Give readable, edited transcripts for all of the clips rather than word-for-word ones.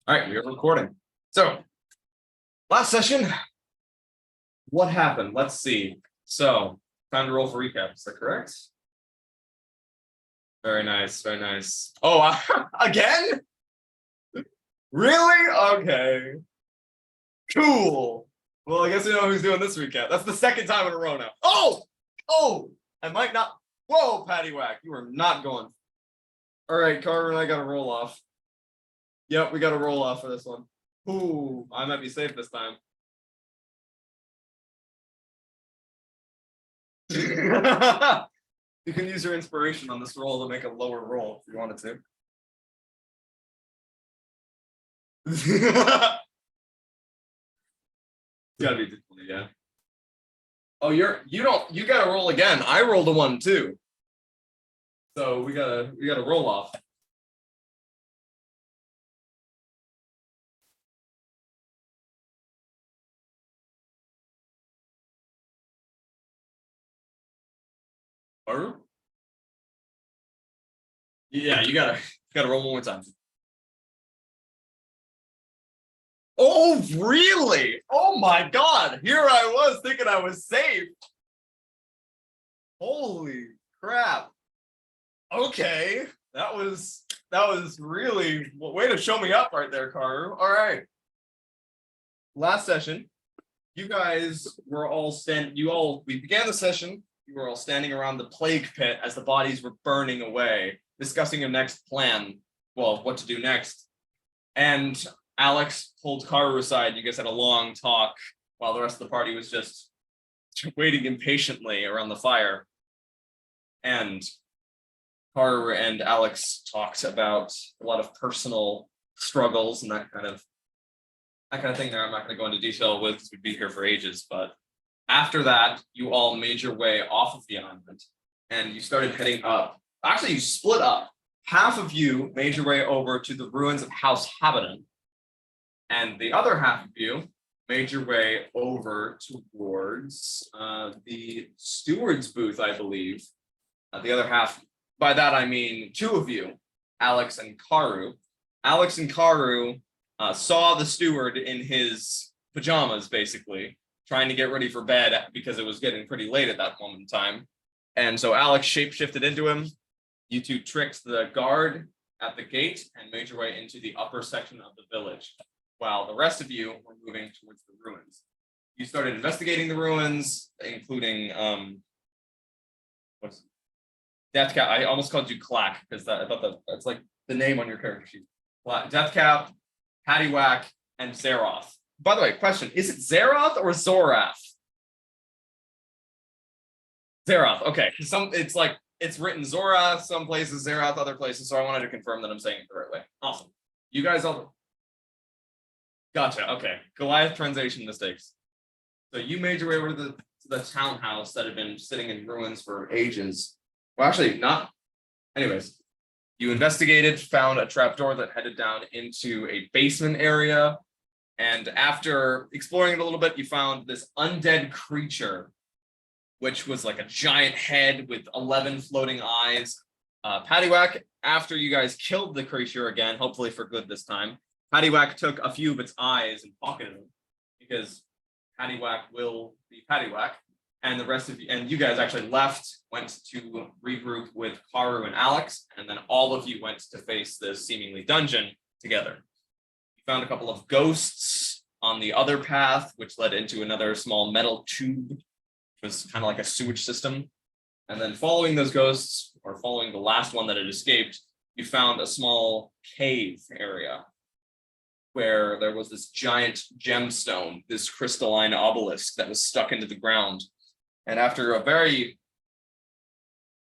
All right, we are recording. So, last session, what happened? Let's see. So, time to roll for recap. Is that correct? Very nice, very nice. Oh, again? Really? Okay. Cool. Well, I guess we know who's doing this recap. That's the second time in a row now. Oh, I might not. Whoa, Paddywhack, you are not going. All right, Carter and I got to roll off. Yep, we got to roll off for this one. Ooh, I might be safe this time. You can use your inspiration on this roll to make a lower roll if you wanted to. It's gotta be different, yeah. Oh, you gotta roll again. I rolled a 1 too. So we gotta roll off. Yeah, you gotta roll one more time. Oh, really? Oh my God! Here I was thinking I was safe. Holy crap! Okay, that was really way to show me up right there, Karu. All right. Last session, you guys were all we began the session. You were all standing around the plague pit as the bodies were burning away, discussing your next plan. Well, what to do next. And Alex pulled Karu aside. You guys had a long talk while the rest of the party was just waiting impatiently around the fire. And Karu and Alex talked about a lot of personal struggles and that kind of thing there. I'm not going to go into detail with because we'd be here for ages. But after that, you all made your way off of the island and you started heading up. Actually, you split up. Half of you made your way over to the ruins of House Habitant. And the other half of you made your way over towards the steward's booth, I believe. The other half, by that I mean 2 of you, Alex and Karu. Alex and Karu saw the steward in his pajamas, basically, trying to get ready for bed because it was getting pretty late at that moment in time. And so Alex shapeshifted into him. You 2 tricked the guard at the gate and made your way into the upper section of the village, while the rest of you were moving towards the ruins. You started investigating the ruins, including Deathcap. I almost called you Clack because I thought that's like the name on your character sheet. Deathcap, Paddywhack, and Zeroth. By the way, question: is it Zeroth or Zorath? Zeroth. Okay, it's written Zorath some places, Zeroth other places. So I wanted to confirm that I'm saying it the right way. Awesome. You guys all. Gotcha. Okay. Goliath translation mistakes. So you made your way over to the townhouse that had been sitting in ruins for ages. Well, actually, not. Anyways, you investigated, found a trapdoor that headed down into a basement area. And after exploring it a little bit, you found this undead creature, which was like a giant head with 11 floating eyes. Paddywhack, after you guys killed the creature again, hopefully for good this time, Paddywhack took a few of its eyes and pocketed them because Paddywhack will be Paddywhack. And the rest of you, and you guys actually left, went to regroup with Karu and Alex, and then all of you went to face this seemingly dungeon together. You found a couple of ghosts on the other path, which led into another small metal tube, which was kind of like a sewage system. And then following those ghosts, or following the last one that had escaped, you found a small cave area where there was this giant gemstone, this crystalline obelisk that was stuck into the ground. And after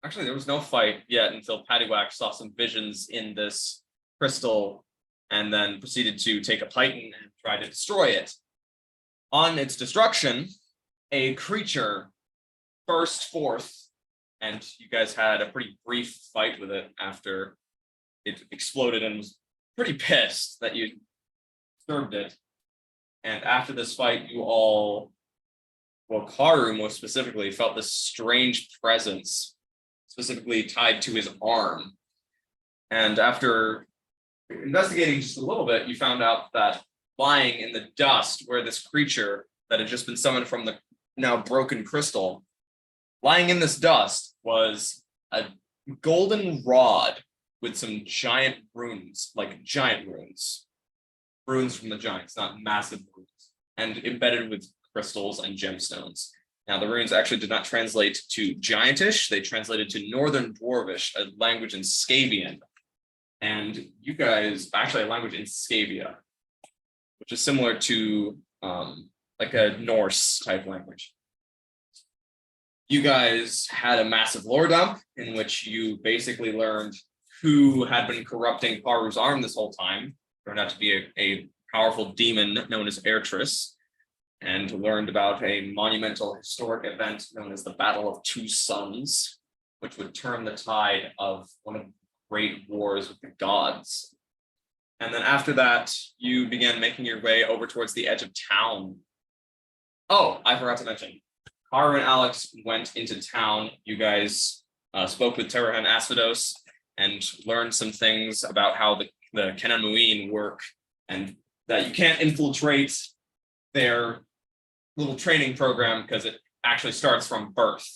actually, there was no fight yet until Paddywhack saw some visions in this crystal and then proceeded to take a python and try to destroy it. On its destruction, a creature burst forth, and you guys had a pretty brief fight with it after it exploded and was pretty pissed that you disturbed it. And after this fight, you all, well, Karu most specifically, felt this strange presence, specifically tied to his arm. And after investigating just a little bit, you found out that lying in the dust where this creature that had just been summoned from the now broken crystal, lying in this dust was a golden rod with some giant runes, like giant runes. Runes from the giants, not massive runes, and embedded with crystals and gemstones. Now, the runes actually did not translate to Giantish, they translated to Northern Dwarvish, a language in Scabian. And you guys, actually a language in Scabia, which is similar to like a Norse type language. You guys had a massive lore dump in which you basically learned who had been corrupting Paru's arm this whole time. Turned out to be a powerful demon known as Airtris, and learned about a monumental historic event known as the Battle of Two Suns, which would turn the tide of one of the great wars with the gods. And then after that, you began making your way over towards the edge of town. Oh, I forgot to mention, Haru and Alex went into town. You guys spoke with Terra and Asphedos and learned some things about how the Kenan Muin work, and that you can't infiltrate their little training program because it actually starts from birth.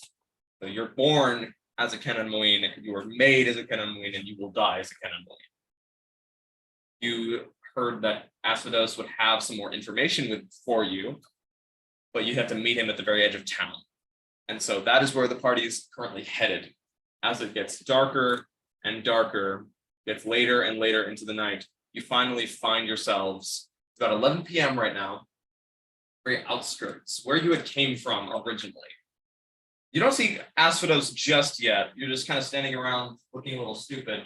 So you're born as a Kenan Muin, you are made as a Kenan Muin, and you will die as a Kenan Muin. You heard that Asphedos would have some more information for you, but you have to meet him at the very edge of town. And so that is where the party is currently headed. As it gets darker and darker, gets later and later into the night, you finally find yourselves, it's about 11 p.m. right now, very outskirts, where you had came from originally. You don't see Asphedos just yet. You're just kind of standing around looking a little stupid,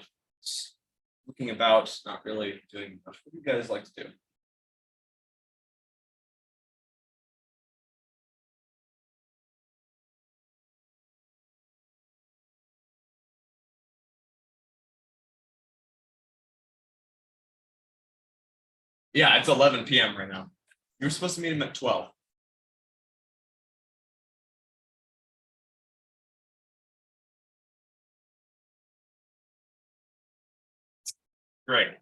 looking about, not really doing much. What do you guys like to do? Yeah, it's 11 p.m. right now. You're supposed to meet him at 12. Great.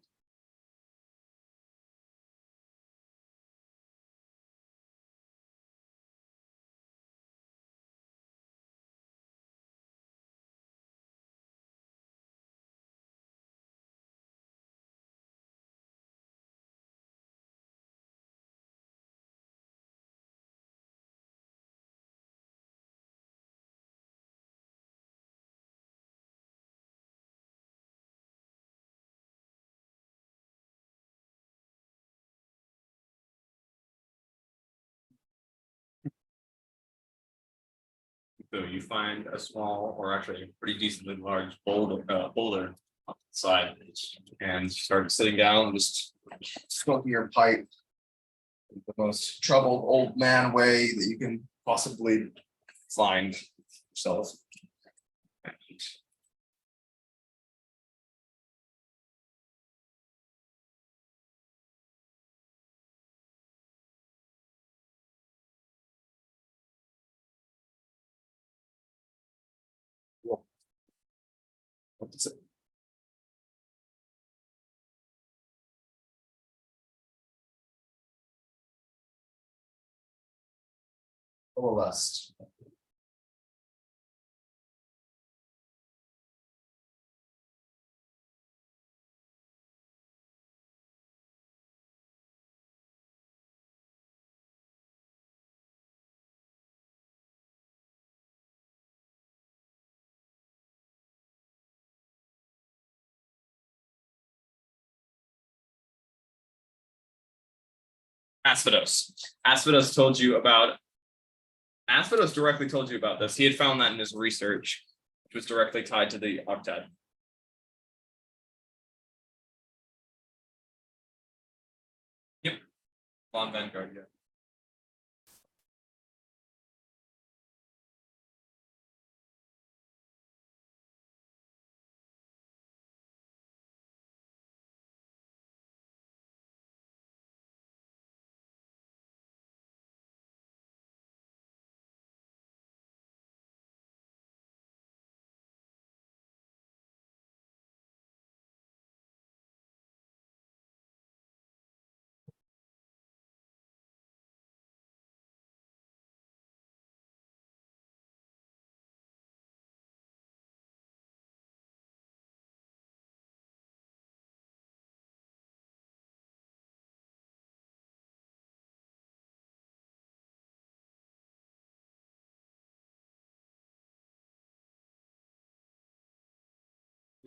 So you find a small, or actually a pretty decently large boulder on the side, and start sitting down, just smoking your pipe in the most troubled old man way that you can possibly find yourself. What's it? Lust. Asphedos. Asphedos told you about. Asphedos directly told you about this. He had found that in his research, which was directly tied to the octet. Yep. On Vanguard, yeah.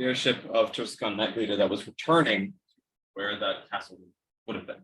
The airship of Tuscan Knight Leader that was returning where that castle would have been.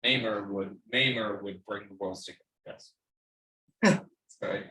Maimer would bring the worlds together. Yes. That's right.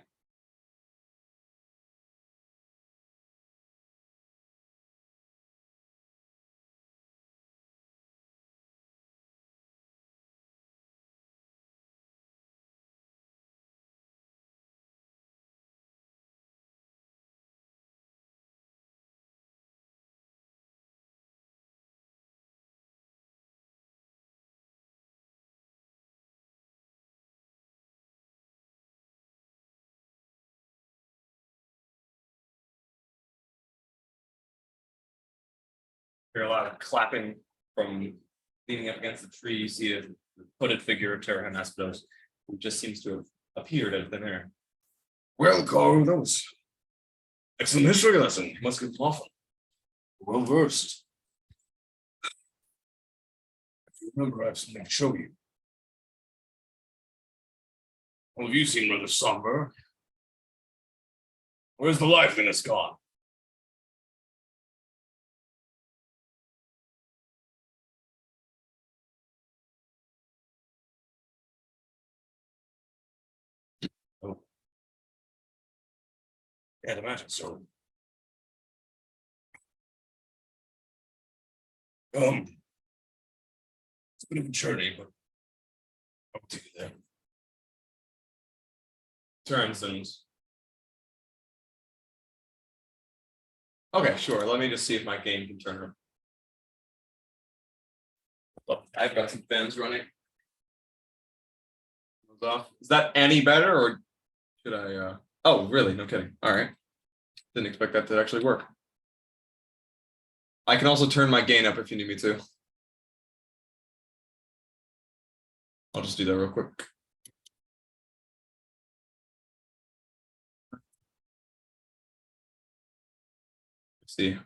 Hear a lot of clapping from leaning up against the tree. You see a hooded figure of Terra Asphedos, who just seems to have appeared out of thin air. Well, Carl, that was excellent history lesson. You must get often. Well versed. If you remember, I have something to show you. All of you seem rather somber. Where's the liveliness gone? Oh. Can't imagine so. It's a bit of a journey, but I'll take you there. Turns and okay, sure. Let me just see if my game can turn around. Oh, I've got some fans running. Off. Is that any better, or should I? Oh, really? No kidding. All right. Didn't expect that to actually work. I can also turn my gain up if you need me to. I'll just do that real quick. Let's see.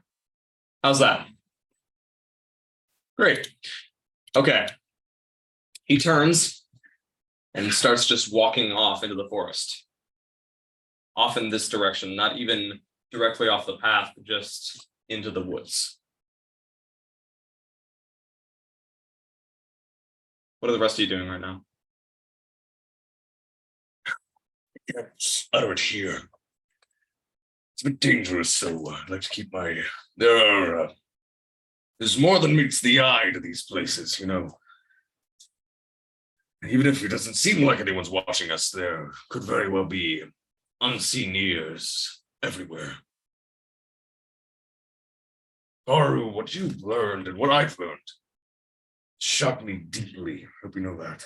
How's that? Great. Okay. He turns and starts just walking off into the forest. Off in this direction, not even directly off the path, but just into the woods. What are the rest of you doing right now? Yes, utter it here. It's a bit dangerous, so I'd like to keep my. There's more than meets the eye to these places, you know. Even if it doesn't seem like anyone's watching us, there could very well be unseen ears everywhere. Haru, what you've learned and what I've learned shocked me deeply. Hope you know that.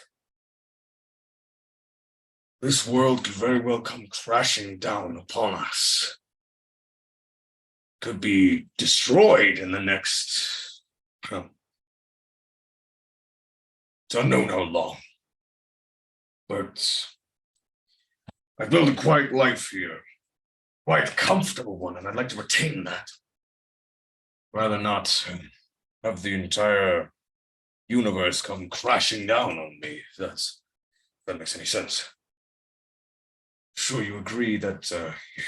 This world could very well come crashing down upon us. Could be destroyed in the next. Well, it's unknown how long. But I've built a quiet life here. Quite comfortable one, and I'd like to retain that. Rather not have the entire universe come crashing down on me, if that makes any sense. Sure, you agree that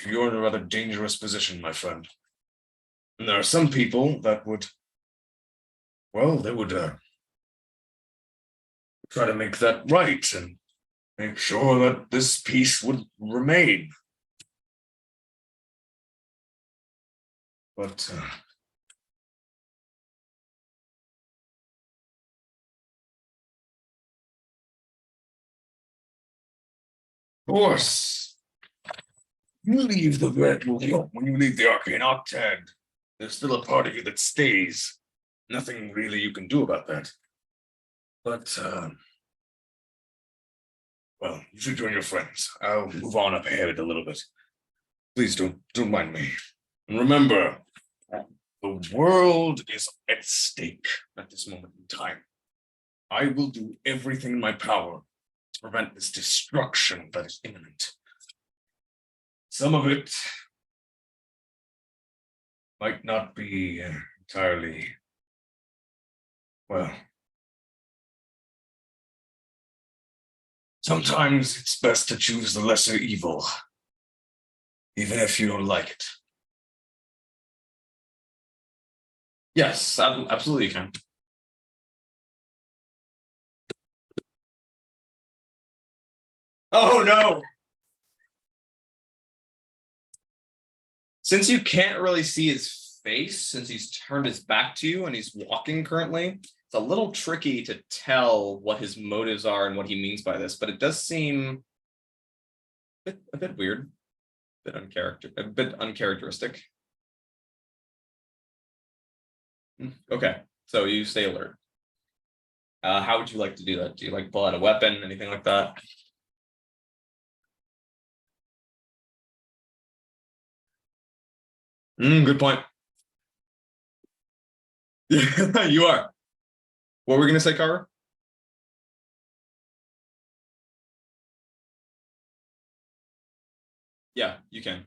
you're in a rather dangerous position, my friend. And there are some people that would well, they would try to make that right and make sure that this peace would remain. But of course, you leave the red when you leave the Arcane Octad. There's still a part of you that stays. Nothing really you can do about that. But well, you should join your friends. I'll move on up ahead a little bit. Please don't mind me. And remember, the world is at stake at this moment in time. I will do everything in my power to prevent this destruction that is imminent. Some of it might not be entirely, well, sometimes it's best to choose the lesser evil, even if you don't like it. Yes, absolutely you can. Oh no! Since you can't really see his face, since he's turned his back to you and he's walking currently, it's a little tricky to tell what his motives are and what he means by this, but it does seem a bit weird, a bit uncharacteristic. Okay, so you stay alert. How would you like to do that? Do you like pull out a weapon, anything like that? Good point. You are. What were we gonna say, Carver? Yeah, you can.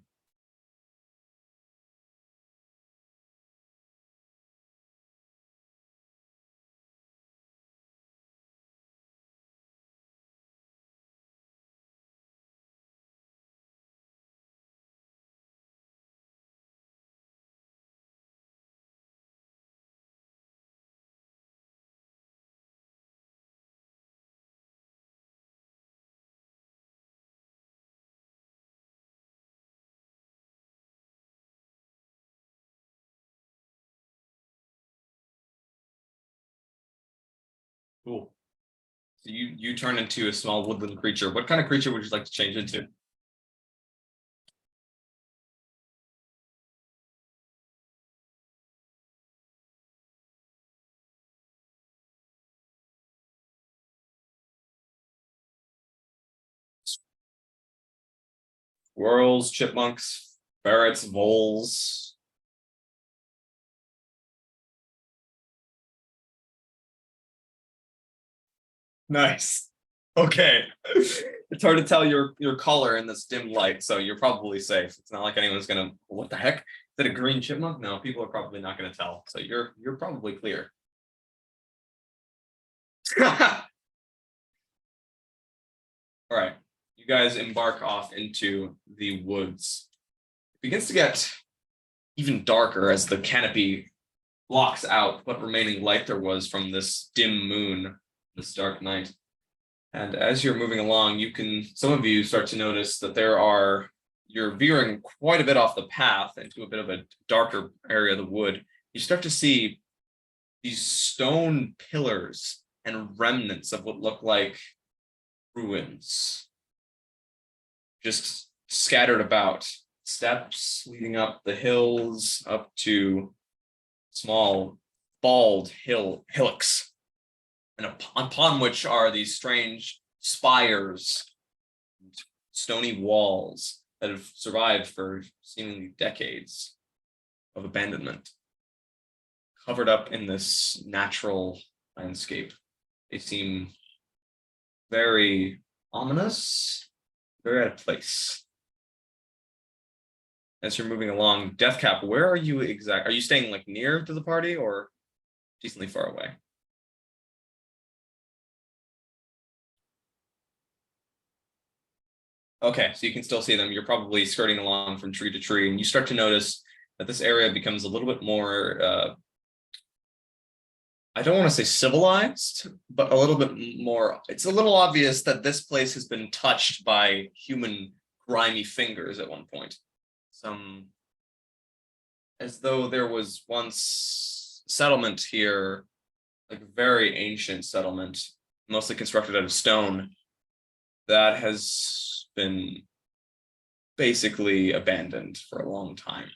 Cool. So you turn into a small woodland creature. What kind of creature would you like to change into? Squirrels, chipmunks, ferrets, voles. Nice. Okay. It's hard to tell your color in this dim light, so you're probably safe. It's not like anyone's gonna. What the heck? Is that a green chipmunk? No, people are probably not gonna tell. So you're probably clear. All right. You guys embark off into the woods. It begins to get even darker as the canopy blocks out what remaining light there was from this dim moon, this dark night. And as you're moving along, some of you start to notice that you're veering quite a bit off the path into a bit of a darker area of the wood. You start to see these stone pillars and remnants of what look like ruins, just scattered about. Steps leading up the hills, up to small, bald hillocks, and upon which are these strange spires, stony walls that have survived for seemingly decades of abandonment, covered up in this natural landscape. They seem very ominous, very out of place. As you're moving along, Deathcap, where are you exactly? Are you staying like near to the party or decently far away? Okay, so you can still see them. You're probably skirting along from tree to tree, and you start to notice that this area becomes a little bit more I don't want to say civilized, but a little bit more. It's a little obvious that this place has been touched by human grimy fingers at one point. Some, as though there was once settlement here, like a very ancient settlement, mostly constructed out of stone, that has been basically abandoned for a long time.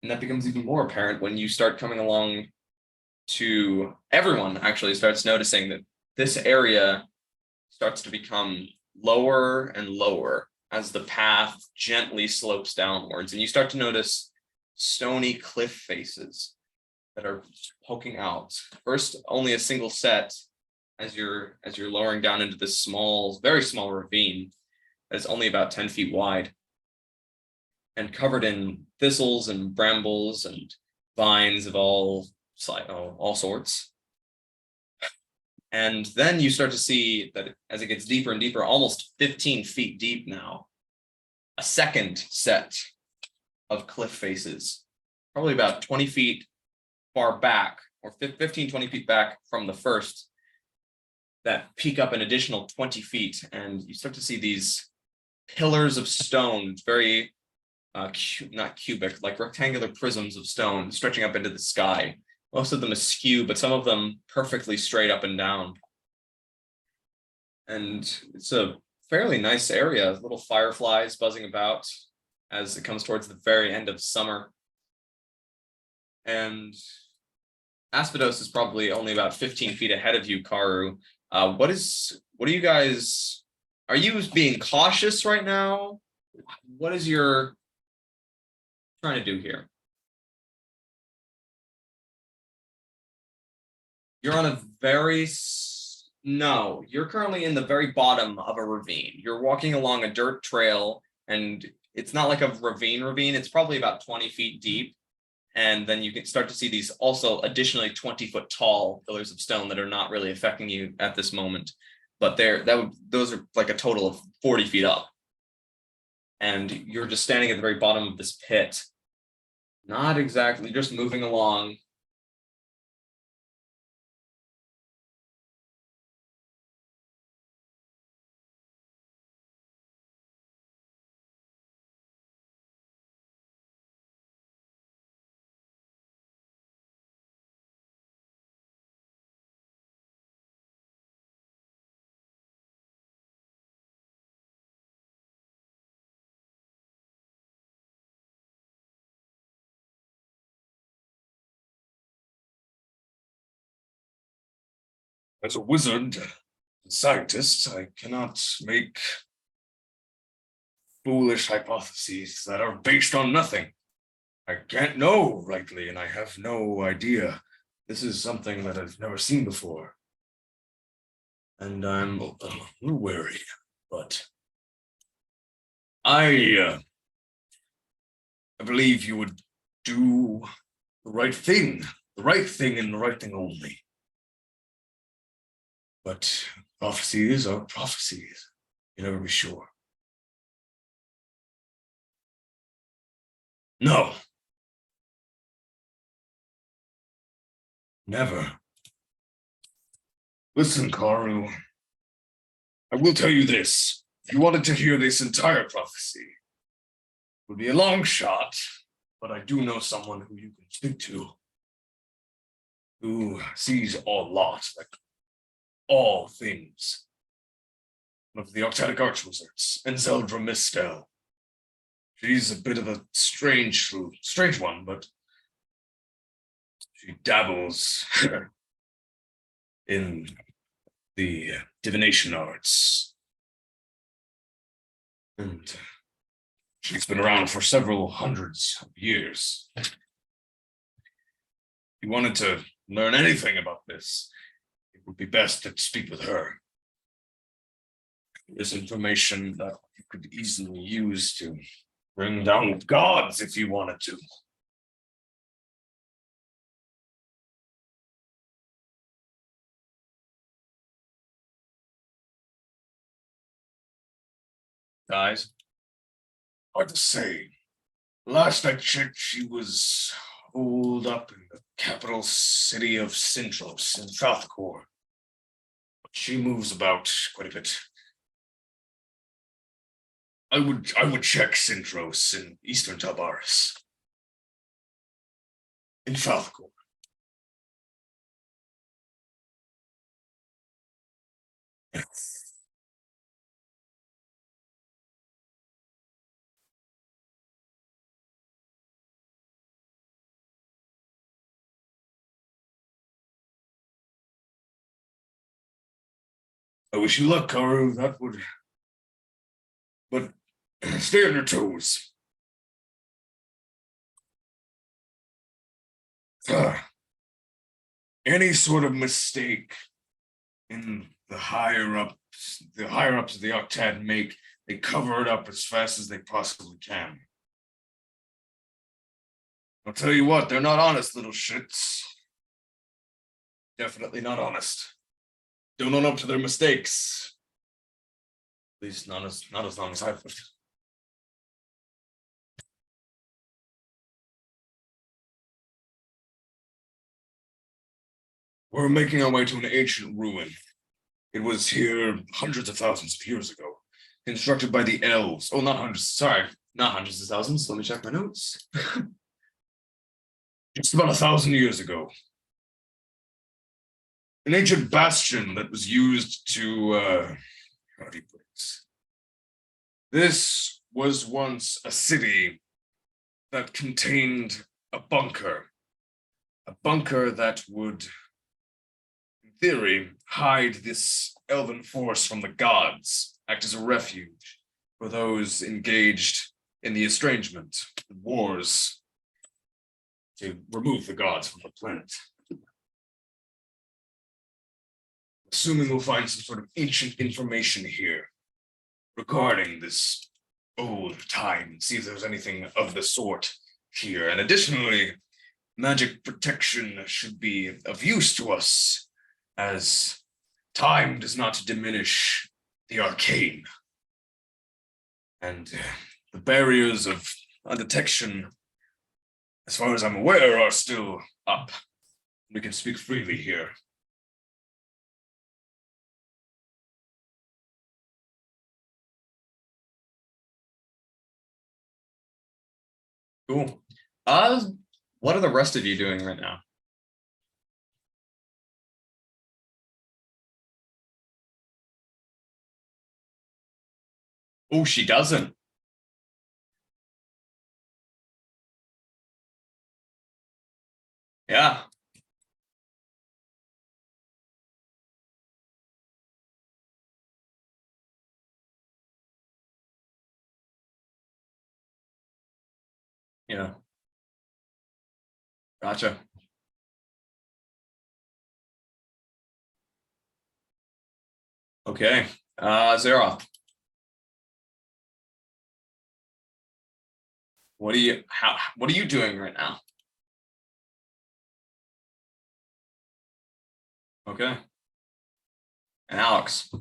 And that becomes even more apparent when you start coming along to everyone actually starts noticing that this area starts to become lower and lower as the path gently slopes downwards. And you start to notice stony cliff faces that are poking out. First, only a single set as you're lowering down into this small, very small ravine that is only about 10 feet wide and covered in thistles and brambles and vines of all sorts. And then you start to see that as it gets deeper and deeper, almost 15 feet deep now, a second set of cliff faces, probably about 20 feet far back, or 15, 20 feet back from the first, that peak up an additional 20 feet. And you start to see these pillars of stone, very, not cubic, like rectangular prisms of stone stretching up into the sky. Most of them askew, but some of them perfectly straight up and down. And it's a fairly nice area, little fireflies buzzing about as it comes towards the very end of summer. And Asphedos is probably only about 15 feet ahead of you, Karu. What are you guys, are you being cautious right now? What is your trying to do here? You're on a very, no, you're currently in the very bottom of a ravine. You're walking along a dirt trail and it's not like a ravine. It's probably about 20 feet deep. And then you can start to see these also additionally 20-foot tall pillars of stone that are not really affecting you at this moment. But those are like a total of 40 feet up. And you're just standing at the very bottom of this pit. Not exactly, just moving along. As a wizard, scientist, I cannot make foolish hypotheses that are based on nothing. I can't know rightly, and I have no idea. This is something that I've never seen before. And I'm a little wary, but I believe you would do the right thing and the right thing only. But prophecies are prophecies. You never be sure. No. Never. Listen, Karu. I will tell you this. If you wanted to hear this entire prophecy, it would be a long shot, but I do know someone who you can speak to, who sees a lot, like all things. One of the Octadic Archwizards, and Zeldra Mistel. She's a bit of a strange one, but she dabbles in the divination arts. And she's been around for several hundreds of years. If you wanted to learn anything about this, it would be best to speak with her. There's information that you could easily use to bring down gods if you wanted to. Guys, Hard to say. Last I checked, she was holed up in the capital city of Sintros in Falthcore. She moves about quite a bit. I would check Sintros in eastern Talbaris. In Falthcore. I wish you luck, Karu. That would. But stay on your toes. Any sort of mistake in the higher ups of the Octad make, they cover it up as fast as they possibly can. I'll tell you what, they're not honest little shits. Definitely not honest. Don't own up to their mistakes. At least not as long as I've lived. We're making our way to an ancient ruin. It was here hundreds of thousands of years ago, constructed by the elves. Oh, not hundreds, sorry, not hundreds of thousands. Let me check my notes. Just about 1,000 years ago. An ancient bastion that was used to, how do you put it? This was once a city that contained a bunker that would, in theory, hide this elven force from the gods, act as a refuge for those engaged in the estrangement, the wars, to remove the gods from the planet. Assuming we'll find some sort of ancient information here regarding this old time and see if there's anything of the sort here. And additionally, magic protection should be of use to us, as time does not diminish the arcane. And the barriers of undetection, as far as I'm aware, are still up. We can speak freely here. Cool. What are the rest of you doing right now? Oh, she doesn't. Yeah. Yeah. Gotcha. Okay. Zara, what are you doing right now? Okay. And Alex,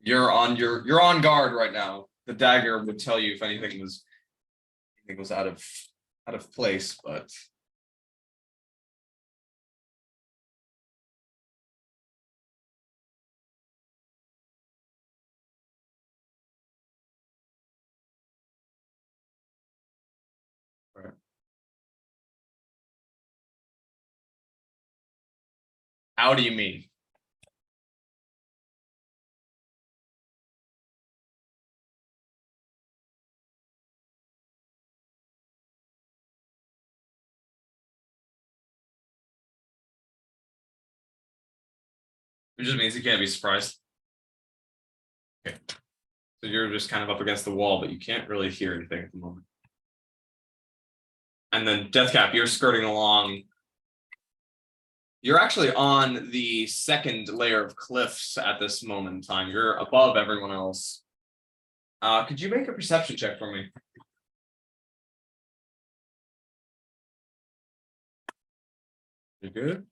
you're on guard right now. The dagger would tell you if anything was out of place, but right. How do you mean? It just means you can't be surprised. Okay. So you're just kind of up against the wall, but you can't really hear anything at the moment. And then Deathcap, you're skirting along. You're actually on the second layer of cliffs at this moment in time. You're above everyone else. Could you make a perception check for me? You're good.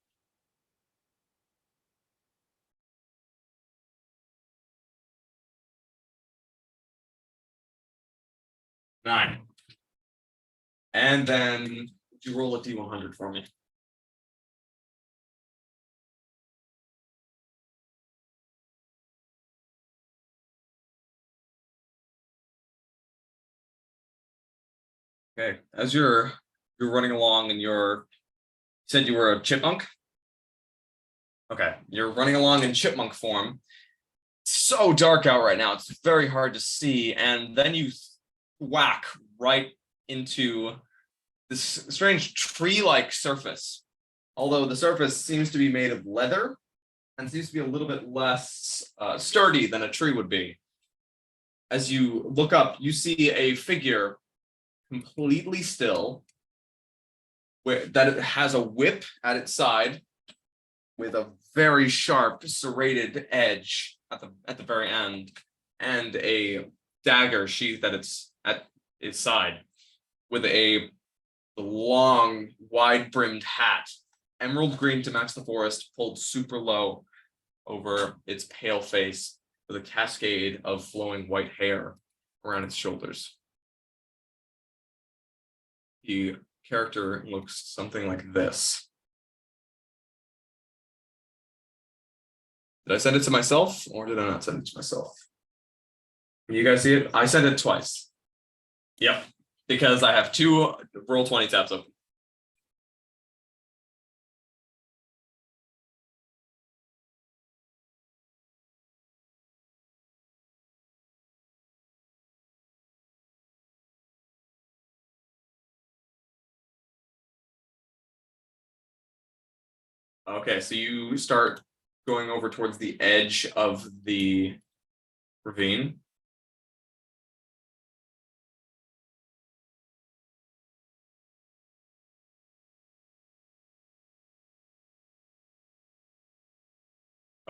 Nine. And then Would you roll a D100 for me? Okay, as you're running along and you said you were a chipmunk? Okay, you're running along in chipmunk form. It's so dark out right now, it's very hard to see, and then you whack right into this strange tree-like surface. Although the surface seems to be made of leather and seems to be a little bit less sturdy than a tree would be. As you look up, you see a figure completely still, that it has a whip at its side with a very sharp serrated edge at the very end, and a dagger sheathed at its side, with a long, wide-brimmed hat, emerald green to match the forest, pulled super low over its pale face, with a cascade of flowing white hair around its shoulders. The character looks something like this. Did I send it to myself, or did I not send it to myself? Can you guys see it? I sent it twice. Yep, because I have 2 Roll20 tabs open. Okay, so you start going over towards the edge of the ravine.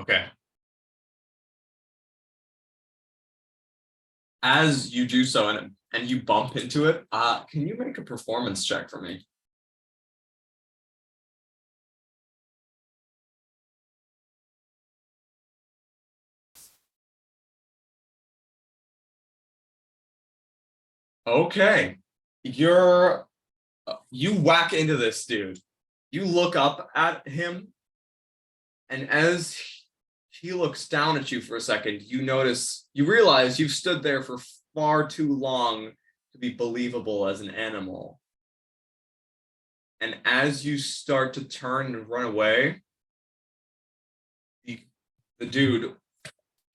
Okay. As you do so and you bump into it, can you make a performance check for me? Okay. You whack into this dude. You look up at him, and as he looks down at you for a second, you realize you've stood there for far too long to be believable as an animal. And as you start to turn and run away, the dude,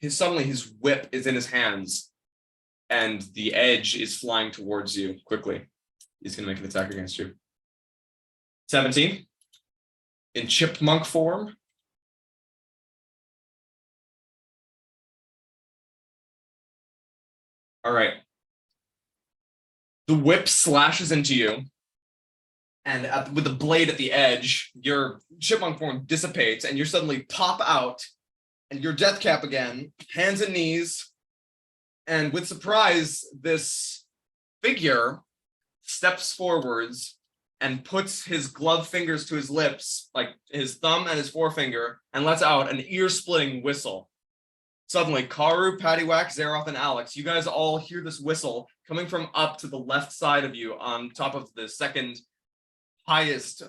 suddenly his whip is in his hands, and the edge is flying towards you quickly. He's going to make an attack against you. 17. In chipmunk form. All right. The whip slashes into you, and with the blade at the edge, your chipmunk form dissipates, and you suddenly pop out, and you're death cap again, hands and knees, and with surprise, this figure steps forwards and puts his gloved fingers to his lips, like his thumb and his forefinger, and lets out an ear-splitting whistle. Suddenly, Karu, Paddywhack, Zeroth, and Alex, you guys all hear this whistle coming from up to the left side of you on top of the second highest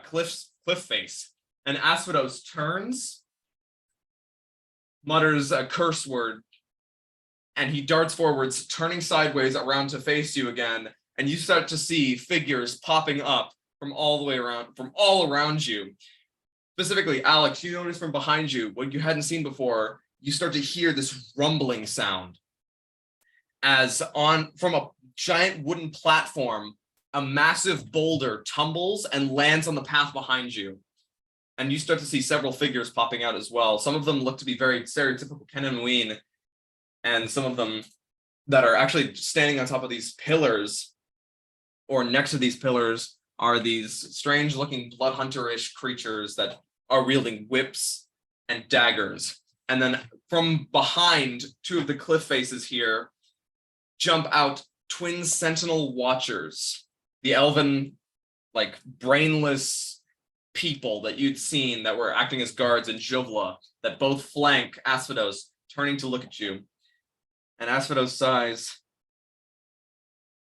cliff face. And Asphedos turns, mutters a curse word, and he darts forwards, turning sideways around to face you again, and you start to see figures popping up from all around you. Specifically, Alex, you notice from behind you, what you hadn't seen before, you start to hear this rumbling sound as from a giant wooden platform, a massive boulder tumbles and lands on the path behind you. And you start to see several figures popping out as well. Some of them look to be very stereotypical Kenanween, and some of them that are actually standing on top of these pillars, or next to these pillars, are these strange-looking blood hunter-ish creatures that are wielding whips and daggers. And then from behind 2 of the cliff faces here jump out twin sentinel watchers, the elven, like, brainless people that you'd seen that were acting as guards in Juvla, that both flank Asphedos, turning to look at you. And Asphedos sighs.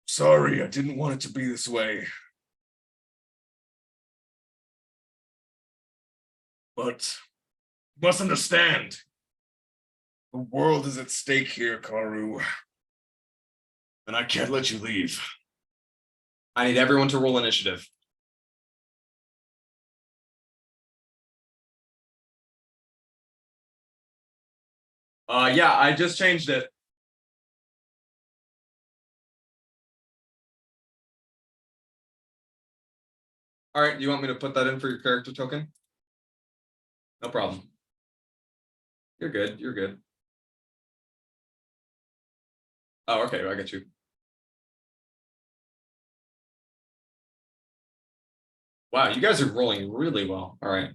Sorry, I didn't want it to be this way. But you must understand, the world is at stake here, Karu. And I can't let you leave. I need everyone to roll initiative. Yeah, I just changed it. All right, do you want me to put that in for your character token? No problem. You're good. You're good. Oh, okay. I get you. Wow, you guys are rolling really well. All right.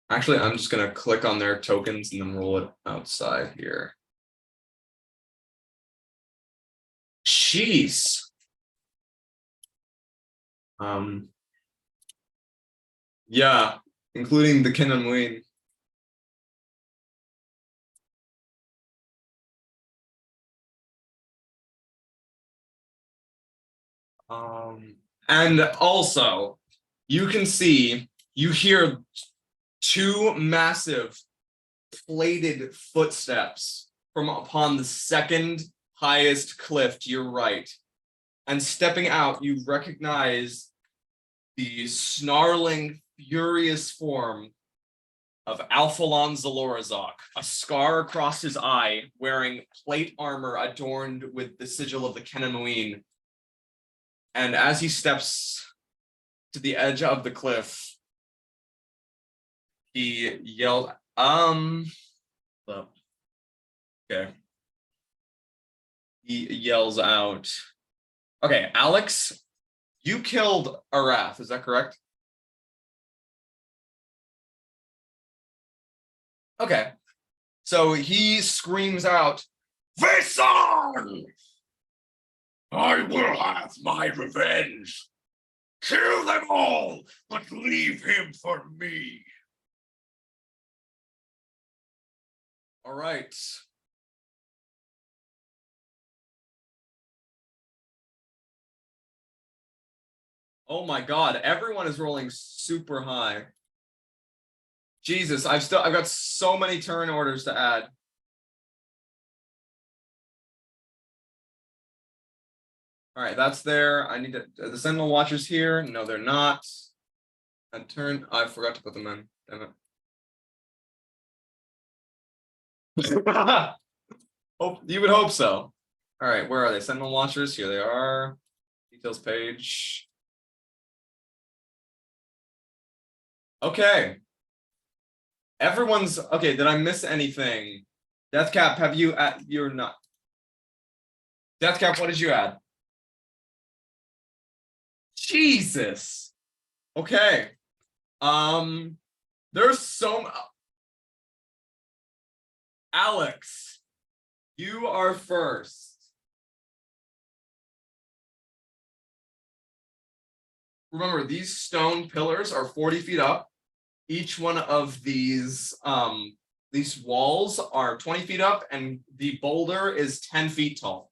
Actually, I'm just gonna click on their tokens and then roll it outside here. Jeez. Yeah, including the Kinanmuin. And also, you can see, you hear two massive plated footsteps from upon the second highest cliff to your right. And stepping out, you recognize the snarling, furious form of Alphalon Zalorazok, a scar across his eye, wearing plate armor adorned with the sigil of the Kenamuin. And as he steps to the edge of the cliff, he yelled, okay. He yells out, okay, Alex, you killed Arath, is that correct? Okay. So he screams out, Visan! I will have my revenge. Kill them all, but leave him for me. all right. Oh my God, everyone is rolling super high. Jesus, I've got so many turn orders to add. All right, that's there. I need to, the Sentinel Watchers here. No, they're not. And turn, I forgot to put them in. Damn it. Hope you would hope so. All right, where are they? Sentinel Watchers, here they are. Details page. Okay. Everyone's okay. Did I miss anything? Deathcap, have you you're not. Deathcap, what did you add? Jesus. Okay. There's so Alex, you are first. Remember, these stone pillars are 40 feet up. Each one of these walls are 20 feet up, and the boulder is 10 feet tall.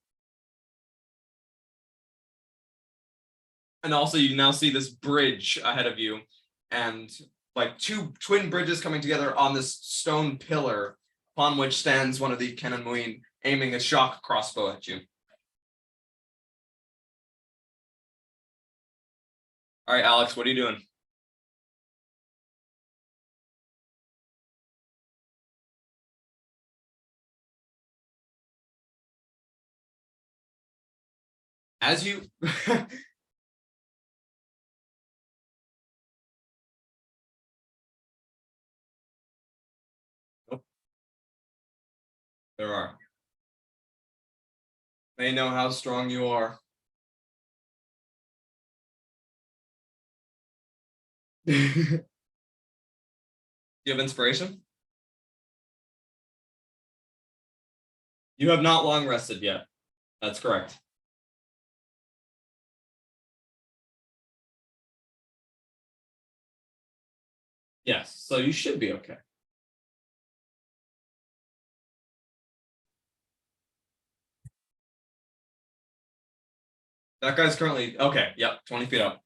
And also, you now see this bridge ahead of you, and like two twin bridges coming together on this stone pillar, upon which stands one of the Kenamuin, aiming a shock crossbow at you. All right, Alex, what are you doing? As you oh, there are. They know how strong you are. You have inspiration? You have not long rested yet. That's correct. Yes, so you should be okay. That guy's currently okay. Yep, 20 feet up.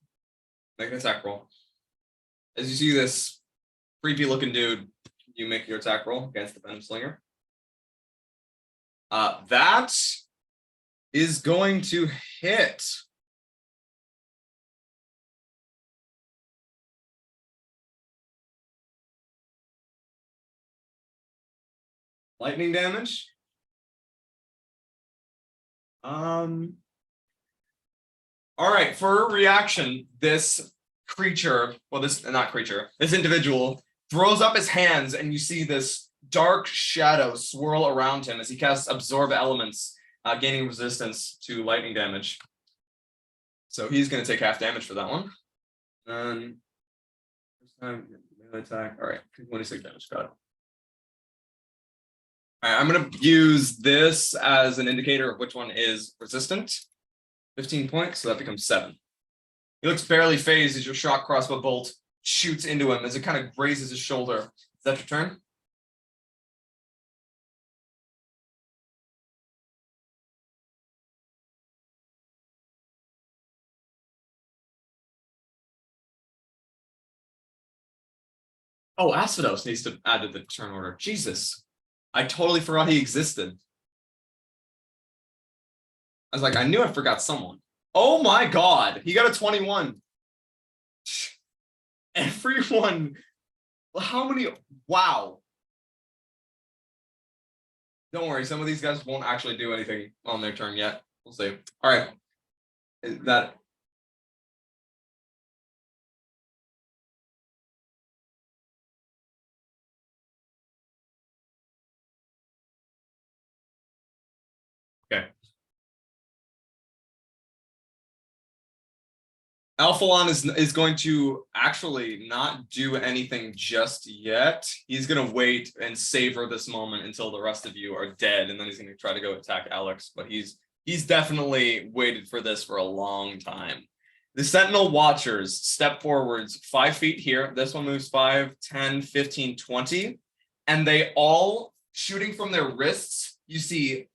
Make an attack roll. As you see this creepy looking dude, you make your attack roll against the Venom Slinger. That is going to hit. Lightning damage. All right, for a reaction, this creature, well, this not creature, this individual throws up his hands, and you see this dark shadow swirl around him as he casts Absorb Elements, gaining resistance to lightning damage. So he's going to take half damage for that one. First time melee attack. All right, 26 damage. Got it. All right, I'm going to use this as an indicator of which one is resistant. 15 points, so that becomes 7. He looks barely phased as your shock crossbow bolt shoots into him as it kind of grazes his shoulder. Is that your turn? Oh, Asphedos needs to add to the turn order. Jesus. I totally forgot he existed. I was like, I knew I forgot someone. Oh my god, he got a 21. Everyone, how many? Wow. Don't worry, some of these guys won't actually do anything on their turn yet. We'll see. All right. That. Okay. Alphalon is going to actually not do anything just yet. He's going to wait and savor this moment until the rest of you are dead, and then he's going to try to go attack Alex. But he's definitely waited for this for a long time. The Sentinel Watchers step forwards 5 feet here. This one moves 5, 10, 15, 20. And they all, shooting from their wrists, you see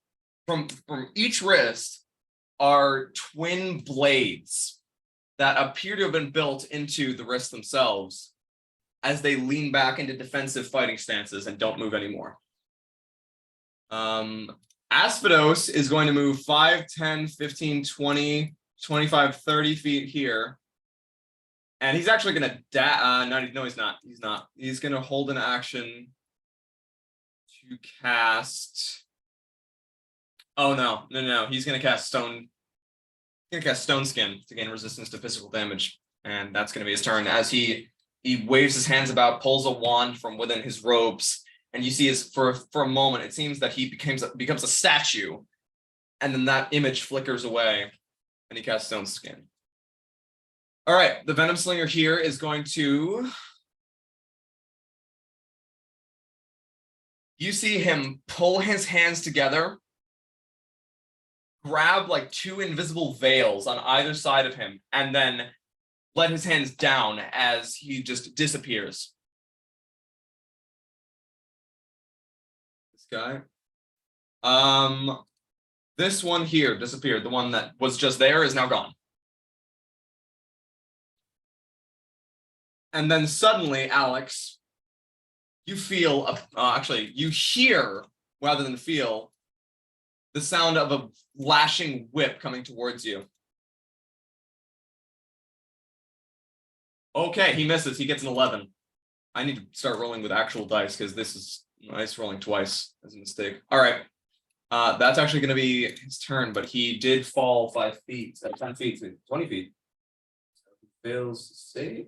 from each wrist are twin blades that appear to have been built into the wrists themselves as they lean back into defensive fighting stances and don't move anymore. Asphedos is going to move 5, 10, 15, 20, 25, 30 feet here. And he's actually going to no, he's not. He's not. He's going to hold an action to cast. Oh, no. He's going to cast Stone. He's going to cast Stone Skin to gain resistance to physical damage. And that's going to be his turn as he waves his hands about, pulls a wand from within his robes. And you see for a moment, it seems that he becomes a statue. And then that image flickers away and he casts Stone Skin. All right, the Venom Slinger here is going to... You see him pull his hands together, grab like 2 invisible veils on either side of him, and then let his hands down as he just disappears. This guy. This one here disappeared. The one that was just there is now gone. And then suddenly, Alex, you feel, actually, you hear, rather than feel, the sound of a lashing whip coming towards you. Okay, he misses. He gets an 11. I need to start rolling with actual dice because this is nice rolling twice as a mistake. All right. That's actually going to be his turn, but he did fall 5 feet, 10 feet, 20 feet. So he fails to save.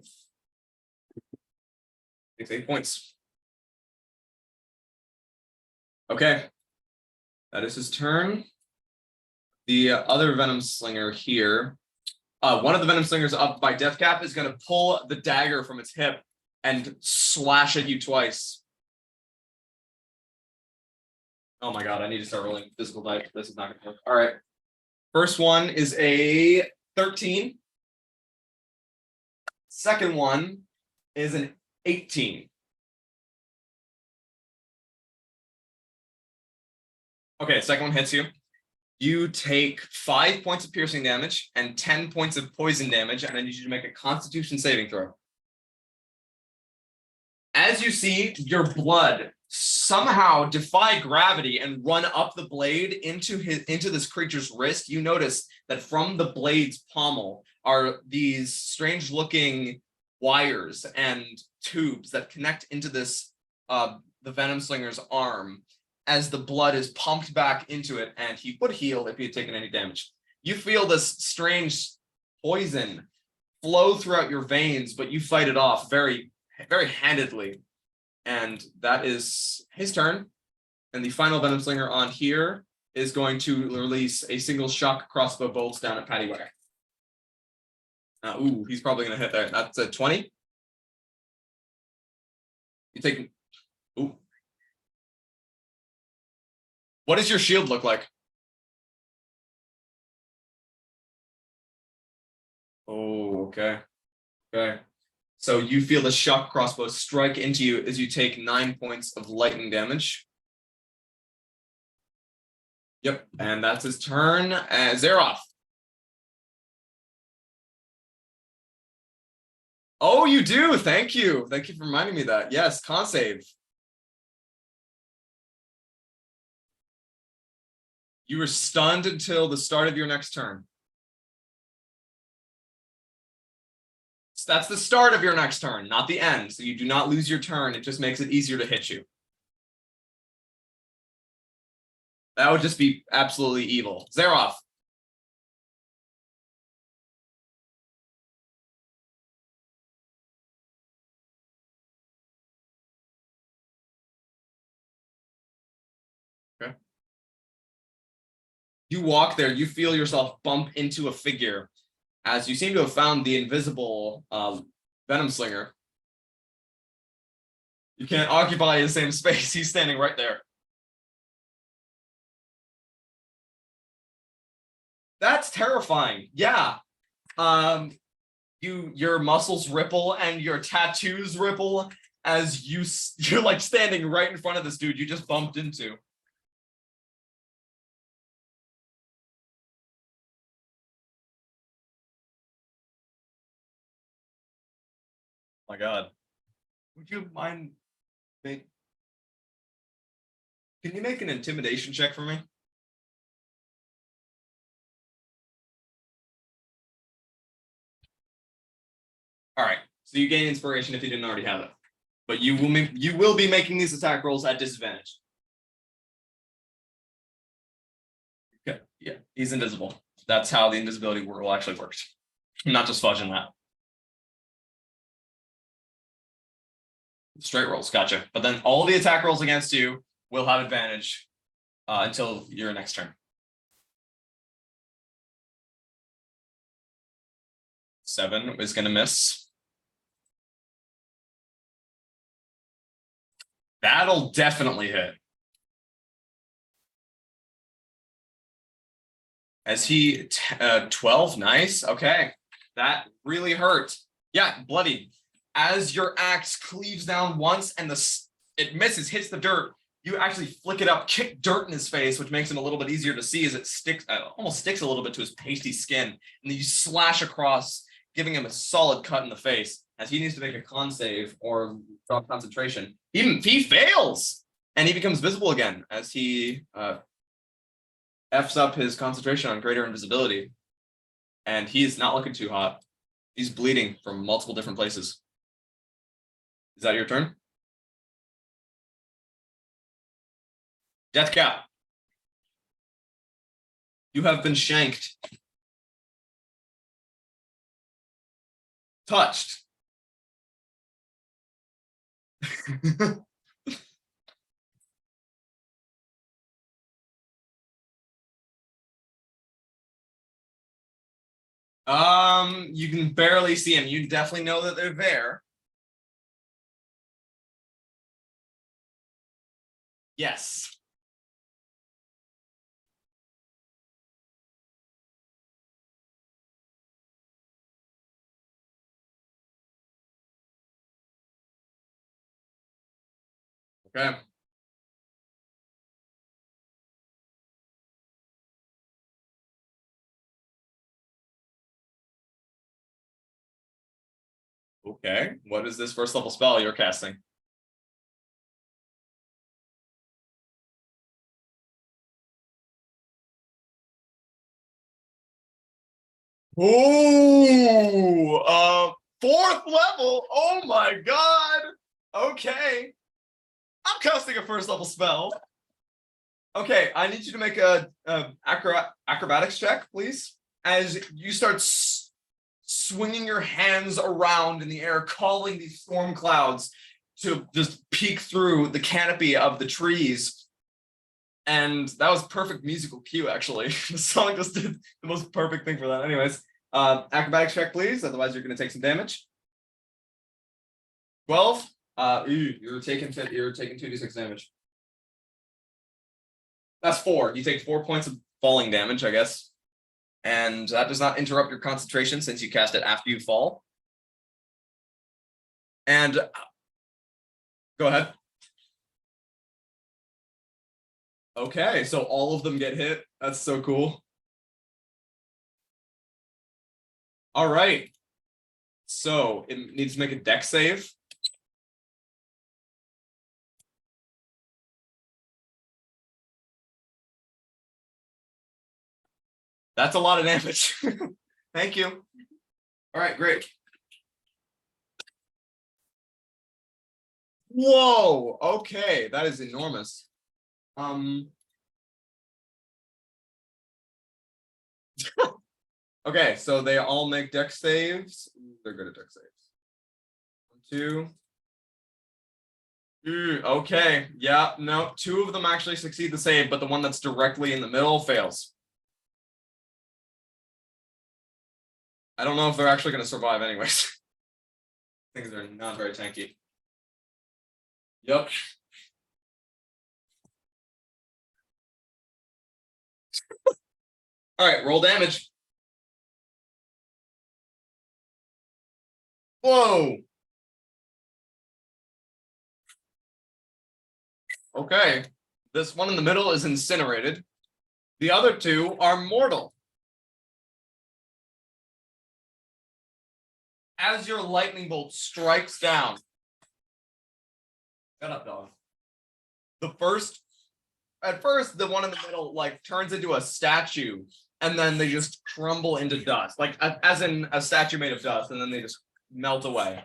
Takes 8 points. Okay. That is his turn. The other Venom Slinger here, one of the Venom Slingers up by Deathcap is going to pull the dagger from its hip and slash at you twice. Oh my god, I need to start rolling physical dice. This is not going to work. All right. First one is a 13. Second one is an 18. Okay, second one hits you. You take 5 points of piercing damage and 10 points of poison damage, and I need you to make a Constitution saving throw. As you see your blood somehow defy gravity and run up the blade into this creature's wrist, you notice that from the blade's pommel are these strange looking wires and tubes that connect into this the Venom Slinger's arm as the blood is pumped back into it, and he would heal if he had taken any damage. You feel this strange poison flow throughout your veins, but you fight it off very, very handedly. And that is his turn. And the final Venom Slinger on here is going to release a single shock crossbow bolts down at Paddywhack. Ooh, he's probably going to hit there. That's a 20. You take... Ooh. What does your shield look like? Oh, okay. Okay. So you feel the shock crossbow strike into you as you take 9 points of lightning damage. Yep, and that's his turn. Zeroth. Oh, you do. Thank you. Thank you for reminding me that. Yes, con save. You were stunned until the start of your next turn. So that's the start of your next turn, not the end. So you do not lose your turn. It just makes it easier to hit you. That would just be absolutely evil. Zeroth. Okay. You walk there, you feel yourself bump into a figure as you seem to have found the invisible Venom Slinger. You can't occupy the same space. He's standing right there. That's terrifying. Yeah. Your muscles ripple and your tattoos ripple as you're like standing right in front of this dude you just bumped into. My God. Would you mind can you make an intimidation check for me? All right. So you gain inspiration if you didn't already have it. But you will be making these attack rolls at disadvantage. Okay. Yeah, he's invisible. That's how the invisibility rule actually works. I'm not just fudging that. Straight rolls, gotcha. But then all the attack rolls against you will have advantage until your next turn. 7 is going to miss. That'll definitely hit. As he 12, nice. Okay, that really hurt. Yeah, bloody. As your axe cleaves down once and it misses, hits the dirt, you actually flick it up, kick dirt in his face, which makes him a little bit easier to see as it sticks, almost sticks a little bit to his pasty skin, and then you slash across, giving him a solid cut in the face as he needs to make a con save or drop concentration. He fails, and he becomes visible again as he F's up his concentration on greater invisibility, and he's not looking too hot. He's bleeding from multiple different places. Is that your turn? Deathcap. You have been shanked. Touched. You can barely see him. You definitely know that they're there. Yes. Okay. Okay. What is this first level spell you're casting? Ooh, fourth level. Oh my god. Okay. I'm casting a first level spell. Okay, I need you to make a acrobatics check, please. As you start swinging your hands around in the air, calling these storm clouds to just peek through the canopy of the trees. And that was perfect musical cue, actually. The song just did the most perfect thing for that. Anyways, acrobatics check, please. Otherwise, you're going to take some damage. 12. You're taking 2d6 damage. That's 4. You take 4 points of falling damage, I guess. And that does not interrupt your concentration since you cast it after you fall. And go ahead. Okay, so all of them get hit. That's so cool. All right. So it needs to make a dex save. That's a lot of damage. Thank you. All right, great. Whoa, okay, that is enormous. Okay, so they all make dex saves. They're good at dex saves. 1, 2. Okay, yeah, no, 2 of them actually succeed the save, but the one that's directly in the middle fails. I don't know if they're actually going to survive anyways. Things are not very tanky. Yep. All right, roll damage. Whoa. Okay. This one in the middle is incinerated. The other 2 are mortal. As your lightning bolt strikes down. Shut up, dog. At first, the one in the middle like turns into a statue, and then they just crumble into dust, like as in a statue made of dust, and then they just melt away.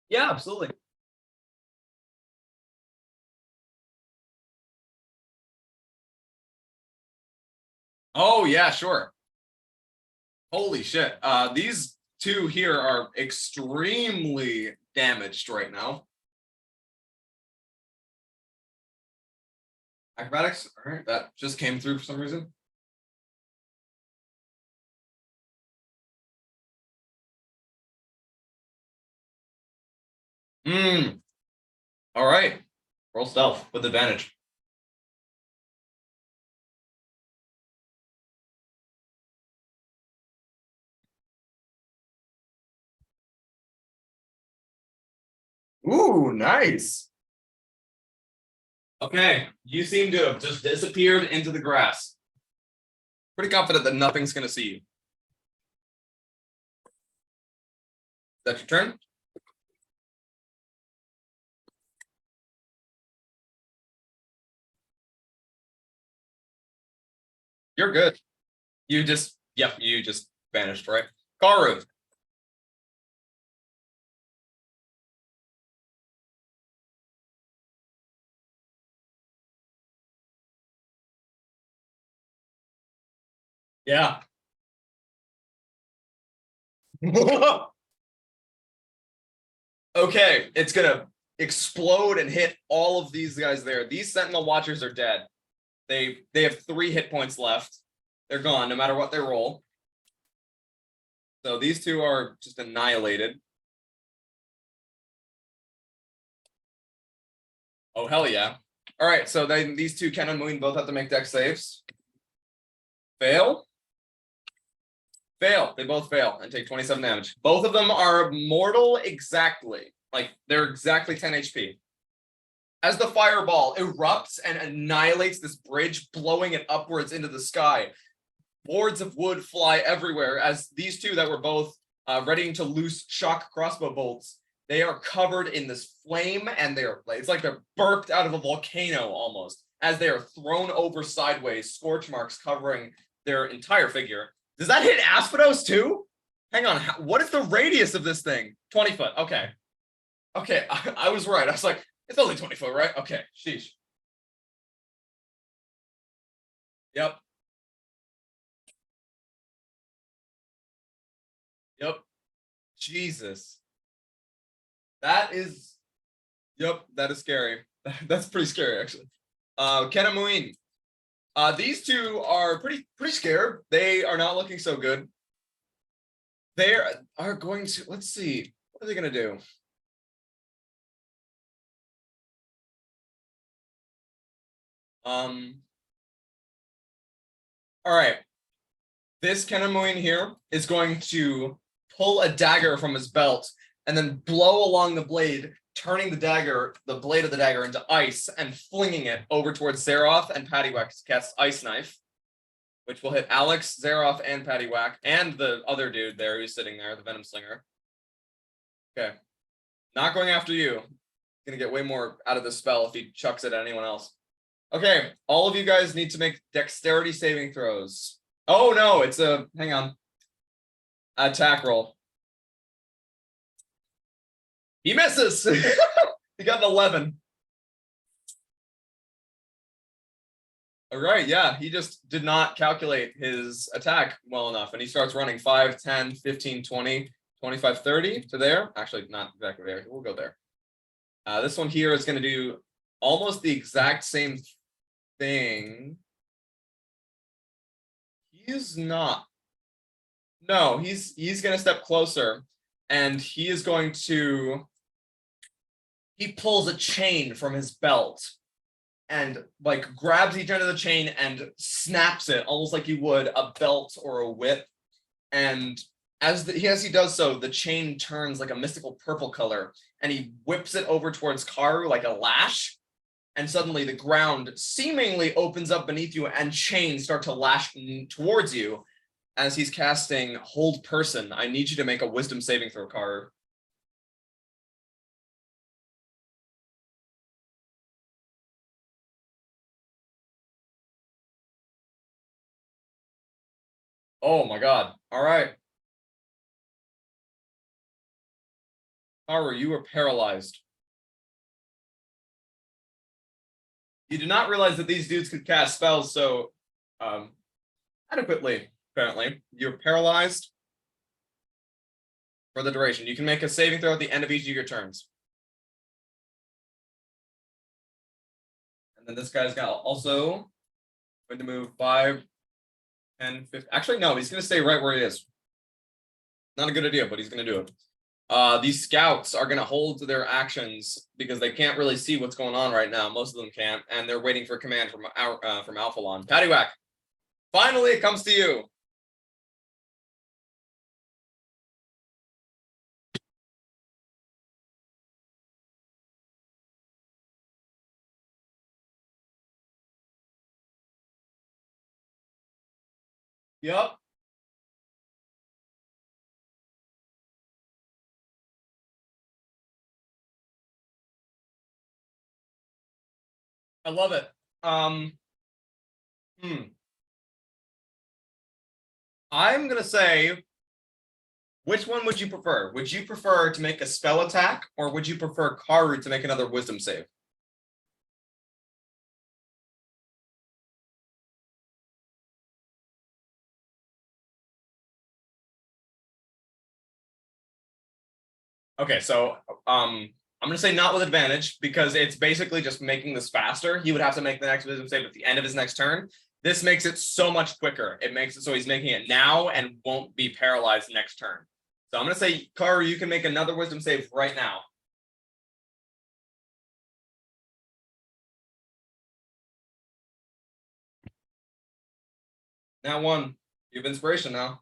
Yeah, absolutely. Oh yeah, sure. Holy shit. These 2 here are extremely damaged right now. Acrobatics, all right, that just came through for some reason. All right. Roll stealth with advantage. Ooh, nice. Okay, you seem to have just disappeared into the grass. Pretty confident that nothing's going to see you. That's your turn? You're good. You just vanished, right? Karu. Yeah. Okay, it's gonna explode and hit all of these guys there. These Sentinel Watchers are dead. They have 3 hit points left. They're gone no matter what they roll. So these 2 are just annihilated. Oh hell yeah. All right, so then these 2 Ken and Moon both have to make dex saves. Fail. Fail. They both fail and take 27 damage. Both of them are mortal exactly. Like, they're exactly 10 HP. As the fireball erupts and annihilates this bridge, blowing it upwards into the sky, boards of wood fly everywhere as these 2 that were both readying to loose shock crossbow bolts. They are covered in this flame, and it's like they're burped out of a volcano almost, as they are thrown over sideways, scorch marks covering their entire figure. Does that hit Asphedos too? Hang on, what is the radius of this thing? 20 foot, okay. Okay, I was right. I was like, it's only 20 foot, right? Okay, sheesh. Yep. Yep. Jesus. That is, yep, that is scary. That's pretty scary, actually. Kenamuin. These two are pretty scared. They are not looking so good. They are going to, let's see, what are they going to do? All right. This Kenamuin here is going to pull a dagger from his belt and then blow along the blade, turning the blade of the dagger into ice and flinging it over towards Zeroth and Paddywhack to cast Ice Knife, which will hit Alex, Zeroth, and Paddywhack, and the other dude there who's sitting there, the Venom Slinger. Okay. Not going after you. Gonna get way more out of this spell if he chucks it at anyone else. Okay, all of you guys need to make dexterity saving throws. Oh no, it's a, hang on. Attack roll. He misses. He got an 11. All right, yeah, he just did not calculate his attack well enough, and he starts running 5, 10, 15, 20, 25, 30 to there. Actually, not exactly there. We'll go there. This one here is going to do almost the exact same thing. He's not. No, he's going to step closer, and he is going to. He pulls a chain from his belt and like grabs each end of the chain and snaps it almost like you would a belt or a whip. And as he does so, the chain turns like a mystical purple color, and he whips it over towards Karu like a lash. And suddenly the ground seemingly opens up beneath you, and chains start to lash towards you as he's casting Hold Person. I need you to make a wisdom saving throw, Karu. Oh my god. All right. Karu, you are paralyzed. You did not realize that these dudes could cast spells so adequately, apparently. You're paralyzed for the duration. You can make a saving throw at the end of each of your turns. And then this guy's got also going to move 5, 10, 15. Actually, no, he's going to stay right where he is. Not a good idea, but he's going to do it. These scouts are going to hold to their actions because they can't really see what's going on right now. Most of them can't, and they're waiting for a command from Alphalon. Paddywhack, finally it comes to you. Yep. I love it. I'm gonna say, which one would you prefer? Would you prefer to make a spell attack, or would you prefer Karu to make another wisdom save? Okay, so I'm gonna say not with advantage because it's basically just making this faster. He would have to make the next wisdom save at the end of his next turn. This makes it so much quicker. It makes it so he's making it now and won't be paralyzed next turn. So I'm gonna say, Karu, you can make another wisdom save right now. Now one. You have inspiration now.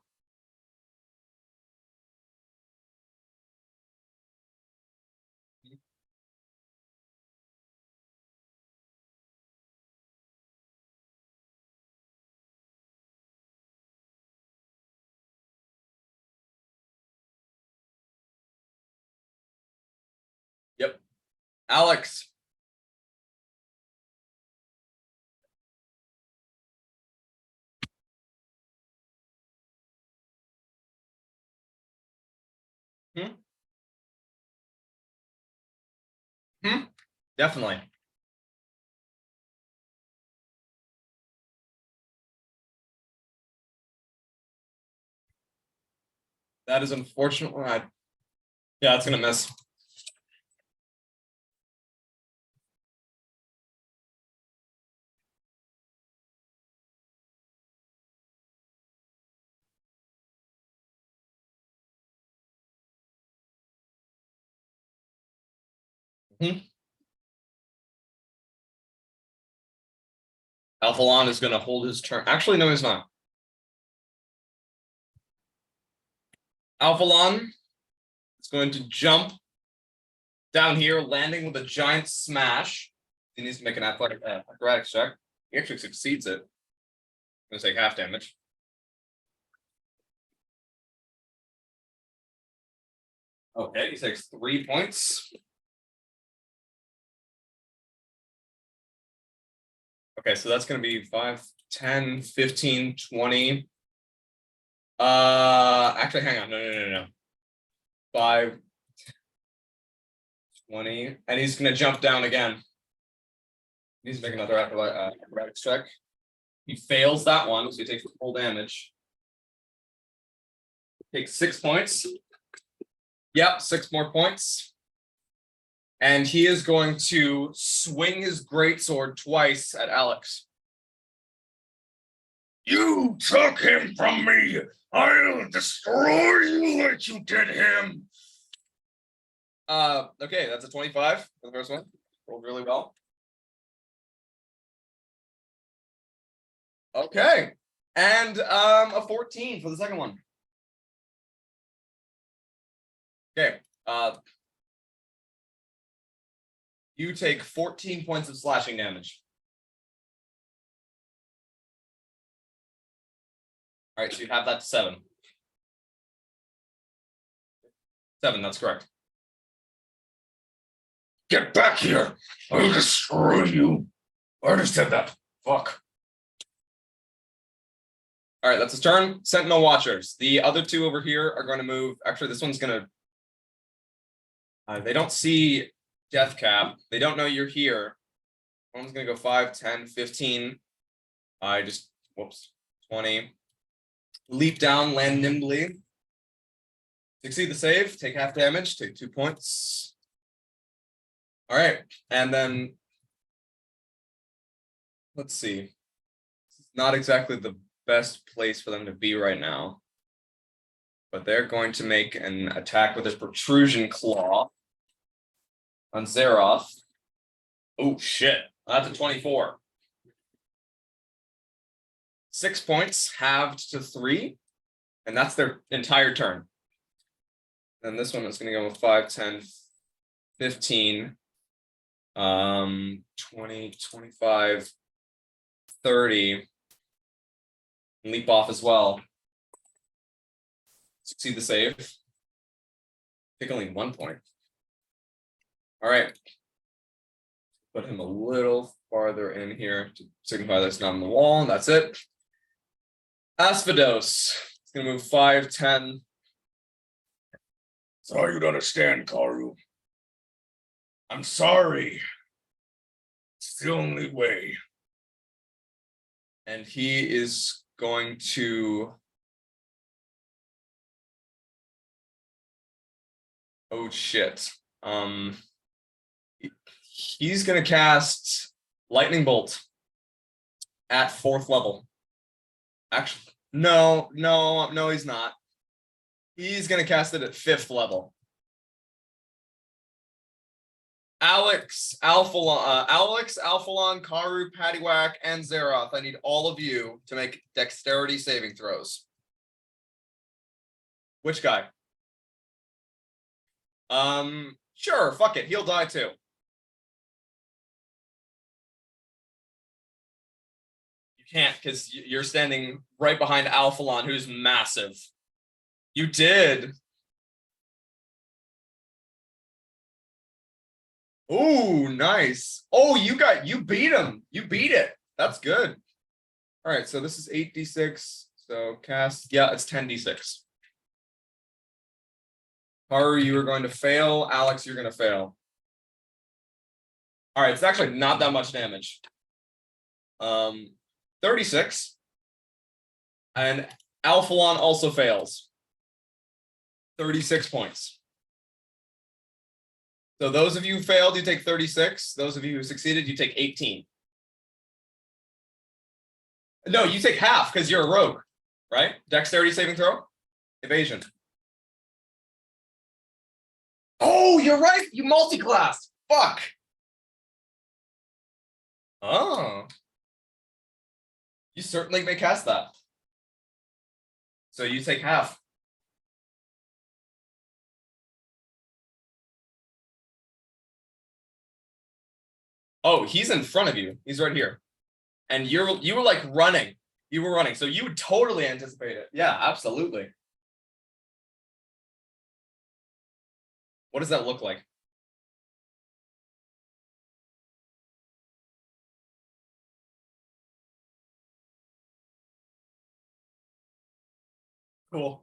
Alex. Definitely. That is unfortunate. Yeah, it's gonna miss. Alphalon is gonna hold his turn. Actually, no, he's not. Alphalon is going to jump down here, landing with a giant smash. He needs to make an acrobatics check. He actually succeeds it. Gonna take half damage. Okay, he takes 3 points. Okay, so that's gonna be 5, 10, 15, 20. Actually, hang on. No. 5, 20, and he's gonna jump down again. He needs to make another acrobatics check. He fails that one, so he takes the full damage. Takes 6 points. Yep, 6 more points. And he is going to swing his greatsword twice at Alex. You took him from me. I'll destroy you like you did him. Okay, that's a 25 for the first one. Rolled really well. Okay. And a 14 for the second one. Okay. You take 14 points of slashing damage. All right, so you have that to 7. 7, that's correct. Get back here. I'll destroy you. I already said that. Fuck. All right, that's his turn. Sentinel Watchers. The other two over here are going to move. Actually, this one's going to... they don't see Deathcap. They don't know you're here. One's going to go 5, 10, 15. Whoops, 20. Leap down, land nimbly. Succeed the save, take half damage, take 2 points. All right, and then let's see. It's not exactly the best place for them to be right now, but they're going to make an attack with his protrusion claw on Zeroth. Oh shit, that's a 24. 6 points halved to 3, and that's their entire turn. And this one is going to go with 5, 10, 15, 20, 25, 30. Leap off as well. Succeed the save. Take only 1 point. All right. Put him a little farther in here to signify that's not on the wall. That's it. Asphedos. It's going to move 5, 10. Sorry you don't understand, Karu. I'm sorry. It's the only way. And he is going to... Oh shit. He's going to cast Lightning Bolt at 4th level. Actually, no, he's not. He's going to cast it at 5th level. Alex, Alphalon, Karu, Paddywhack, and Zeroth. I need all of you to make dexterity saving throws. Which guy? Sure, fuck it. He'll die too. You can't, because you're standing right behind Alphalon, who's massive. You did. Oh, nice. Oh, you beat him. You beat it. That's good. All right, so this is 8d6. So cast, yeah, it's 10d6. Haru, you are going to fail. Alex, you're going to fail. All right, it's actually not that much damage. 36. And Alphalon also fails. 36 points. So those of you who failed, you take 36. Those of you who succeeded, you take 18. No, you take half because you're a rogue, right? Dexterity saving throw? Evasion. Oh, you're right. You multi-classed. Fuck. Oh. You certainly may cast that. So you take half. Oh, he's in front of you. He's right here. And you were like running. You were running. So you would totally anticipate it. Yeah, absolutely. What does that look like? Cool.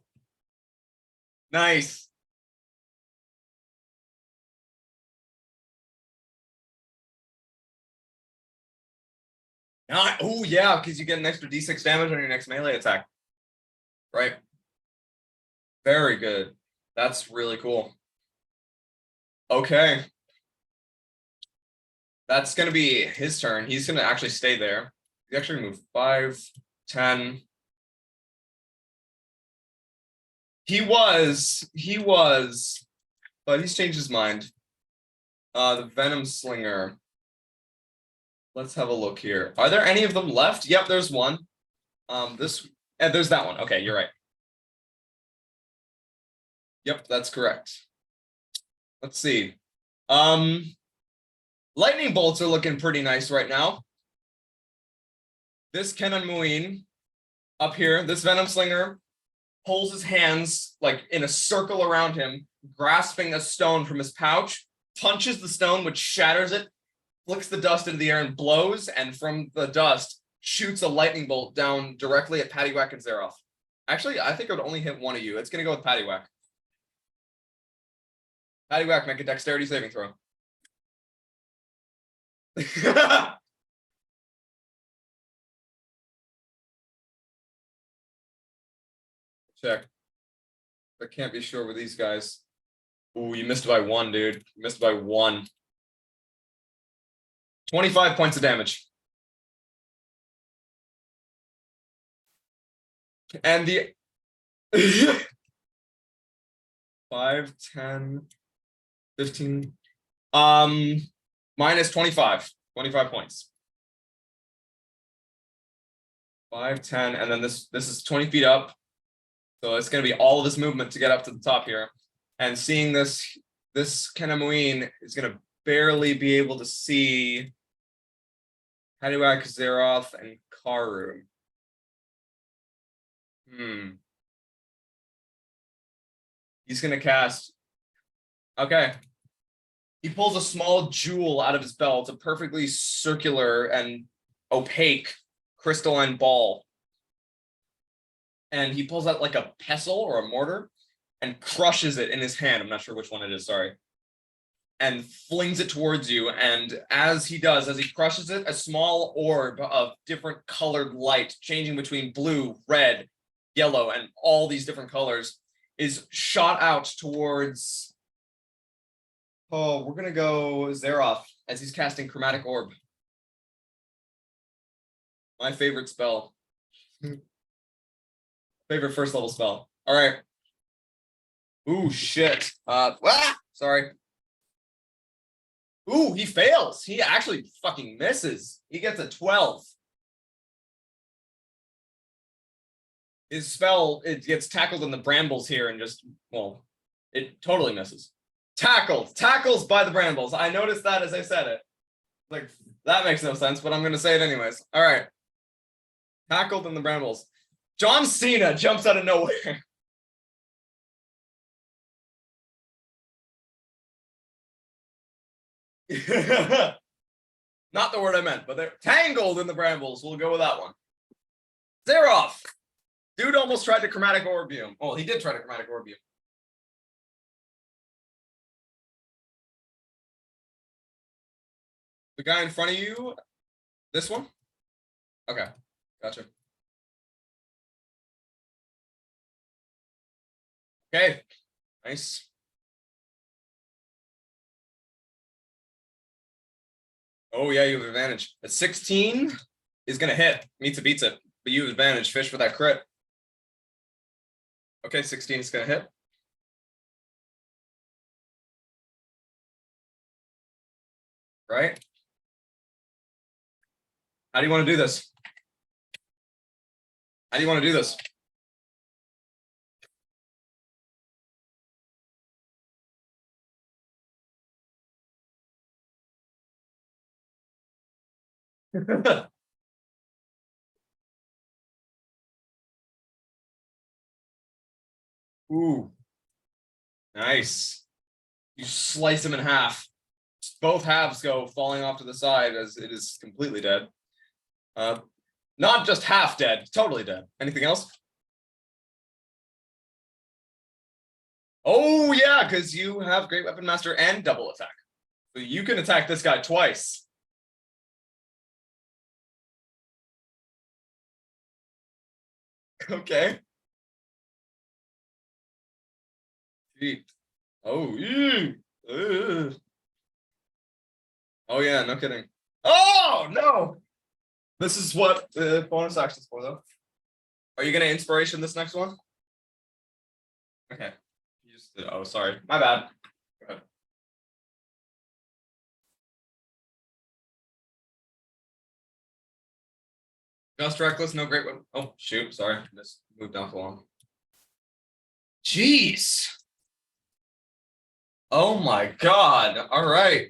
Nice. Oh, yeah, because you get an extra d6 damage on your next melee attack. Right. Very good. That's really cool. Okay. That's going to be his turn. He's going to actually stay there. He actually move 5, 10. He was, but he's changed his mind. The Venom Slinger. Let's have a look here. Are there any of them left? Yep, there's one. There's that one. Okay, you're right. Yep, that's correct. Let's see. Lightning bolts are looking pretty nice right now. This Kenan Muin up here, this Venom Slinger, pulls his hands like in a circle around him, grasping a stone from his pouch, punches the stone, which shatters it, flicks the dust into the air and blows, and from the dust shoots a lightning bolt down directly at Paddywhack and Zeroth. Actually, I think it would only hit one of you. It's going to go with Paddywhack. Paddywhack, make a dexterity saving throw. Check. I can't be sure with these guys. Ooh, you missed by one, dude. You missed by one. 25 points of damage. And the 5, 10, 15. Minus 25. 25 points. 5, 10, and then this is 20 feet up. So it's going to be all of this movement to get up to the top here. And seeing this Kenamuin is going to barely be able to see Paddywhack, Zeroth, and Karu. He's going to cast. Okay. He pulls a small jewel out of his belt, a perfectly circular and opaque crystalline ball. And he pulls out like a pestle or a mortar and crushes it in his hand. I'm not sure which one it is, sorry. And flings it towards you. And as he does, as he crushes it, a small orb of different colored light, changing between blue, red, yellow, and all these different colors, is shot out towards... Oh, we're going to go Zeroth as he's casting Chromatic Orb. My favorite spell. Favorite first level spell. All right. Ooh, shit. Sorry. Ooh, he fails. He actually fucking misses. He gets a 12. His spell, it gets tackled in the brambles here and just, well, it totally misses. Tackles by the brambles. I noticed that as I said it. Like, that makes no sense, but I'm going to say it anyways. All right. Tackled in the brambles. John Cena jumps out of nowhere. Not the word I meant, but they're tangled in the brambles. We'll go with that one. Zeroff. Dude almost tried to chromatic orb you. Well, he did try to chromatic orb you. The guy in front of you, this one? Okay, gotcha. Okay, nice. Oh yeah, you have advantage. A 16 is gonna hit. Meets it, beats it. But you have advantage. Fish for that crit. Okay, 16 is gonna hit. Right? How do you want to do this? How do you want to do this? Ooh, nice. You slice him in half. Both halves go falling off to the side as it is completely dead. Not just half dead, totally dead. Anything else? Oh yeah, because you have Great Weapon Master and double attack. So you can attack this guy twice. Okay. Oh, oh yeah, no kidding. Oh no! This is what the bonus action's for, though. Are you gonna inspiration this next one? Okay. You just did. Oh, sorry. My bad. Go ahead. Just reckless, no great weapon. Oh shoot, sorry. Just moved down too long. Jeez. Oh my god. All right.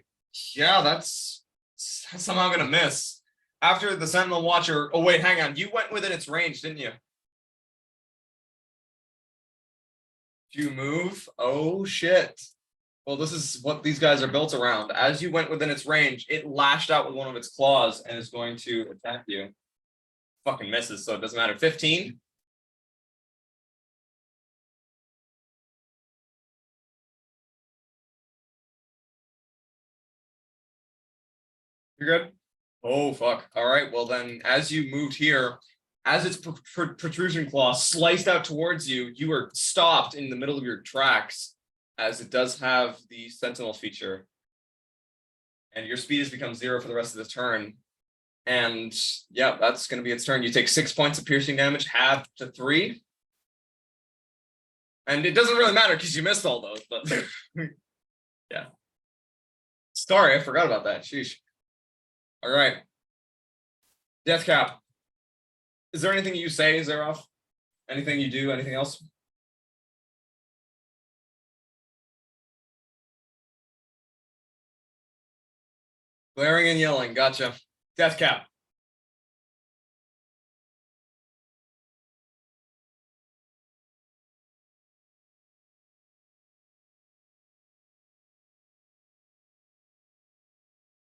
Yeah, that's somehow gonna miss. After the Sentinel Watcher. Oh wait, hang on. You went within its range, didn't you? You move. Oh shit. Well, this is what these guys are built around. As you went within its range, it lashed out with one of its claws and is going to attack you. Fucking misses, so it doesn't matter. 15. You're good? Oh, fuck. All right. Well, then, as you moved here, as its protrusion claw sliced out towards you, you are stopped in the middle of your tracks, as it does have the Sentinel feature. And your speed has become 0 for the rest of the turn. And yeah, that's going to be its turn. You take 6 points of piercing damage, half to 3. And it doesn't really matter because you missed all those, but yeah. Sorry, I forgot about that. Sheesh. All right. Death cap. Is there anything you say, Zeroff? Anything you do? Anything else? Glaring and yelling. Gotcha. Death cap.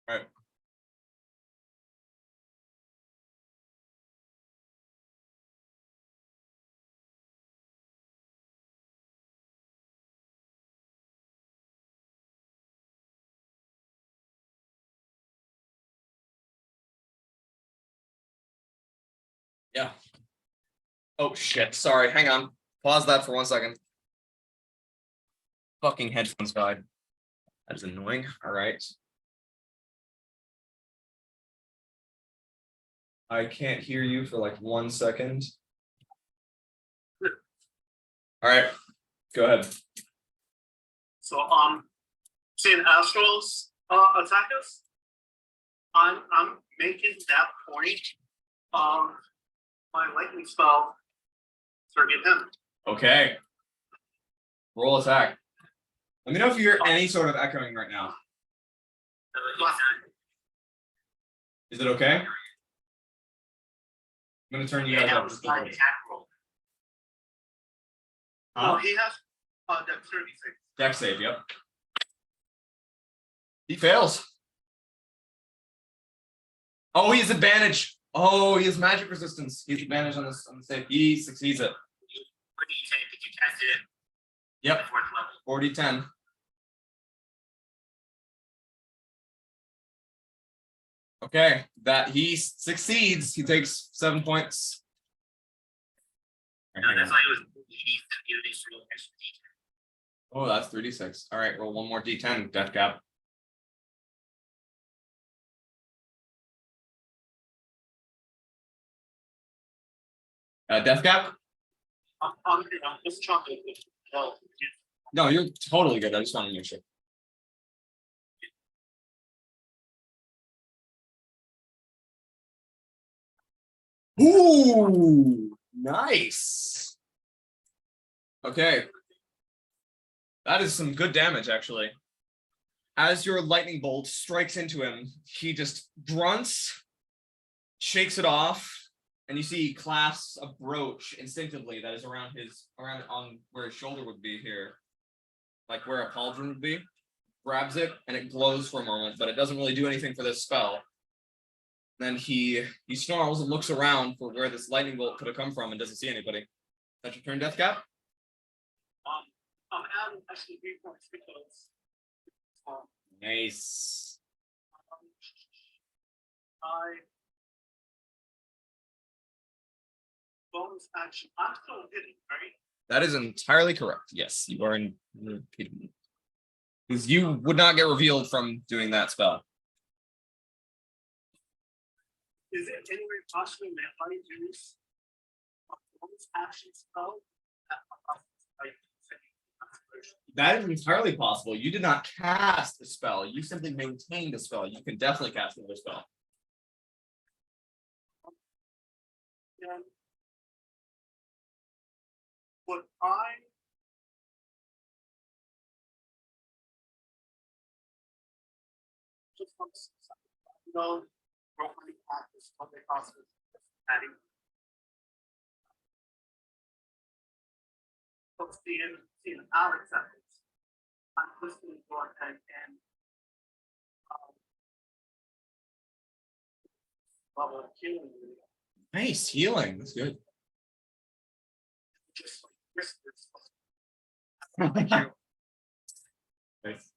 All right. Yeah. Oh shit. Sorry. Hang on. Pause that for 1 second. Fucking headphones died. That is annoying. All right. I can't hear you for like 1 second. All right. Go ahead. So seeing Asphedos attack us, I'm making that point. My lightning spell target him. Okay. Roll attack. Let me know if you hear any sort of echoing right now. Is it okay? I'm gonna turn you guys up. Just a little. Oh, he has dexterity save. Dex save, yep. He fails. Oh, he has advantage. Oh, he has magic resistance. He has advantage on this on the save. He succeeds it. What do you say? Did you cast it? Yep. Fourth level. 40-10. Okay, that he succeeds. He takes 7 points. No, that's why it was you need to roll extra D10. Oh, that's 3d6. All right, roll one more d10, death cap. Death cap? I'm just chocolate. No, you're totally good. I just want to make sure. Ooh, nice. Okay. That is some good damage, actually. As your lightning bolt strikes into him, he just grunts, shakes it off, and you see he clasps a brooch instinctively that is around on where his shoulder would be here, like where a pauldron would be. Grabs it and it glows for a moment, but it doesn't really do anything for this spell. Then he snarls and looks around for where this lightning bolt could have come from and doesn't see anybody. That's your turn, Death Cap. I'm adding actually 3 points because Nice. I bonus action. I'm still hitting, right? That is entirely correct. Yes, you are in. Because you would not get revealed from doing that spell. Is it any way possible that I use a bonus action spell? That is entirely possible. You did not cast the spell. You simply maintained the spell. You can definitely cast another spell. Yeah. Would I just want to know roughly practice what they cost adding? So seeing Alex at it, I'm listening to go ahead and level of healing. Nice healing. That's good. Just like whispers. Nice.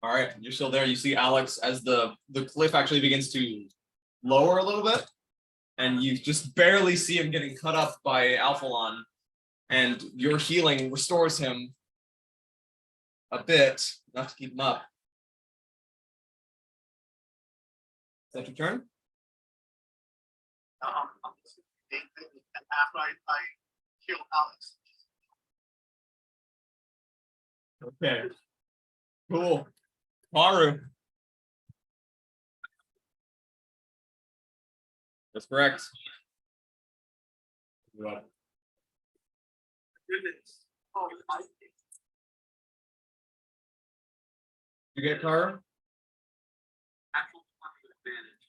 All right, you're still there. You see Alex as the cliff actually begins to lower a little bit, and you just barely see him getting cut up by Alphalon, and your healing restores him a bit, enough to keep him up. Is that your turn? After I kill Alex. Okay. Cool. Maru. That's correct. What? Goodness. Oh, You get Karu?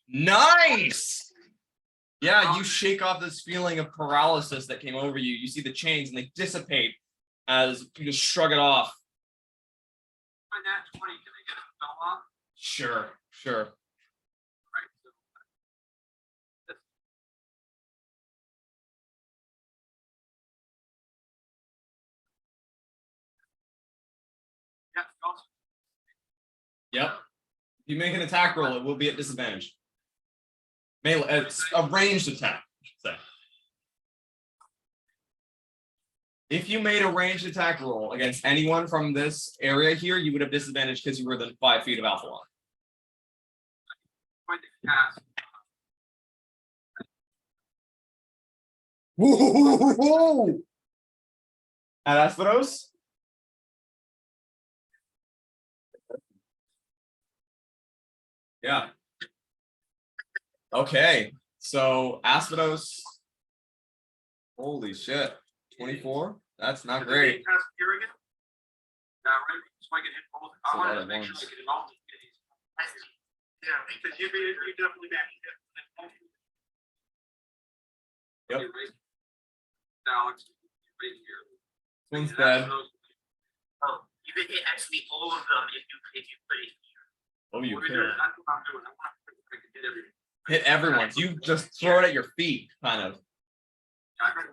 Nice. Yeah, you shake off this feeling of paralysis that came over you. You see the chains and they dissipate as you just shrug it off. My nat 20, can I get a spell off? Sure. Yeah, also. Yep. If you make an attack roll, it will be at disadvantage. Melee, it's a ranged attack, I should say. If you made a ranged attack roll against anyone from this area here, you would have disadvantage because you were within 5 feet of Alphalon. Whoa! At Asphedos? Yeah. Okay, so Asphedos. Holy shit. 24? That's not great. Here again? Right. So I can hit both. That's a I lot wanted of to make sure ones. I get it all. Yeah, because you definitely back. Yep. Alex, right here. One's dead. Oh, you can hit actually all of them if you put it here. Oh, you What could is it? That's what I'm doing. I want to hit everything. hit everyone. You just throw it at your feet, kind of. I'm on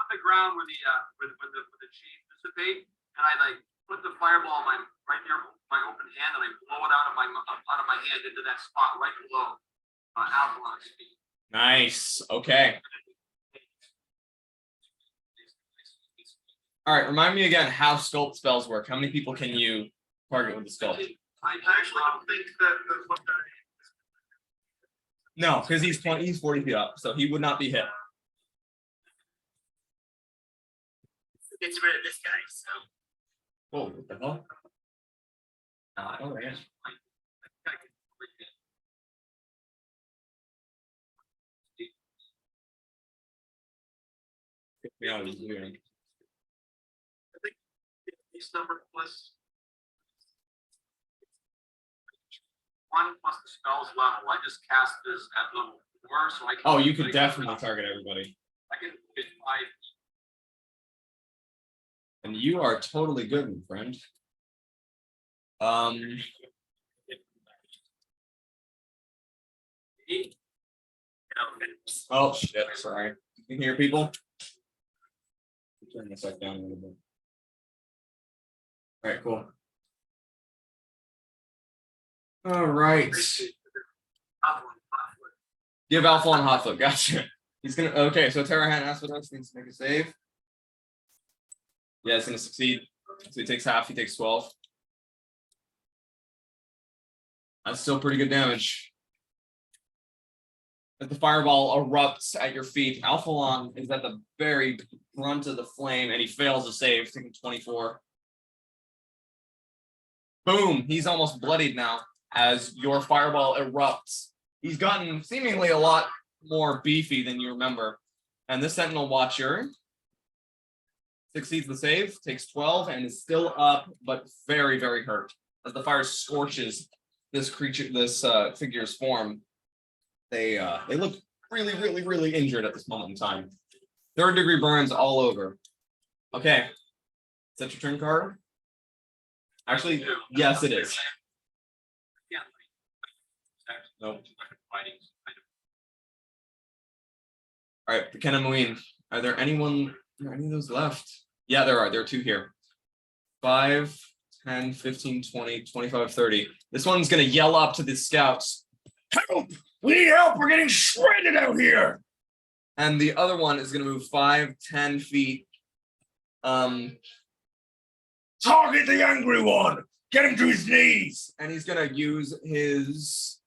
the ground where the cheese dissipate, and I like put the fireball right near my open hand, and I blow it out of my hand into that spot right below Alphalon's feet. Nice. Okay. All right. Remind me again how sculpt spells work. How many people can you target with the sculpt? I actually don't think that what the No, because he's 40 feet up, so he would not be hit. gets rid of this guy. So. Whoa, what the hell? Oh, yeah. Yeah, he's weird. I think base number plus 1 plus the spell's level. I just cast this at level 4, so I can. Oh, you could definitely target everybody. I can hit 5. And you are totally good, my friend. Oh shit, sorry. You can hear people? Turn this back down a little bit. All right, cool. All right. Give Alpha on hot foot. Gotcha. He's gonna. Okay, so Terrahan Asphedos needs to make a save. Yeah, it's gonna succeed. So he takes half. He takes 12. That's still pretty good damage. As the fireball erupts at your feet, Alphalon is at the very front of the flame, and he fails to save, taking 24. Boom! He's almost bloodied now as your fireball erupts. He's gotten seemingly a lot more beefy than you remember. And this Sentinel Watcher succeeds the save, takes 12, and is still up, but very, very hurt. As the fire scorches this creature, this figure's form, they look really, really, really injured at this moment in time. 3rd degree burns all over. Okay. Is that your turn card? Actually, yes, it is. Nope. All right, Kenna Muin. Are there any of those left? Yeah, there are. There are 2 here. 5, 10, 15, 20, 25, 30. This one's gonna yell up to the scouts. Help! We need help! We're getting shredded out here! And the other one is gonna move 5, 10 feet. Target the angry one! Get him to his knees! And he's gonna use his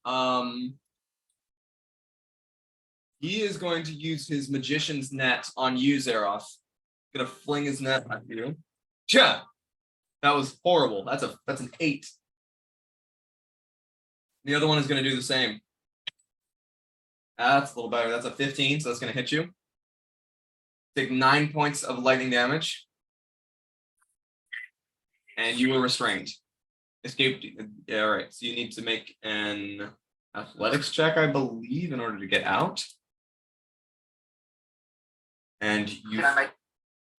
he is going to use his magician's net on you, Zeroth. Gonna fling his net at you. Cha! That was horrible. That's an 8. The other one is gonna do the same. That's a little better. That's a 15, so that's gonna hit you. Take 9 points of lightning damage. And you were restrained. Escaped. Yeah, all right. So you need to make an athletics check, I believe, in order to get out. And you. Can I make?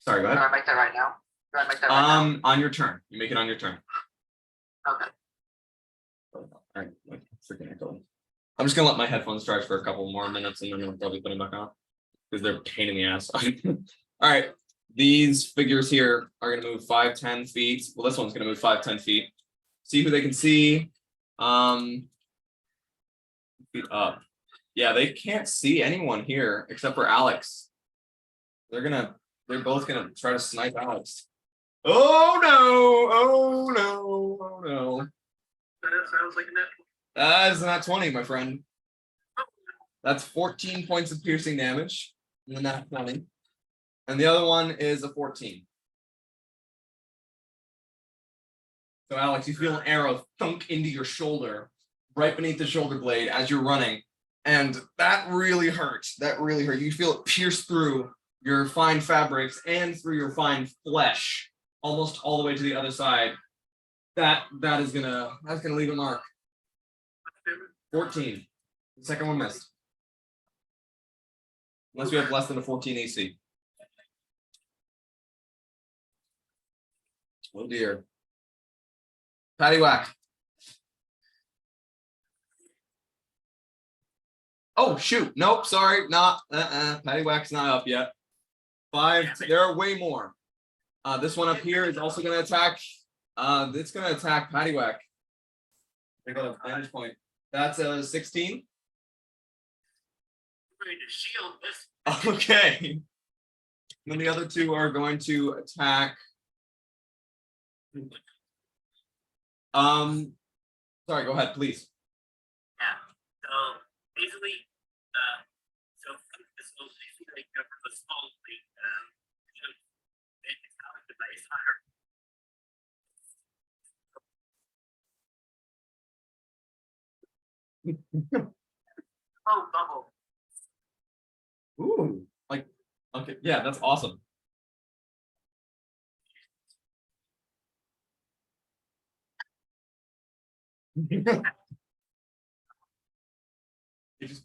Sorry, go ahead. Can I make that right now? Can I make that right now? On your turn. You make it on your turn. Okay. All right. Freaking echo. I'm just gonna let my headphones charge for a couple more minutes, and then I'll probably put them back on because they're a pain in the ass. All right. These figures here are going to move 5, 10 feet. Well, this one's going to move 5, 10 feet. See who they can see. Feet up. Yeah, they can't see anyone here except for Alex. They're both gonna try to snipe Alex. Oh no! Oh no! Oh no! That sounds like a net. That is not 20, my friend. That's 14 points of piercing damage. And then not 20. And the other one is a 14. So Alex, you feel an arrow thunk into your shoulder, right beneath the shoulder blade as you're running. And that really hurts. That really hurt. You feel it pierce through your fine fabrics and through your fine flesh, almost all the way to the other side. That's gonna leave a mark. 14. The second one missed. Unless you have less than a 14 AC. Oh dear. Paddywhack. Oh shoot! Nope. Sorry, not. Paddywhack's not up yet. 5. There are way more. This one up here is also going to attack. It's going to attack Paddywhack. They got a vantage point. That's a 16. Ready to shield this. Okay. And then the other 2 are going to attack. Sorry, go ahead, please. Yeah. So basically, so this will basically cover the small thing. It's not like the base hunter. Oh, double. Ooh, like, okay, yeah, that's awesome. It just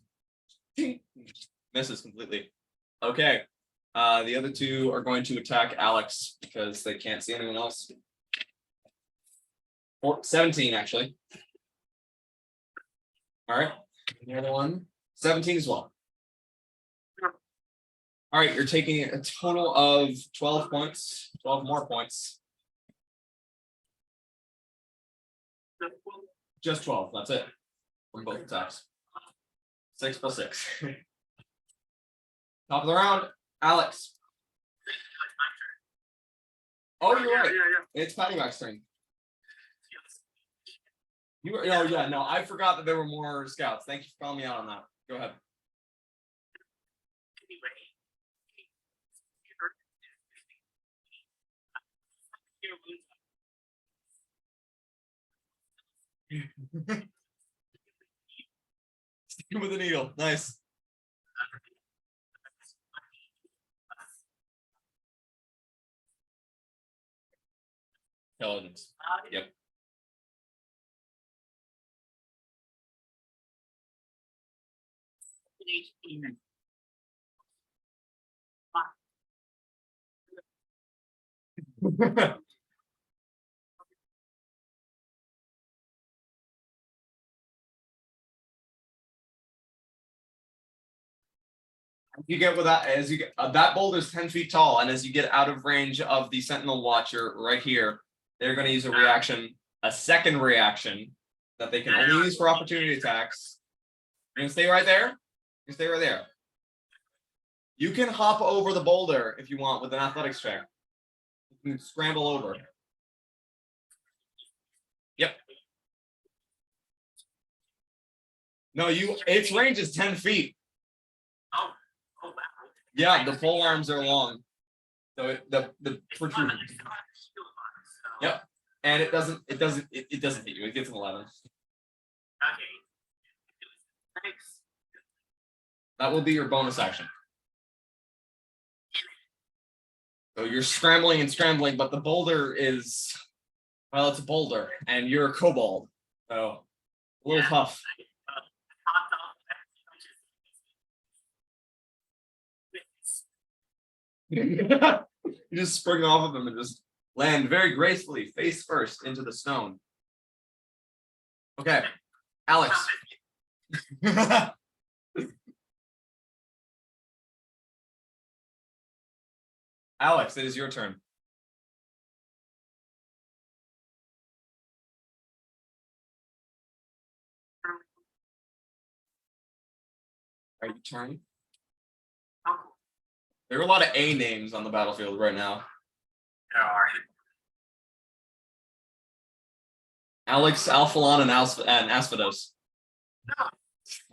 misses completely. Okay. The other 2 are going to attack Alex because they can't see anyone else. 17 actually. All right. The other one, 17 as well. All right, you're taking a total of 12 points, 12 more points. Just 12, that's it. From both attacks. 6 plus 6. Top of the round, Alex. Oh, you're right. It's Paddywhack's turn. You were, oh yeah, no, I forgot that there were more scouts. Thank you for calling me out on that. Go ahead. Stick with the needle. Nice. Intelligence. Yep. You get with that as you get that boulder is 10 feet tall, and as you get out of range of the Sentinel Watcher right here, they're going to use a reaction, a second reaction that they can only use for opportunity attacks. You're going to stay right there. You stay right there. You can hop over the boulder if you want with an athletics check. You can scramble over. Yep. No, its range is 10 feet. Oh, wow. Yeah, the pole arms are long. So the protrusion. Yep. And it doesn't hit you. It gets an 11. Okay. Thanks. That will be your bonus action. So you're scrambling and scrambling, but the boulder is, well, it's a boulder, and you're a kobold. So a little tough. You just spring off of them and just land very gracefully, face first, into the stone. Okay, Alex. Alex, it is your turn. Are you turning? There are a lot of A names on the battlefield right now. Alex, Alphalon, and Asphedos.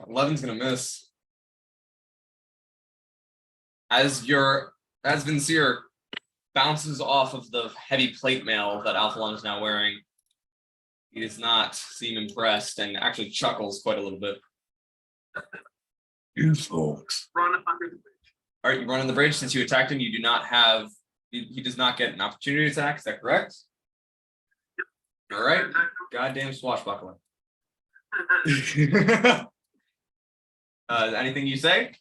11's gonna miss. As Vincere bounces off of the heavy plate mail that Alphalon is now wearing, he does not seem impressed and actually chuckles quite a little bit. You folks. Run under the bridge. All right, you run on the bridge. Since you attacked him, you do not have. He does not get an opportunity attack. Is that correct? All right. Goddamn swashbuckler. Anything you say?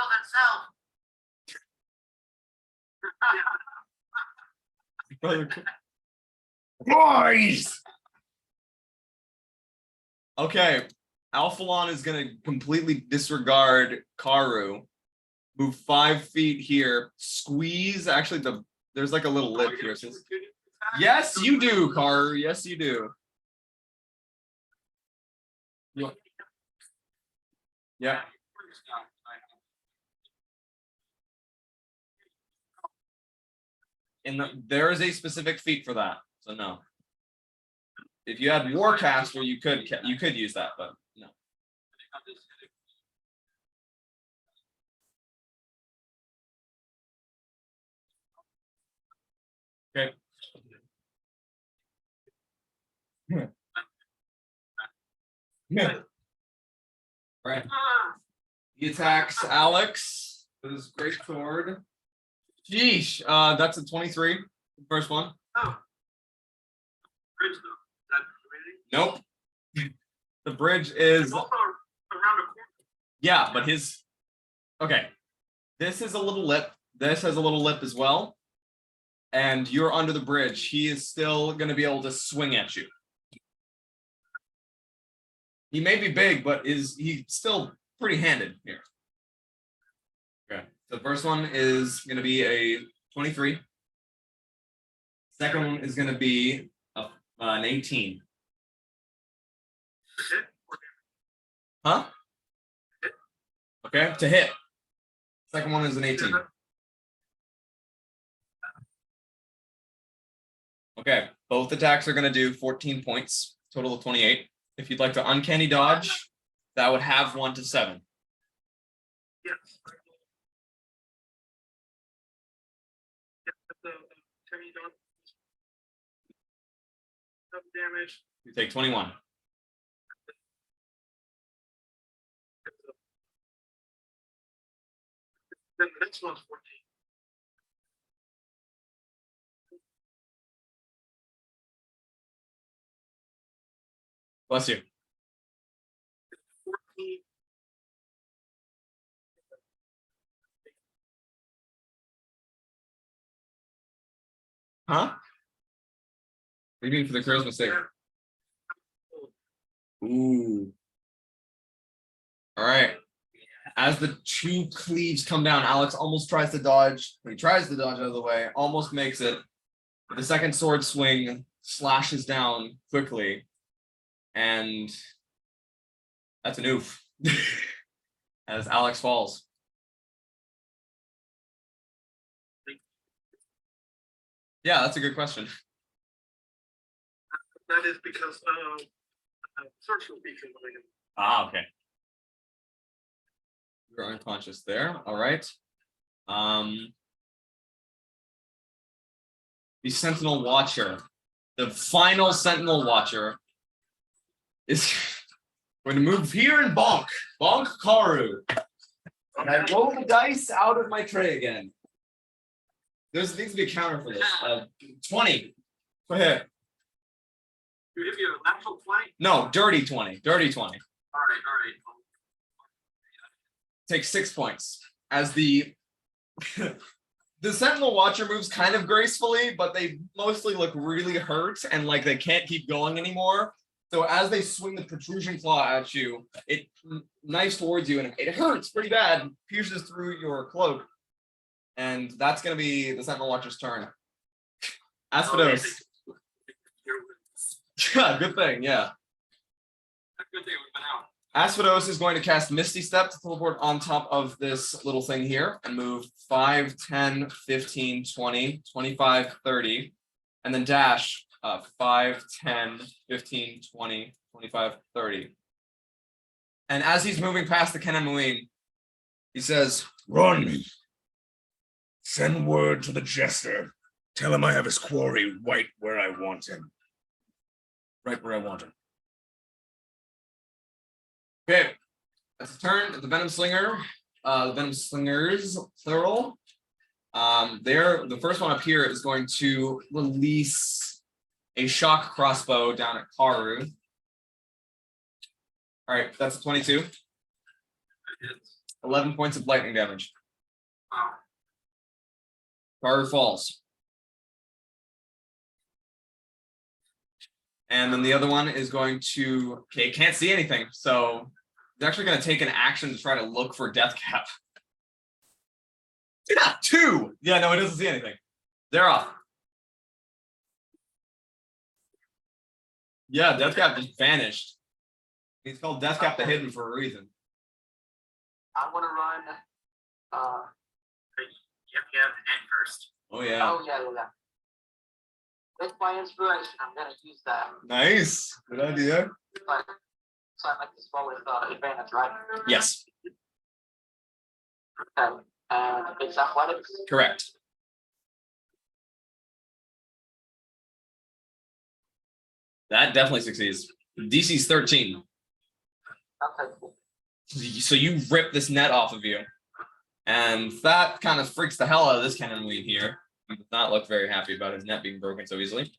killed itself. Boys! Okay, Alphalon is gonna completely disregard Karu. Move 5 feet here. Squeeze. Actually, there's like a little lip here. Yes, you do, Karu. Yes, you do. Yeah. There is a specific feat for that, so no. If you had Warcaster, you could use that, but no. Okay. Yeah. All right. He attacks Alex with his great sword. Sheesh. That's a 23. First one. Oh. Bridge though. Is that Nope. The bridge is also around a corner. yeah, but his okay. This is a little lip. This has a little lip as well. And you're under the bridge. He is still gonna be able to swing at you. He may be big, but he's still pretty handed here. Okay. The first one is gonna be a 23. Second one is gonna be an 18. Huh? Okay, to hit. Second one is an 18. Okay, both attacks are gonna do 14 points, total of 28. If you'd like to uncanny dodge, that would have 1 to 7. Yes. Damage. You take 21. Then the next one's 14. Bless you. 14. Huh? What do you mean for the charisma save? Ooh. All right. As the 2 cleaves come down, Alex almost tries to dodge. He tries to dodge out of the way, almost makes it. But the second sword swing slashes down quickly. And that's an oof. As Alex falls. Yeah, that's a good question. That is because search will be completed. Ah, okay. You're unconscious there. All right. The Sentinel Watcher, the final Sentinel Watcher, is going to move here and bonk Karu. And I roll the dice out of my tray again. There needs to be a counter for this. 20. Go ahead. You give you a natural 20? No, dirty 20. Dirty 20. All right. Take 6 points. As the the Sentinel Watcher moves kind of gracefully, but they mostly look really hurt and like they can't keep going anymore. So as they swing the protrusion claw at you, it knifes towards you and it hurts pretty bad, pierces through your cloak. And that's going to be the Sentinel Watcher's turn. Asphedos. Yeah, good thing, yeah. Good thing we've been out. Asphedos is going to cast Misty Step to teleport on top of this little thing here and move 5, 10, 15, 20, 25, 30, and then dash 5, 10, 15, 20, 25, 30. And as he's moving past the Kenamuin, he says, Run! Send word to the jester. Tell him I have his quarry right where I want him. right where I want him. Okay, that's the turn of the Venom Slinger. The Venom Slingers, plural. The first one up here is going to release a shock crossbow down at Karu. All right, that's a 22. 11 points of lightning damage. Wow. Karu falls. And then the other one is going to, okay, can't see anything. So he's actually going to take an action to try to look for Deathcap. Yeah, 2. Yeah, no, he doesn't see anything. They're off. Yeah, Deathcap just vanished. He's called Deathcap the Hidden for a reason. I want to run. You have to get it first. Oh, yeah. Oh yeah. With my inspiration, I'm gonna use that. Nice. Good idea. But so I make this roll with advantage, right? Yes, Okay. And it's athletics. correct. That definitely succeeds. DC's 13. Okay. Cool. So you rip this net off of you. And that kind of freaks the hell out of this cannon weed here. He does not look very happy about his net being broken so easily.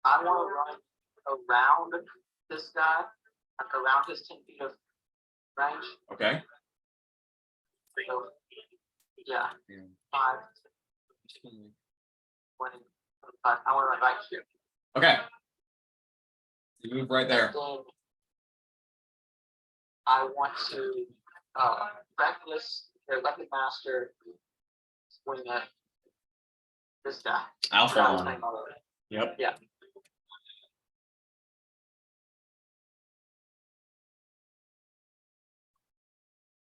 I want to run around this guy, like around his 10 feet of range. Okay. So, yeah. Yeah. 5, 20, 25. I want to run right here. Okay. You move right there. And then I want to reckless or weapon master swing at this guy. Alpha That was on my him. mother. Yep. Yeah.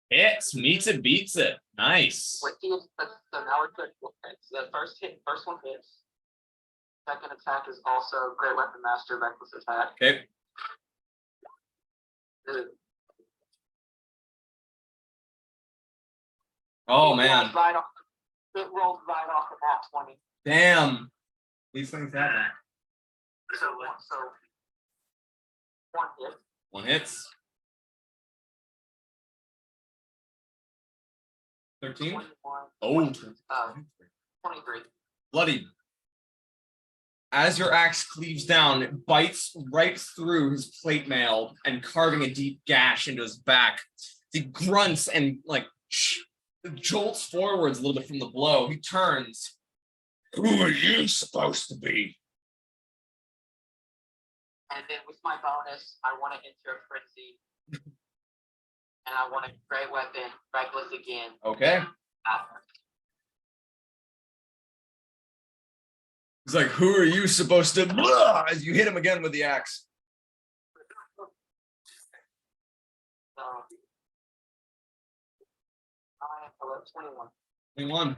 Hits, meets it, beats it. Nice. What he is, so now we're good. Okay, so the first one hits. Second attack is also great weapon master reckless attack. Okay. Ooh. Oh It man. rolls right off, it rolled right off of that 20. Damn. These things happen. So one hit. One hits. 13. 21, Oh. 23. Bloodied. As your axe cleaves down, it bites right through his plate mail and carving a deep gash into his back. He grunts and jolts forwards a little bit from the blow. He turns. Who are you supposed to be? And then with my bonus, I want to enter a frenzy. And I want a great weapon, reckless again. Okay. After. He's like, who are you supposed to? Blah! As you hit him again with the axe. So, 21. 21.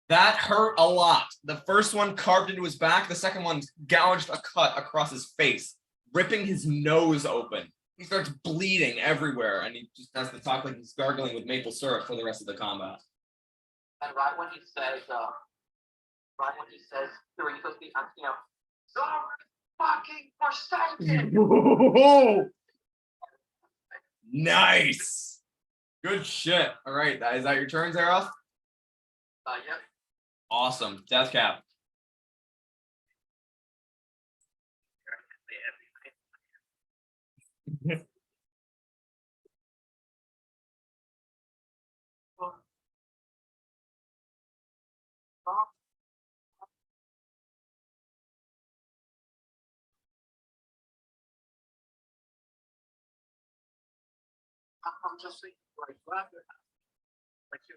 That hurt a lot. The first one carved into his back. The second one gouged a cut across his face, ripping his nose open. He starts bleeding everywhere, and he just has to talk like he's gargling with maple syrup for the rest of the combat. And right when he says, who are you supposed to be? I'm, so fucking forsaken. Nice. Good shit. All right, is that your turn, Zeroth? Yep. Awesome. Death cap. I'm just thinking, like, like you.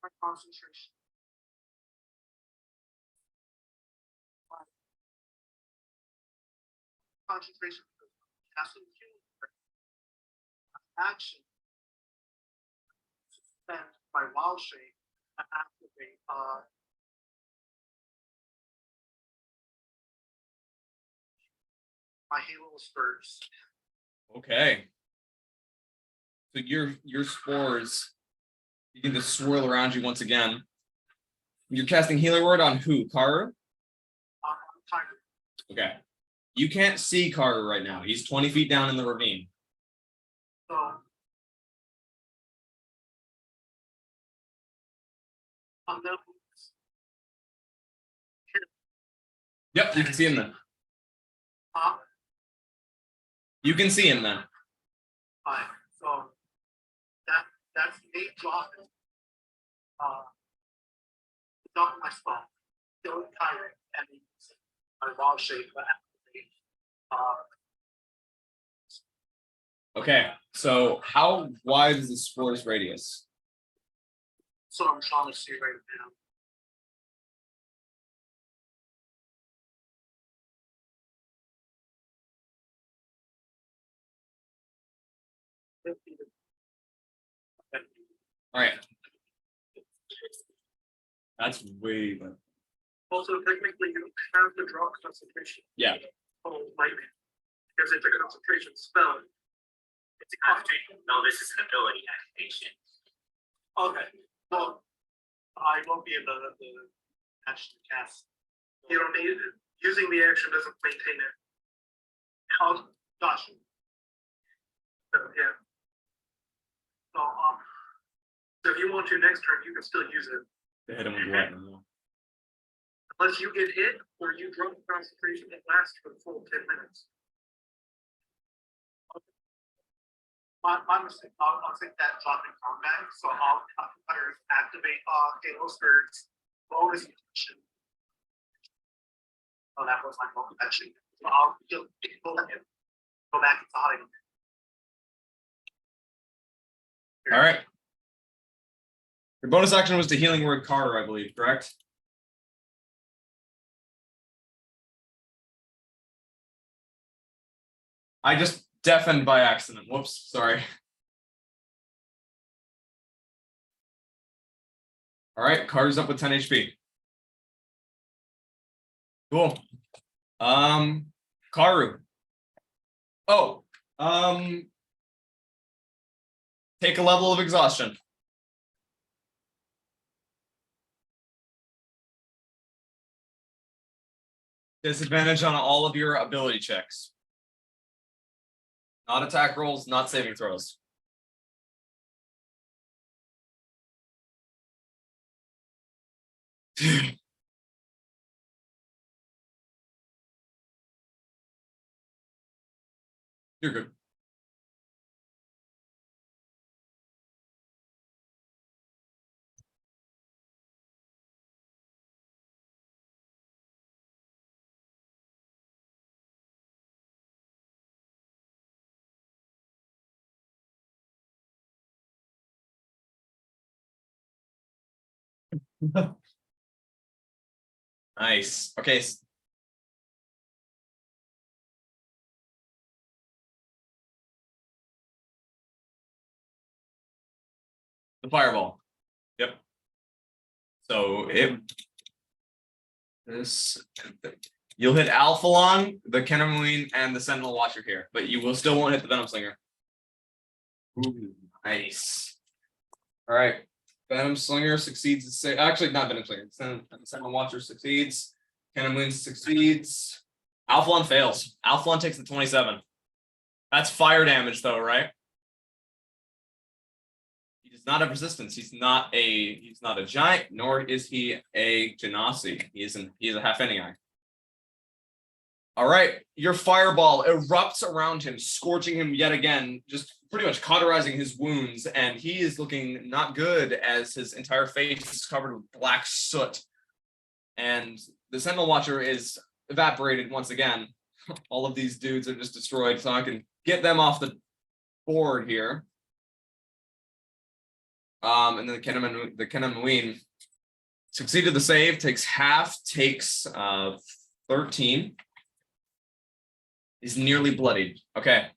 My concentration. Concentration. Casting action. Suspend my wild shape and activate my halo spurs. Okay. So your spores begin to swirl around you once again. You're casting Healer Word on who? Karu? Tiger. Okay. You can't see Karu right now. He's 20 feet down in the ravine. So no. Yep, you can see him then. You can see him then. Fine. So that's 8 dropping. Drop my spot. Don't tire and my ball shape. Okay, so how wide is the spore's radius? So I'm trying to see right now. All right. That's way better. Also, technically, you have to draw concentration. Yeah. Oh, lightning. Because it's a concentration spell. It's a concentration. No, this is an ability activation. Okay. Well, I won't be able to actually cast. You don't need it. Using the action doesn't maintain it. Oh, gosh. So, yeah. So if you want to next turn, you can still use it. To hit him with lightning. Unless you get hit or you drop concentration, it lasts for the full 10 minutes. My mistake. I'll take that drop in combat. So I'll activate Halo Spirits bonus action. Oh, that was my bonus action. So I'll go back into hiding. All right. Your bonus action was to healing word Carter, I believe, correct? I just deafened by accident. Whoops, sorry. All right, Carter's up with 10 HP. Cool. Karu. Oh, take a level of exhaustion. Disadvantage on all of your ability checks. Not attack rolls, not saving throws. You're good. Nice. Okay. The fireball. Yep. So you'll hit Alphalon, the Kenamuin, and the Sentinel Watcher here, but you will still won't hit the Venom Slinger. Ooh, nice. All right. Venom Slinger succeeds to say actually not Venom Slinger. Sentinel Watcher succeeds. Kenamuin succeeds. Alphalon fails. Alphalon takes the 27. That's fire damage though, right? He does not have resistance. He's not a giant, nor is he a genasi. He is a half Enii. All right, your fireball erupts around him, scorching him yet again, just pretty much cauterizing his wounds, and he is looking not good as his entire face is covered with black soot. And the Sentinel Watcher is evaporated once again. All of these dudes are just destroyed, so I can get them off the board here. And then the Kenamuin succeeded the save, takes half, takes 13. Is nearly bloodied. Okay. Is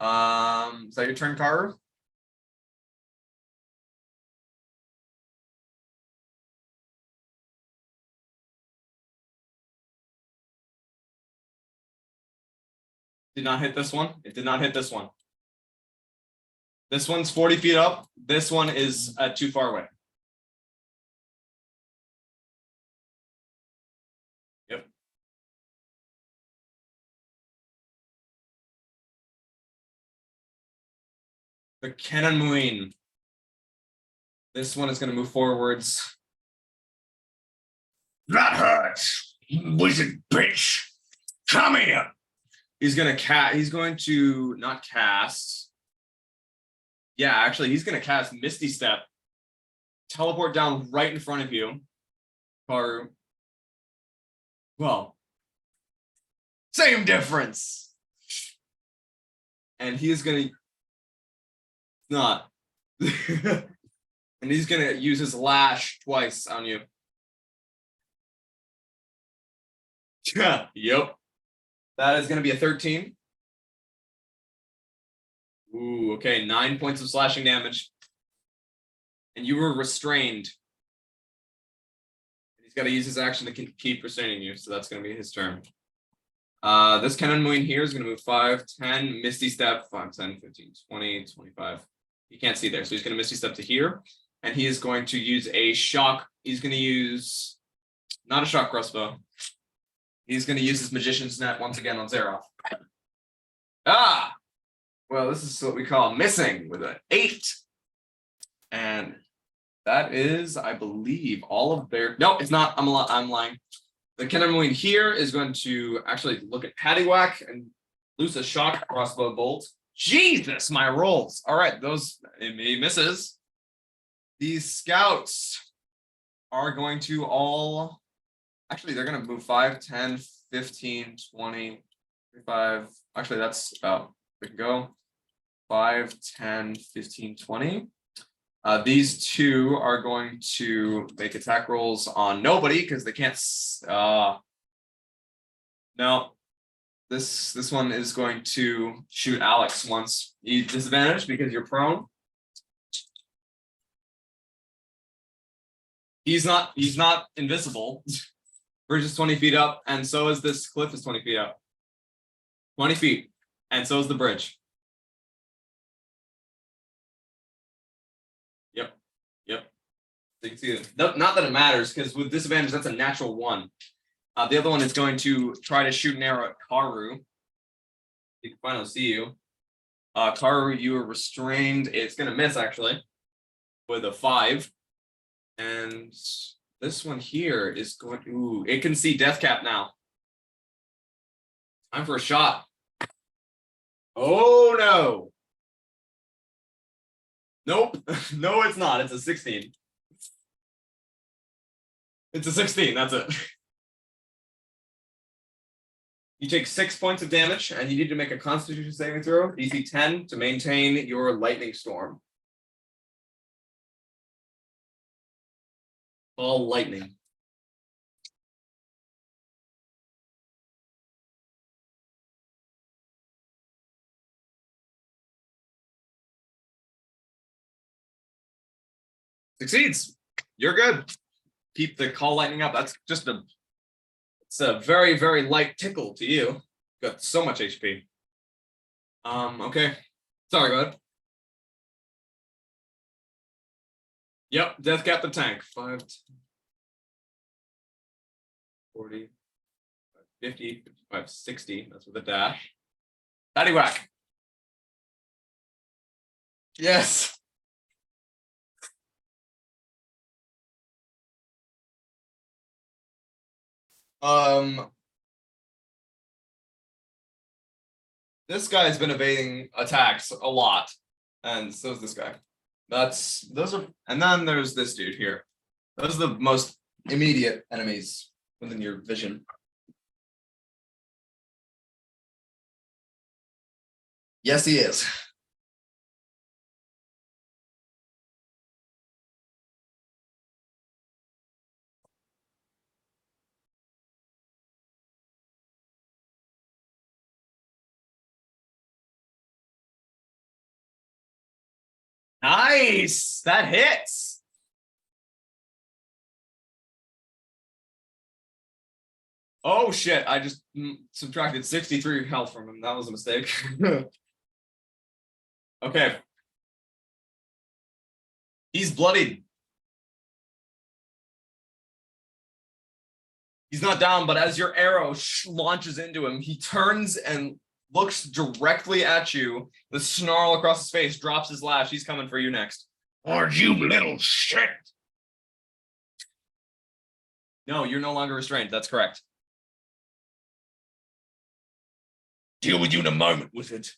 that your turn, Karu? Did not hit this one. It did not hit this one. This one's 40 feet up. This one is too far away. Yep. The Kenamuin This one is going to move forwards. That hurts, wizard bitch. Come here. He's going to not cast. Yeah, actually, he's going to cast Misty Step. Teleport down right in front of you. Karu. Well, same difference. And he's going to not. And he's going to use his lash twice on you. Yep. That is going to be a 13. Ooh, okay. 9 points of slashing damage. And you were restrained. He's got to use his action to keep restraining you, so that's going to be his turn. This Cannon Moon here is going to move 5, 10, Misty Step, 5, 10, 15, 20, 25. You can't see there, so he's going to Misty Step to here. And he is going to use a shock. He's going to use, not a shock crossbow. He's going to use his Magician's Net once again on Zeroth. Ah! Well, this is what we call missing with an 8. And that is, I believe, all of their... No, it's not. I'm lying. The Kennermoine here is going to actually look at Paddywhack and loose a shock crossbow bolt. Jesus, my rolls. All right, he misses. These scouts are going to all... Actually, they're going to move 5, 10, 15, 20, 25. Actually, that's about... We can go 5, 10, 15, 20. These two are going to make attack rolls on nobody because they can't. No, this one is going to shoot Alex once. You disadvantage because you're prone. He's not invisible. Bridge is 20 feet up, and so is this cliff is 20 feet up. 20 feet, and so is the bridge. Yep. So you can see it. Not that it matters, because with disadvantage, that's a natural 1. The other one is going to try to shoot an arrow at Karu. You can finally see you. Karu, you are restrained. It's going to miss, actually, with a 5. And this one here is going to... Ooh, it can see Death Cap now. Time for a shot. Oh, no. Nope. No, it's not. It's a 16. It's a 16. That's it. You take 6 points of damage, and you need to make a Constitution saving throw, DC 10, to maintain your lightning storm. All lightning. Succeeds. You're good. Keep the call lightning up. That's just it's a very, very light tickle to you. Got so much HP. Okay. Sorry, go ahead. Yep, Death Cap the tank. 5, 10, 40, 50, 55, 60. That's with a dash. Paddywhack. Yes. This guy's been evading attacks a lot, and so is this guy. And then there's this dude here. Those are the most immediate enemies within your vision. Yes, he is. Nice! That hits! Oh shit, I just subtracted 63 health from him. That was a mistake. Okay. He's bloodied. He's not down, but as your arrow launches into him, he turns and looks directly at you. The snarl across his face, drops his lash. He's coming for you next. Or you little shit. No, you're no longer restrained. That's correct. Deal with you in a moment with it.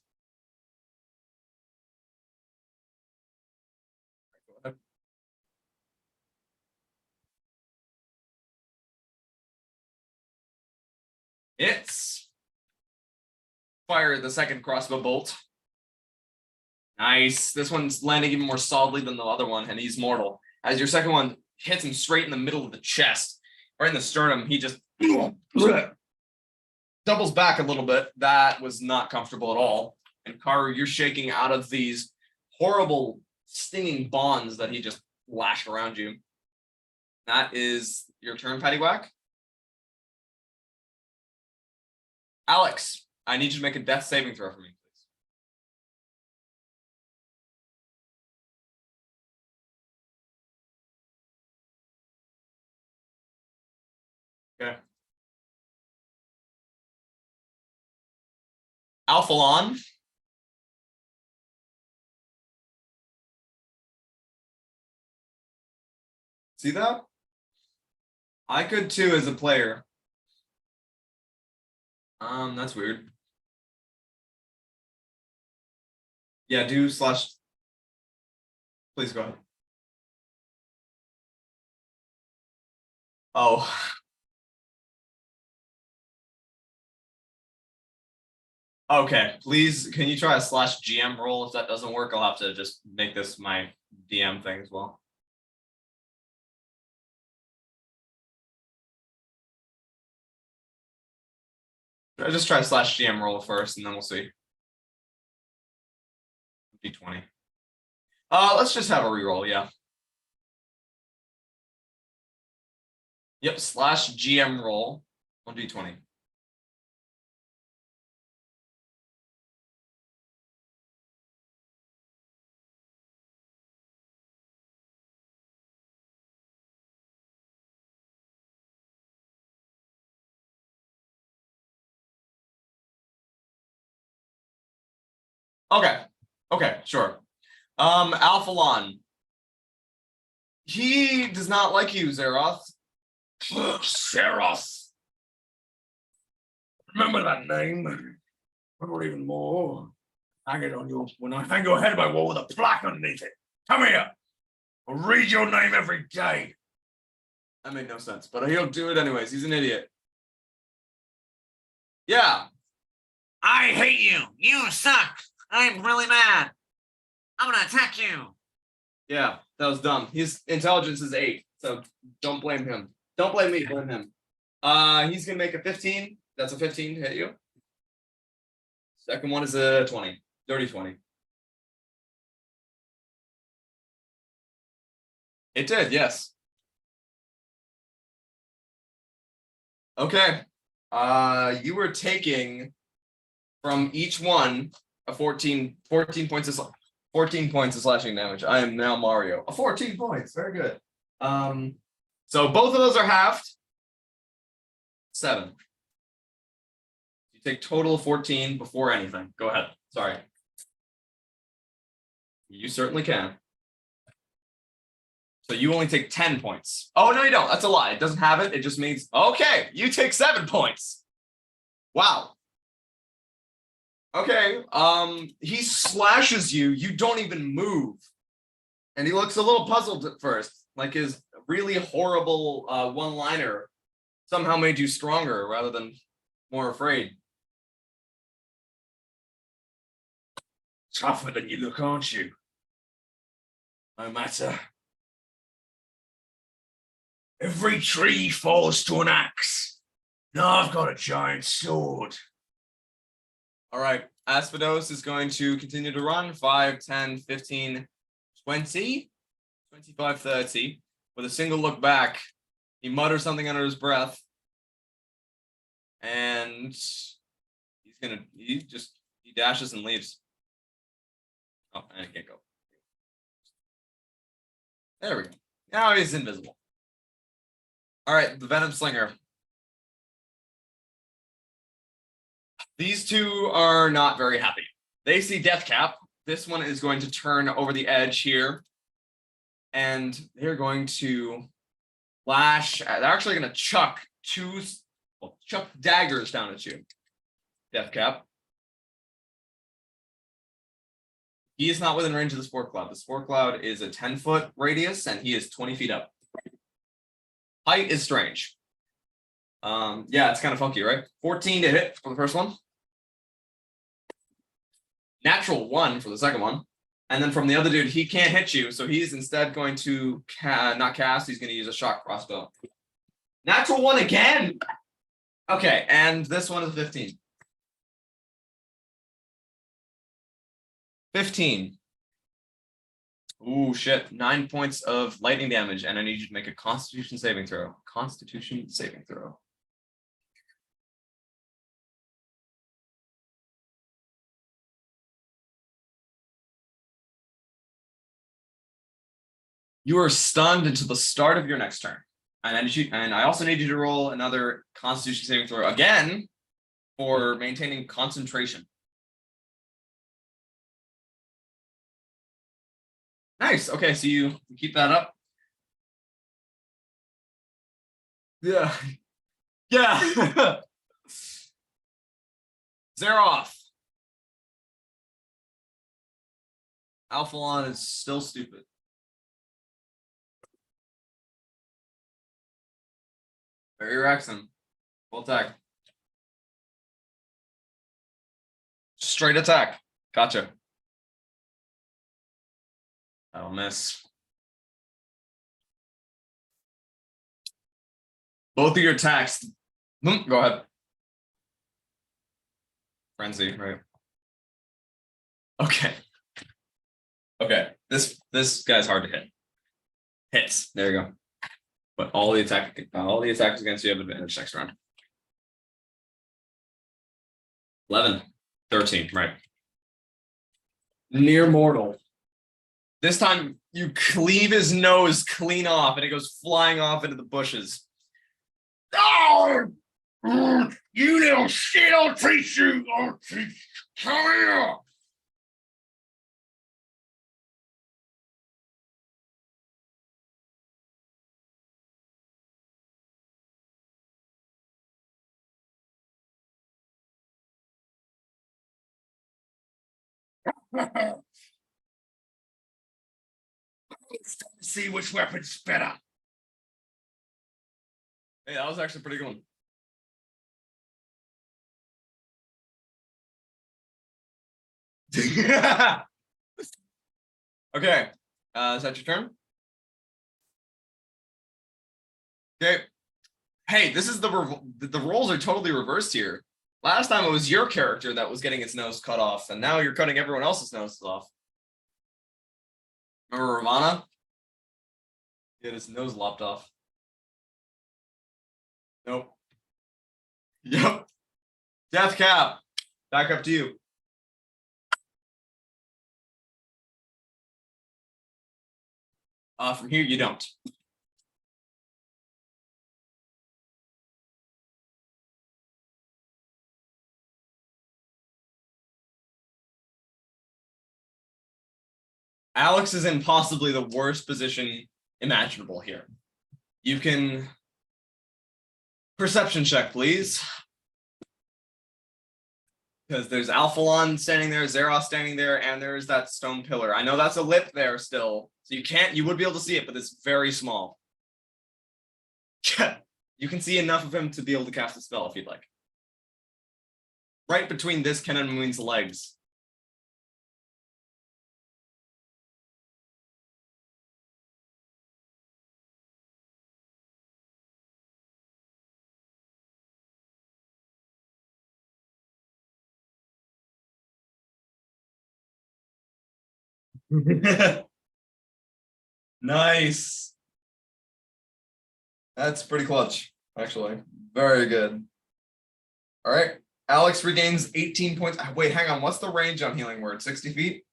It's fire the second crossbow bolt. Nice. This one's landing even more solidly than the other one, and he's mortal. As your second one hits him straight in the middle of the chest, right in the sternum, he just doubles back a little bit. That was not comfortable at all. And Karu, you're shaking out of these horrible stinging bonds that he just lashed around you. That is your turn, Paddywhack. Alex, I need you to make a death saving throw for me, please. Okay. Alphalon. See that? I could too as a player. That's weird. Yeah, do slash. Please go ahead. Oh. Okay, please, can you try a slash GM roll? If that doesn't work, I'll have to just make this my DM thing as well. I just try slash GM roll first, and then we'll see. D20. Let's just have a reroll, yeah. Yep, slash GM roll on D20. Okay, sure. Alphalon. He does not like you, Zeroth. Zeroth. Remember that name? Remember even more. Hang it on your when I hang your head on my wall with a plaque underneath it. Come here. I'll read your name every day. That made no sense, but he'll do it anyways. He's an idiot. Yeah. I hate you. You suck. I'm really mad. I'm gonna attack you. Yeah, that was dumb. His intelligence is 8, so don't blame him. Don't blame me, blame him. He's gonna make a 15. That's a 15 to hit you. Second one is a 20. Dirty 20. It did, yes. Okay. You were taking from each one a 14 points of 14 points of slashing damage. I am now Mario. 14 points. Very good. So both of those are halved. 7. You take total of 14 before anything. Go ahead. Sorry. You certainly can. So you only take 10 points. Oh, no, you don't. That's a lie. It doesn't have it. It just means, okay, you take 7 points. Wow. Okay. He slashes you. You don't even move. And he looks a little puzzled at first. Like his really horrible one-liner somehow made you stronger rather than more afraid. Tougher than you look, aren't you? No matter. Every tree falls to an axe. Now I've got a giant sword. All right. Asphedos is going to continue to run 5, 10, 15, 20, 25, 30. With a single look back, he mutters something under his breath. And he dashes and leaves. Oh, and I can't go. There we go. Now he's invisible. All right, the Venom Slinger. These two are not very happy. They see Deathcap. This one is going to turn over the edge here and they're going to flash. They're actually going to chuck chuck daggers down at you. Death Cap. He is not within range of the spore cloud. The spore cloud is a 10-foot radius, and he is 20 feet up. Height is strange. Yeah, it's kind of funky, right? 14 to hit for the first one. Natural 1 for the second one. And then from the other dude, he can't hit you, so he's instead going to not cast. He's going to use a shock crossbow. Natural 1 again. Okay, and this one is 15. 15. Ooh, shit. 9 points of lightning damage, and I need you to make a Constitution saving throw. Constitution saving throw. You are stunned until the start of your next turn. And I also need you to roll another Constitution saving throw again for maintaining concentration. Nice. Okay, so you keep that up. Yeah. Yeah. Zeroth. Alphalon is still stupid. Barry Raxon. Full attack. Straight attack. Gotcha. That'll miss. Both of your attacks. Go ahead. Frenzy, right? Okay. Okay. This guy's hard to hit. Hits. There you go. But all the attacks against you have advantage next round. 11, 13, right? Near mortal. This time you cleave his nose clean off, and it goes flying off into the bushes. Oh, you little shit! I'll teach you. I'll teach you. Come here. See which weapon's better. Hey, that was actually pretty good one. Okay. Is that your turn? Okay. Hey, this is the roles are totally reversed here. Last time it was your character that was getting its nose cut off, and now you're cutting everyone else's noses off. Remember Ravana? He had his nose lopped off. Nope. Yep. Death Cap. Back up to you. From here, you don't. Alex is in possibly the worst position imaginable here. You can perception check, please. Because there's Alphalon standing there, Zeroth standing there, and there's that stone pillar. I know that's a lip there still, so you would be able to see it, but it's very small. You can see enough of him to be able to cast a spell if you'd like. Right between this Kenan Moon's legs. Nice. That's pretty clutch, actually. Very good. All right. Alex regains 18 points. Wait, hang on. What's the range on healing word? 60 feet?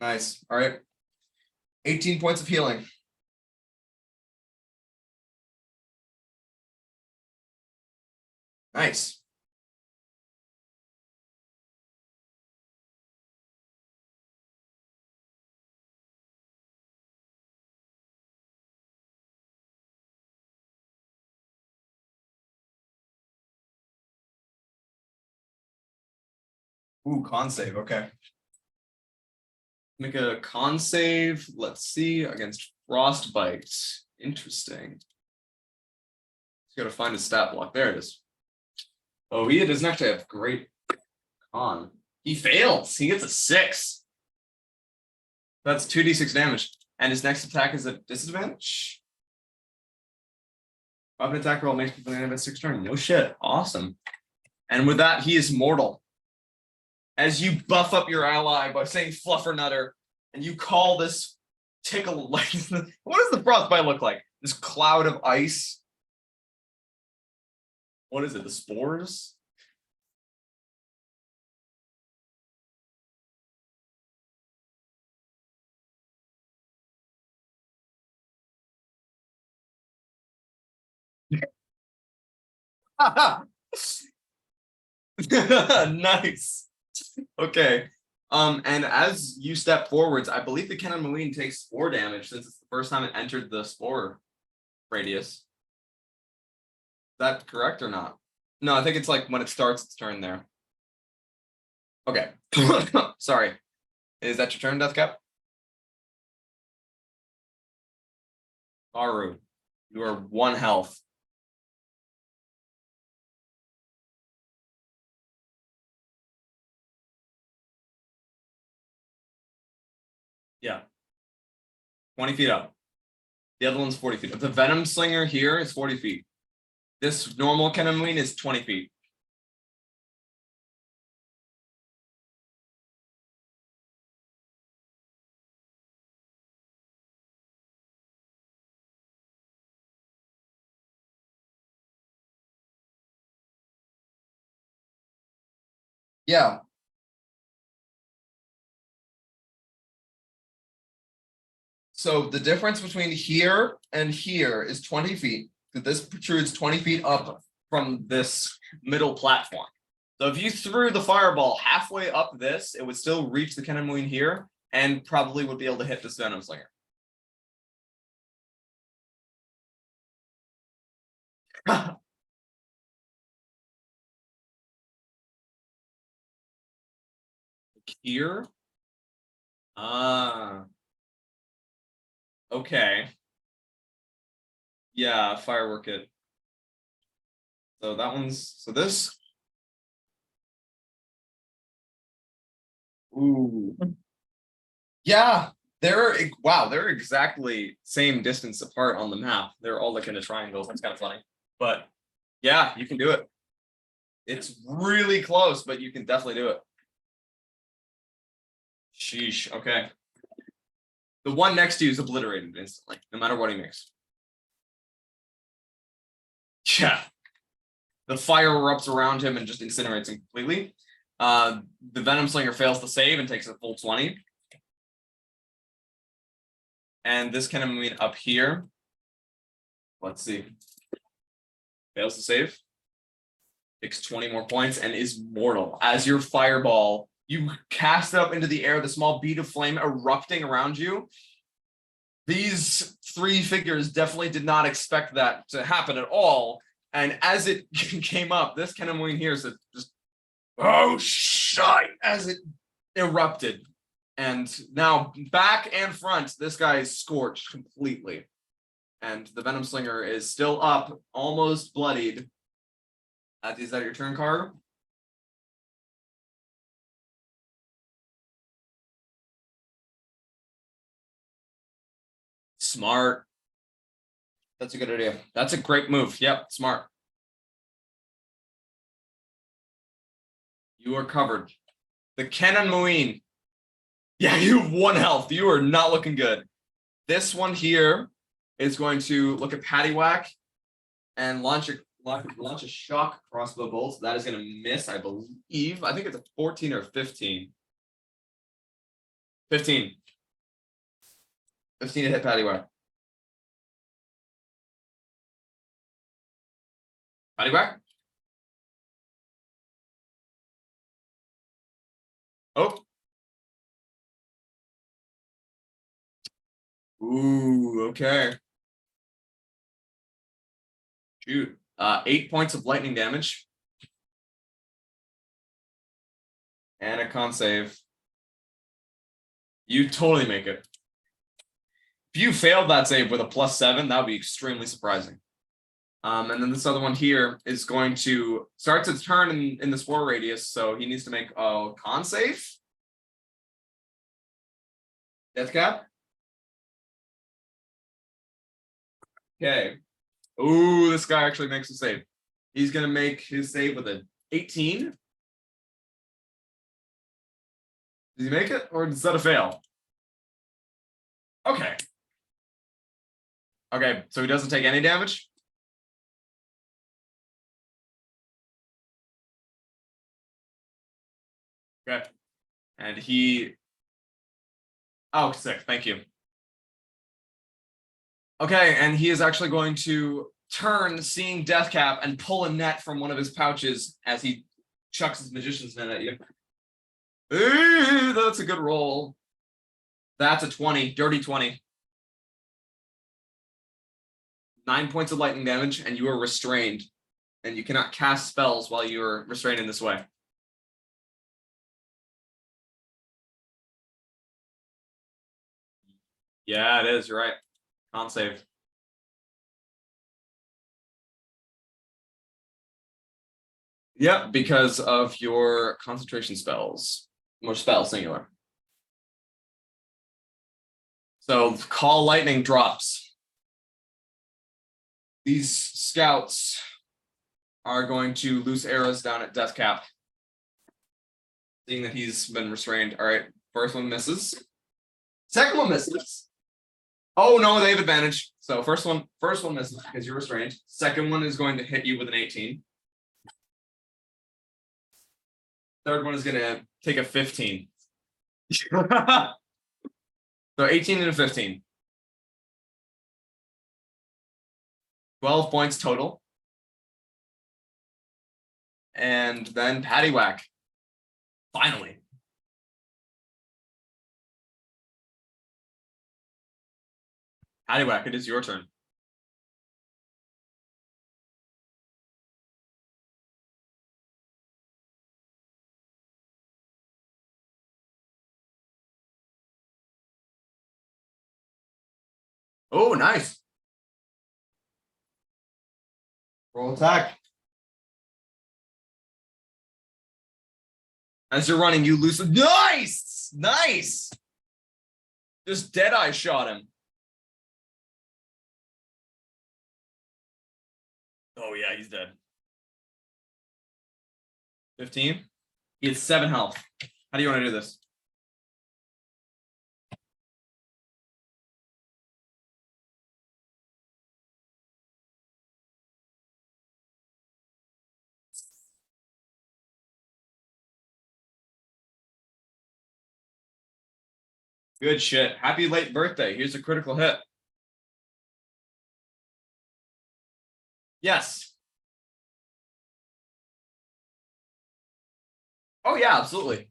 Nice. All right. 18 points of healing. Nice. Ooh, con save. Okay. Make a con save. Let's see, against frostbite. Interesting. Just gotta find his stat block. There it is. Oh, he doesn't actually have great con. He fails. He gets a 6. That's 2d6 damage. And his next attack is a disadvantage. Weapon attack roll makes people have a 6 turn. No shit. Awesome. And with that, he is mortal. As you buff up your ally by saying fluffernutter, and you call this tickle like what does the frostbite look like? This cloud of ice. What is it? The spores? Nice. Okay. And as you step forwards, I believe the cannon marine takes 4 damage since it's the first time it entered the spore radius. Is that correct or not? No, I think it's like when it starts its turn there. Okay. Sorry. Is that your turn, Deathcap? Aru, you are 1 health. Yeah. 20 feet up. The other one's 40 feet. The venom slinger here is 40 feet. This normal cannon marine is 20 feet. Yeah. So the difference between here and here is 20 feet. This protrudes 20 feet up from this middle platform. So if you threw the fireball halfway up this, it would still reach the cannon marine here and probably would be able to hit this venom slinger. Here. Okay. Yeah, firework it. So that one's so this. Ooh. Yeah, they're exactly same distance apart on the map. They're all like in a triangles. That's kind of funny. But yeah, you can do it. It's really close, but you can definitely do it. Sheesh. Okay. The one next to you is obliterated instantly, no matter what he makes. Yeah. The fire erupts around him and just incinerates him completely. The Venom Slinger fails to save and takes a full 20. And this cannon marine up here. Let's see. Fails to save. Takes 20 more points and is mortal. As your fireball, you cast it up into the air, the small bead of flame erupting around you. These 3 figures definitely did not expect that to happen at all. And as it came up, this cannon marine here said just, oh shite, as it erupted. And now back and front, this guy is scorched completely. And the Venom Slinger is still up, almost bloodied. Is that your turn, Carter? Smart. That's a good idea. That's a great move. Yep, smart. You are covered. The cannon marine. Yeah, you have 1 health. You are not looking good. This one here is going to look at Paddywhack and launch a shock crossbow bolt. That is going to miss, I believe. I think it's a 14 or 15. 15. 15 to hit Paddywhack. Paddywhack? Oh. Ooh, okay. Shoot. 8 points of lightning damage. And a con save. You totally make it. If you failed that save with a +7, that would be extremely surprising. And then this other one here is going to start its turn in the spore radius, so he needs to make a con save. Death cap. Okay. Ooh, this guy actually makes a save. He's gonna make his save with an 18. Does he make it, or is that a fail? Okay. Okay, so he doesn't take any damage. Okay. And he... Oh, sick. Thank you. Okay, and he is actually going to turn, seeing Deathcap, and pull a net from one of his pouches as he chucks his magician's net at you. Hey, that's a good roll. That's a 20, dirty 20. 9 points of lightning damage, and you are restrained. And you cannot cast spells while you are restrained in this way. Yeah, it is. You're right. Con save. Yep, because of your concentration spells. More spell, singular. So call lightning drops. These scouts are going to loose arrows down at Deathcap. Seeing that he's been restrained. All right, first one misses. Second one misses. Oh no, they have advantage. So first one misses because you're restrained. Second one is going to hit you with an 18. Third one is going to take a 15. So 18 and a 15. 12 points total. And then Paddywhack. Finally. Paddywhack, it is your turn. Oh, nice. Roll attack. As you're running, you lose. Nice! Nice! Just Deadeye shot him. Oh, yeah, he's dead. 15. He has 7 health. How do you want to do this? Good shit. Happy late birthday. Here's a critical hit. Yes. Oh, yeah, absolutely.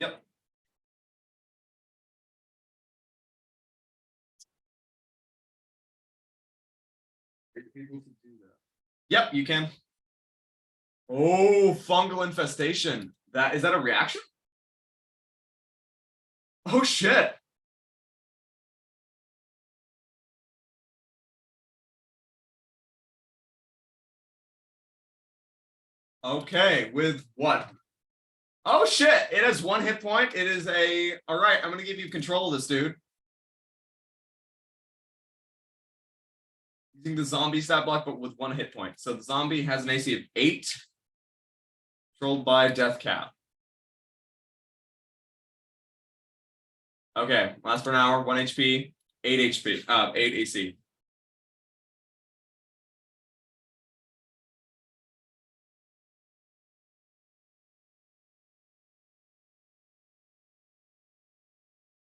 Yep. Yep, you can. Oh, fungal infestation. Is that a reaction? Oh, shit. Okay, with what? Oh, shit. It has 1 hit point. It is a... All right, I'm going to give you control of this dude. Using the zombie stat block, but with 1 hit point. So the zombie has an AC of 8. Controlled by Deathcap. Okay, lasts for an hour, 1 HP, 8 HP, 8 AC.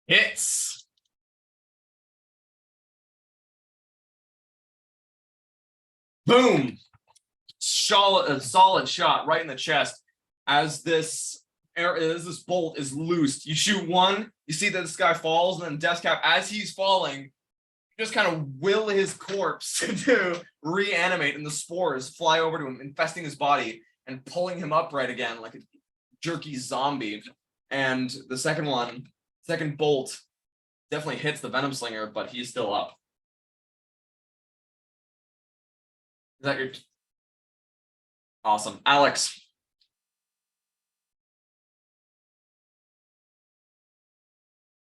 Hits. Boom. Solid shot right in the chest. As this bolt is loosed, you shoot one, you see that this guy falls, and then Deathcap, as he's falling, just kind of will his corpse to reanimate, and the spores fly over to him, infesting his body, and pulling him upright again like a jerky zombie. And the second bolt definitely hits the Venom Slinger, but he's still up. Is that your... Awesome. Alex.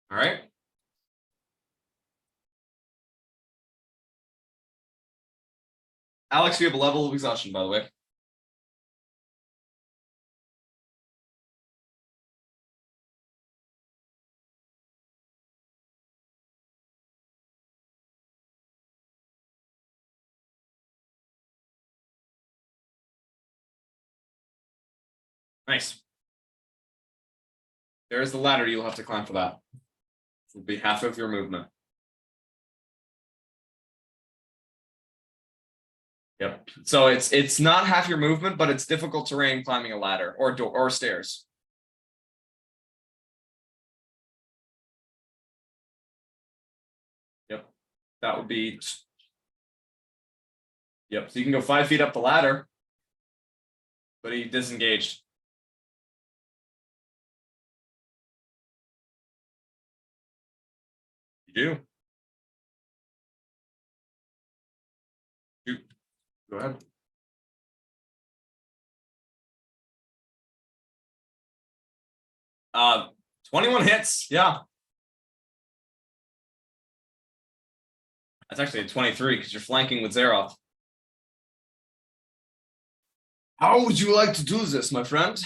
All right. Alex, you have a level of exhaustion, by the way. Nice. There's the ladder you'll have to climb for that. It will be half of your movement. Yep. So it's not half your movement, but it's difficult terrain climbing a ladder or stairs. Yep. That would be. Yep. So you can go 5 feet up the ladder, but he disengaged. You do. Shoot. Go ahead. Uh, 21 hits. Yeah. That's actually a 23 because you're flanking with Zeroth. How would you like to do this, my friend?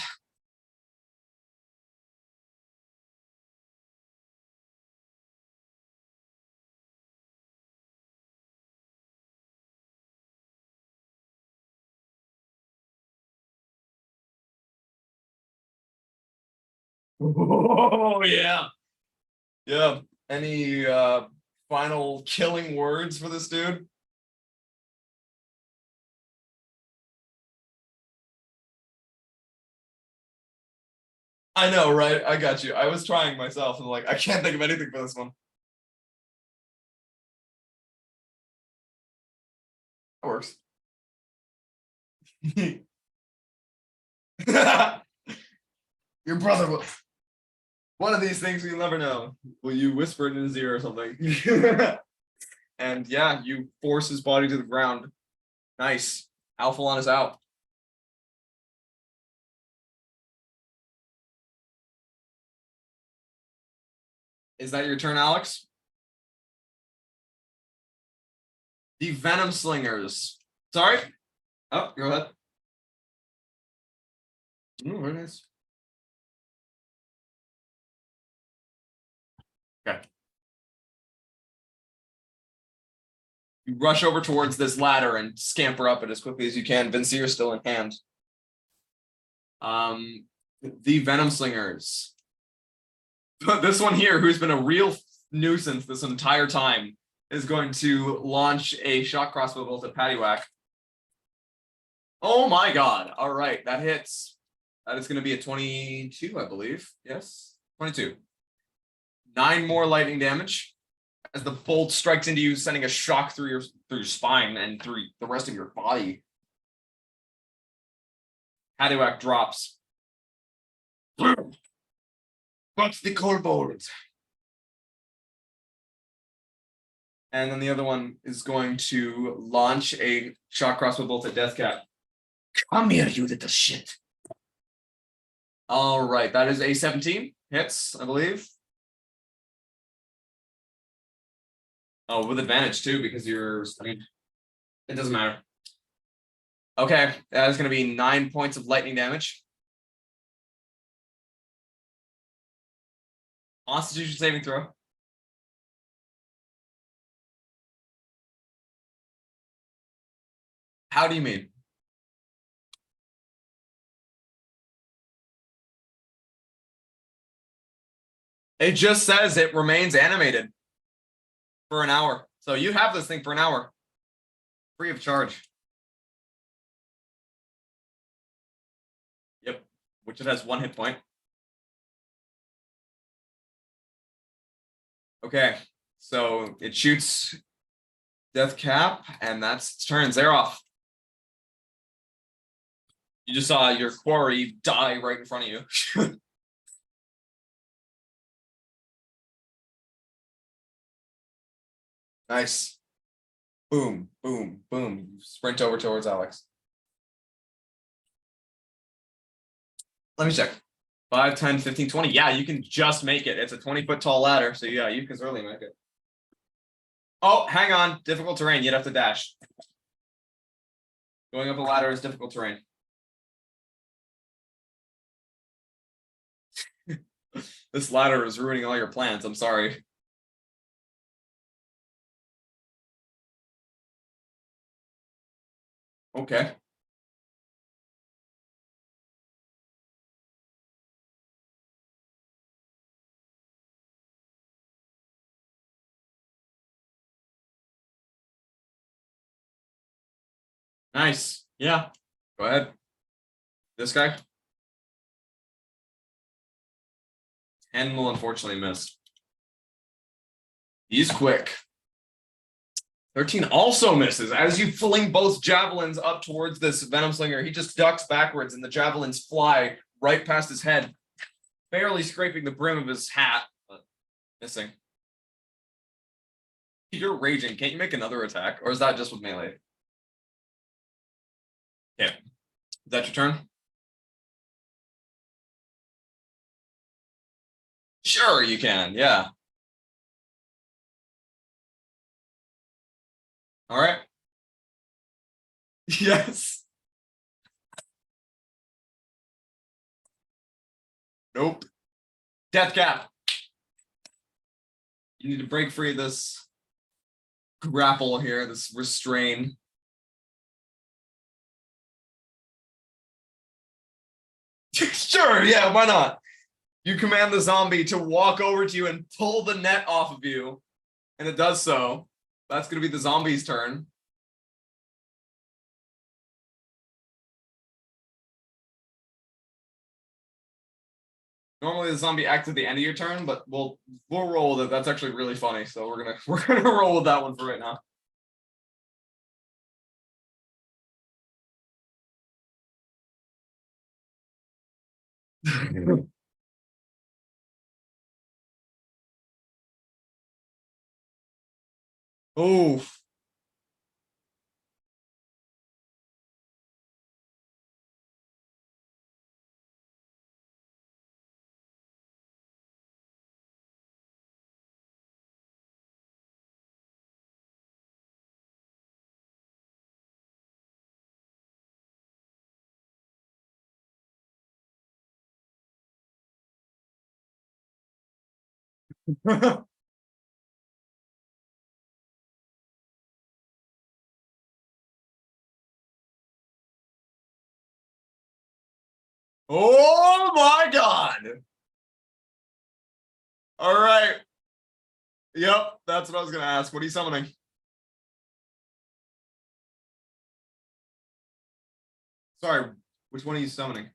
Oh yeah. Yeah. Any final killing words for this dude? I know, right? I got you. I was trying myself and like I can't think of anything for this one. That works. Your brother will. One of these things you'll never know. Will you whisper it in his ear or something? And yeah, you force his body to the ground. Nice. Alphalon is out. Is that your turn, Alex? The Venom Slingers. Sorry? Oh, go ahead. Ooh, very nice. Okay. You rush over towards this ladder and scamper up it as quickly as you can. Vincier's still in hand. The Venom Slingers. This one here, who's been a real nuisance this entire time, is going to launch a shock crossbow bolt at Paddywhack. Oh my god. All right, that hits. That is going to be a 22, I believe. Yes, 22. 9 more lightning damage as the bolt strikes into you, sending a shock through your spine and through the rest of your body. Paddywhack drops. What's the kobold? And then the other one is going to launch a shock crossbow bolt at Deathcap. Come here, you little shit. All right, that is a 17. Hits, I believe. Oh, with advantage too, because you're... I mean, it doesn't matter. Okay, that is going to be 9 points of lightning damage. Constitution saving throw. How do you mean? It just says it remains animated for an hour. So you have this thing for an hour. Free of charge. Yep. Which it has 1 hit point. Okay. So it shoots Deathcap, and that's its turn. Zeroth. You just saw your quarry die right in front of you. Nice. Boom, boom, boom. You sprint over towards Alex. Let me check. 5, 10, 15, 20. Yeah, you can just make it. It's a 20-foot tall ladder. So yeah, you can certainly make it. Oh, hang on. Difficult terrain. You'd have to dash. Going up a ladder is difficult terrain. This ladder is ruining all your plans. I'm sorry. Okay. Nice. Yeah. Go ahead. This guy. 10 will unfortunately miss. He's quick. 13 also misses. As you fling both javelins up towards this Venom Slinger, he just ducks backwards and the javelins fly right past his head, barely scraping the brim of his hat, but missing. You're raging. Can't you make another attack? Or is that just with melee? Yeah. Is that your turn? Sure, you can. Yeah. All right. Yes. Nope. Death cap. You need to break free of this grapple here, this restrain. Sure, yeah, why not? You command the zombie to walk over to you and pull the net off of you, and it does so. That's going to be the zombie's turn. Normally the zombie acts at the end of your turn, but we'll roll with it. That's actually really funny, so we're gonna roll with that one for right now. Oof. Oh my god. All right. Yep, that's what I was gonna ask. What are you summoning? Sorry, which one are you summoning?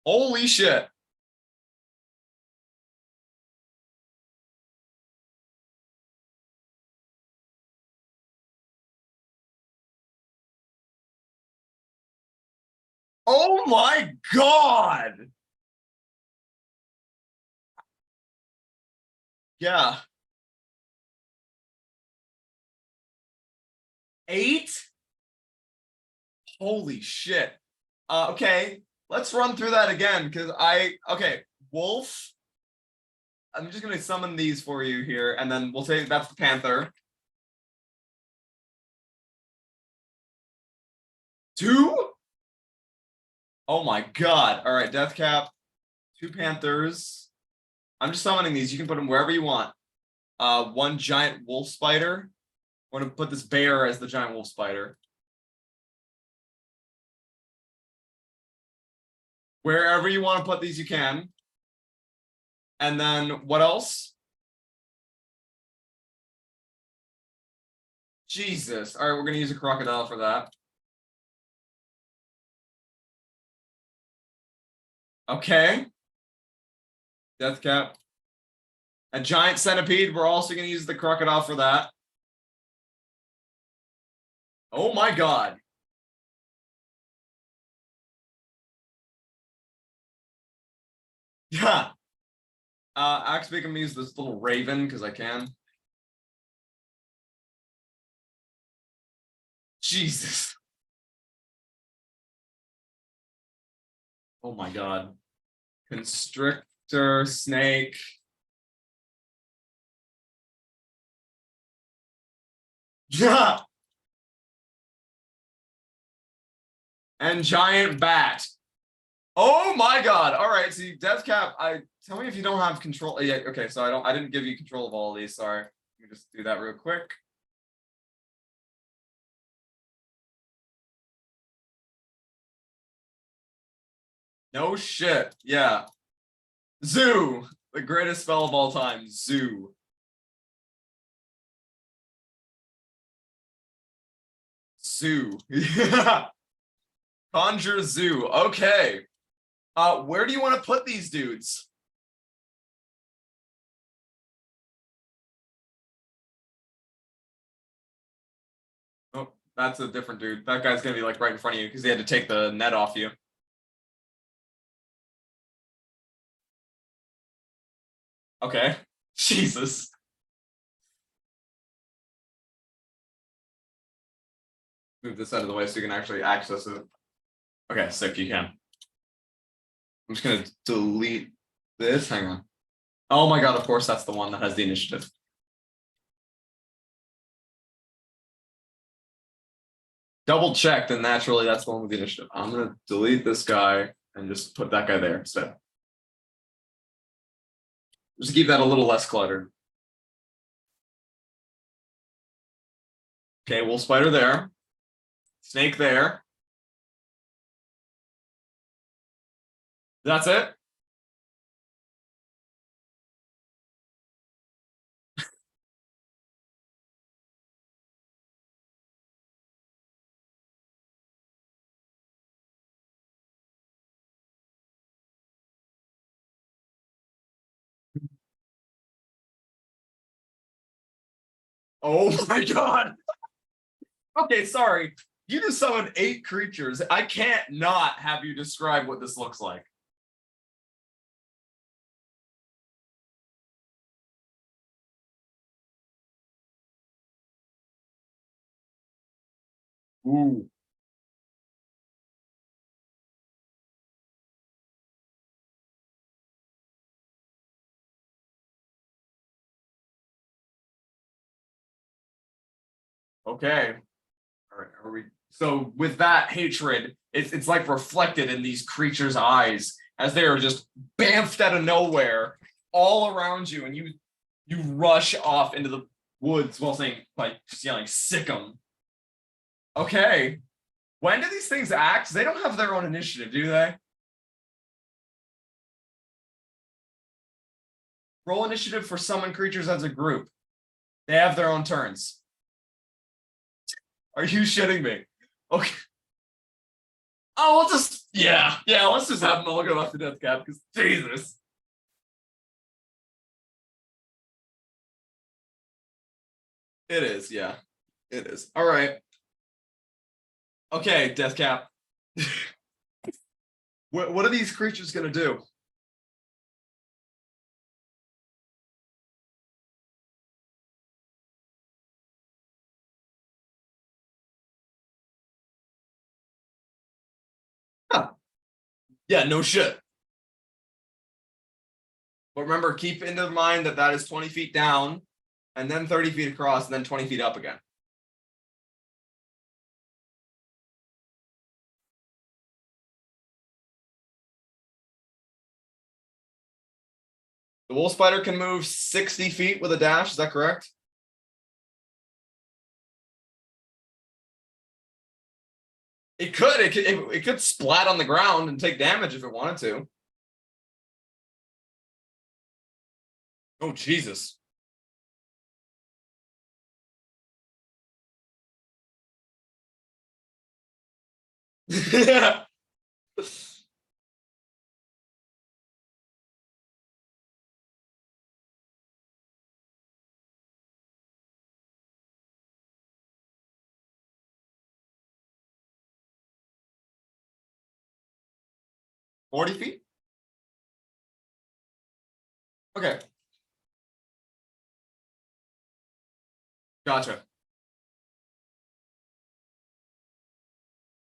Holy shit. Oh my god. Yeah. 8? Holy shit. Okay, let's run through that again because okay, Wolf. I'm just gonna summon these for you here, and then we'll say that's the Panther. 2? Oh my god. All right, Death Cap, 2 Panthers. I'm just summoning these. You can put them wherever you want. 1 giant wolf spider. We're gonna put this bear as the giant wolf spider. Wherever you want to put these, you can. And then what else? Jesus. All right, we're going to use a crocodile for that. Okay. Death cap. A giant centipede. We're also going to use the crocodile for that. Oh my god. Yeah. Actually, I'm going to use this little raven because I can. Jesus. Oh my god. Constrictor, snake. Yeah. And giant bat. Oh my god. All right. See, Deathcap, tell me if you don't have control. Yeah, okay, so I didn't give you control of all of these. Sorry. Let me just do that real quick. No shit. Yeah. Zoo. The greatest spell of all time. Zoo. Zoo. Yeah. Conjure zoo. Okay. Where do you want to put these dudes? Oh, that's a different dude. That guy's gonna be like right in front of you because he had to take the net off you. Okay. Jesus. Move this out of the way so you can actually access it. Okay, sick, you can. I'm just gonna delete this. Hang on. Oh my god, of course that's the one that has the initiative. Double checked, and naturally that's the one with the initiative. I'm gonna delete this guy and just put that guy there instead. Just keep that a little less cluttered. Okay, wolf spider there. Snake there. That's it? Oh my god. Okay, sorry. You just summoned 8 creatures. I can't not have you describe what this looks like. Ooh. Okay. All right. Are we? So with that hatred, it's like reflected in these creatures' eyes as they are just bamfed out of nowhere, all around you, and you rush off into the woods while saying like just yelling "sick 'em." Okay. When do these things act? They don't have their own initiative, do they? Roll initiative for summon creatures as a group. They have their own turns. Are you shitting me? Okay. Oh, we'll just yeah. Let's just have them all go off the death cap because Jesus. It is, yeah. It is. All right. Okay, death cap. What are these creatures gonna do? Huh. Yeah, no shit. But remember, keep into mind that that is 20 feet down, and then 30 feet across, and then 20 feet up again. The wolf spider can move 60 feet with a dash. Is that correct? It could. It could splat on the ground and take damage if it wanted to. Oh Jesus. Yeah. 40 feet? Okay. Gotcha.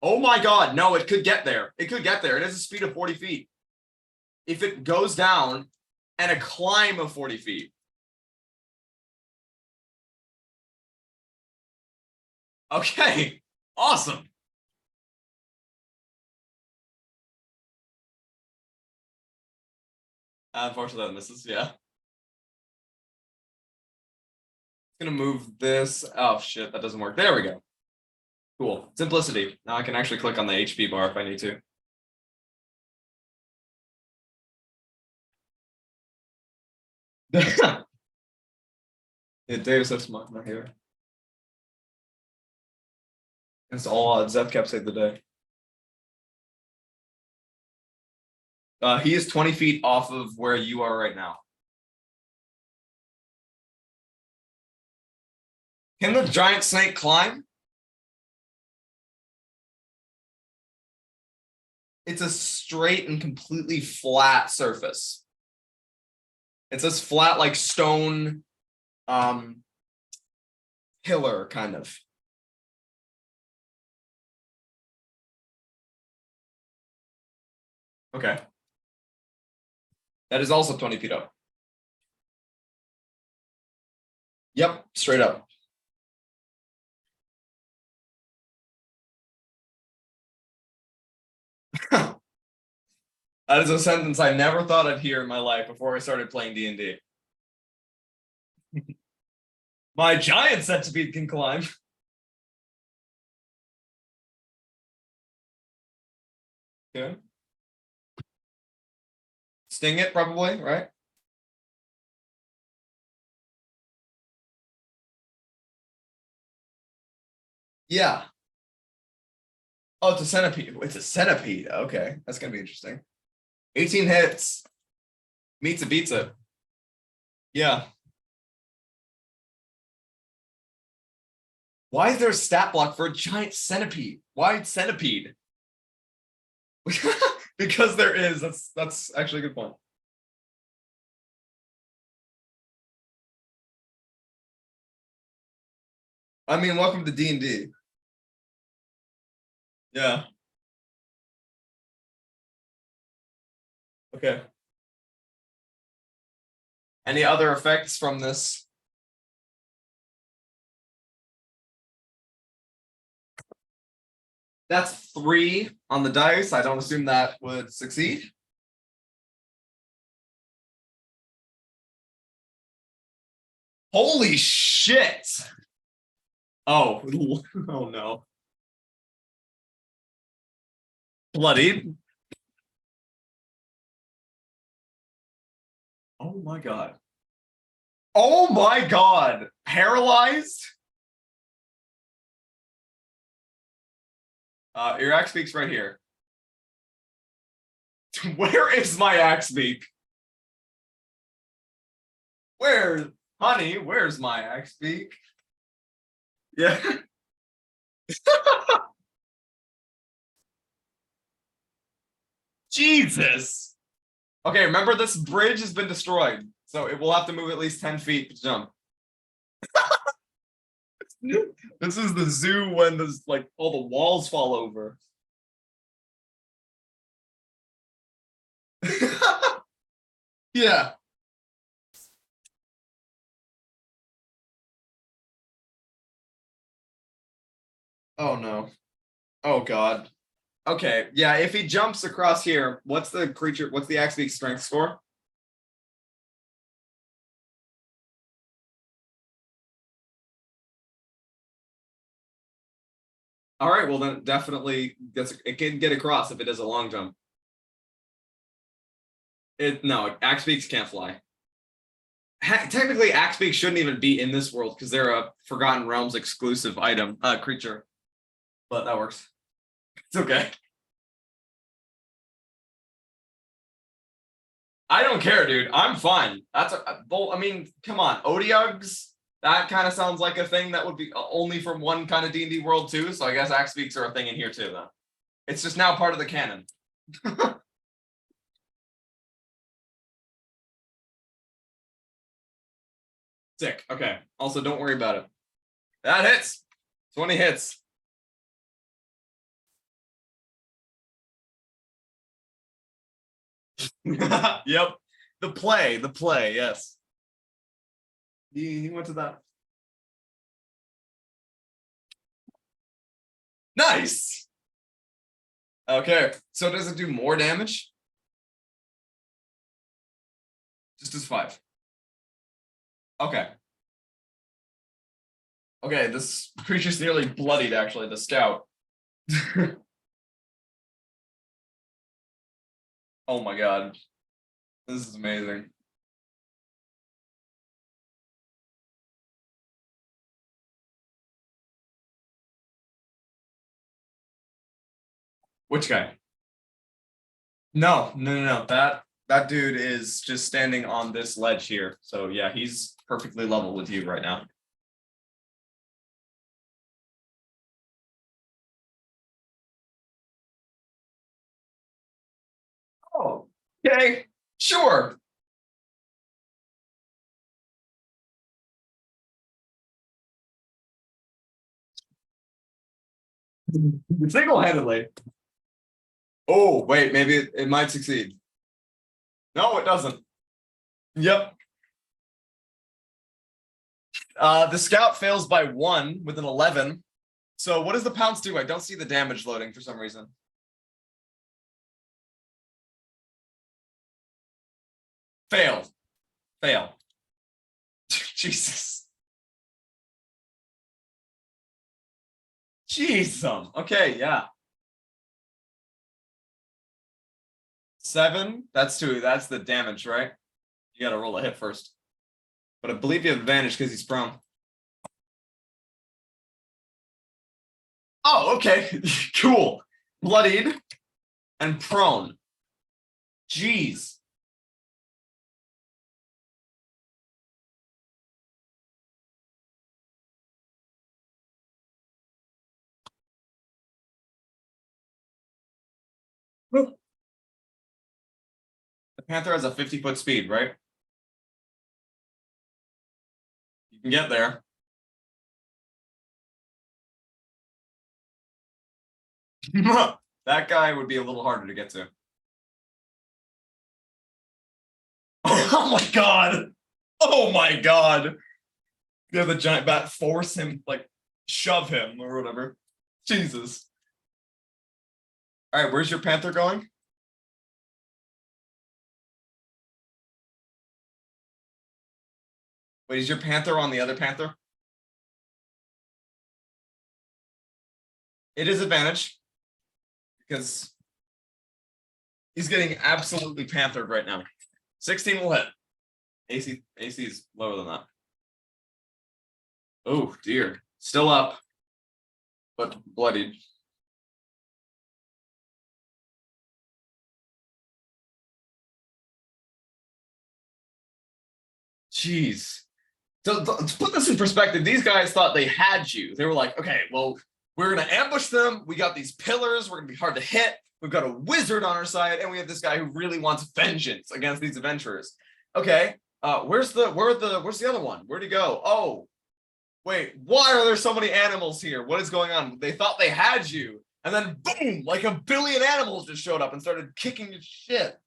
Oh my god, no, it could get there. It could get there. It has a speed of 40 feet. If it goes down and a climb of 40 feet. Okay, awesome. Unfortunately, that misses, yeah. Gonna move this. Oh shit, that doesn't work. There we go. Cool. Simplicity. Now I can actually click on the HP bar if I need to. Yeah, Deus Ex Machina here. It's all odds. Zepcap saved the day. He is 20 feet off of where you are right now. Can the giant snake climb? It's a straight and completely flat surface. It's this flat, like stone pillar, kind of. Okay. That is also 20 feet up. Yep, straight up. That is a sentence I never thought I'd hear in my life before I started playing D&D. My giant centipede can climb. Okay. Sting it, probably, right? Yeah. Oh, it's a centipede. It's a centipede. Okay, that's gonna be interesting. 18 hits. Meets it, beats it. Yeah. Why is there a stat block for a giant centipede? Why centipede? Because there is. That's actually a good point. I mean, welcome to D&D. Yeah. Okay. Any other effects from this? That's 3 on the dice. I don't assume that would succeed. Holy shit. Oh, oh no. Bloodied. Oh my god. Oh my god. Paralyzed? Your axe beak's right here. Where is my axe beak? Where, honey, where's my axe beak? Yeah. Jesus. Okay, remember this bridge has been destroyed, so it will have to move at least 10 feet to jump. This is the zoo when there's like all the walls fall over. Yeah. Oh no. Oh god. Okay, yeah, if he jumps across here, what's the creature, what's the axe beak strength score? All right, well then definitely it can get across if it does a long jump. No, axe beaks can't fly. Technically, axe beaks shouldn't even be in this world because they're a Forgotten Realms exclusive item, creature. But that works. It's okay. I don't care, dude. I'm fine. That's I mean, come on, Odiugs. That kind of sounds like a thing that would be only from one kind of D&D world too. So I guess axe beaks are a thing in here too, though. It's just now part of the canon. Sick. Okay. Also, don't worry about it. That hits. 20 hits. Yep. The play, yes. He went to that. Nice. Okay. So does it do more damage? Just as 5. Okay. Okay, this creature's nearly bloodied, actually, the scout. Oh my god. This is amazing. Which guy? No. That dude is just standing on this ledge here. So yeah, he's perfectly level with you right now. Oh, okay, sure. Single-handedly. Oh, wait, maybe it might succeed. No, it doesn't. Yep. The scout fails by 1 with an 11. So what does the pounce do? I don't see the damage loading for some reason. Fail. Jesus. Jeez. Okay, yeah. 7. That's 2. That's the damage, right? You gotta roll a hit first. But I believe you have advantage because he's prone. Oh, okay. Cool. Bloodied and prone. Jeez. The Panther has a 50-foot speed, right? You can get there. That guy would be a little harder to get to. Oh my god! Oh my god! You have the giant bat force him, like, shove him or whatever. Jesus. Alright, where's your Panther going? Wait, is your Panther on the other Panther? It is advantage. Because he's getting absolutely panthered right now. 16 will hit. AC is lower than that. Oh dear. Still up. But bloodied. Jeez. So to put this in perspective, these guys thought they had you. They were like, okay, well, we're gonna ambush them. We got these pillars. We're gonna be hard to hit. We've got a wizard on our side, and we have this guy who really wants vengeance against these adventurers. Okay, where's the other one? Where'd he go? Oh, wait, why are there so many animals here? What is going on? They thought they had you, and then boom, like a billion animals just showed up and started kicking your shit.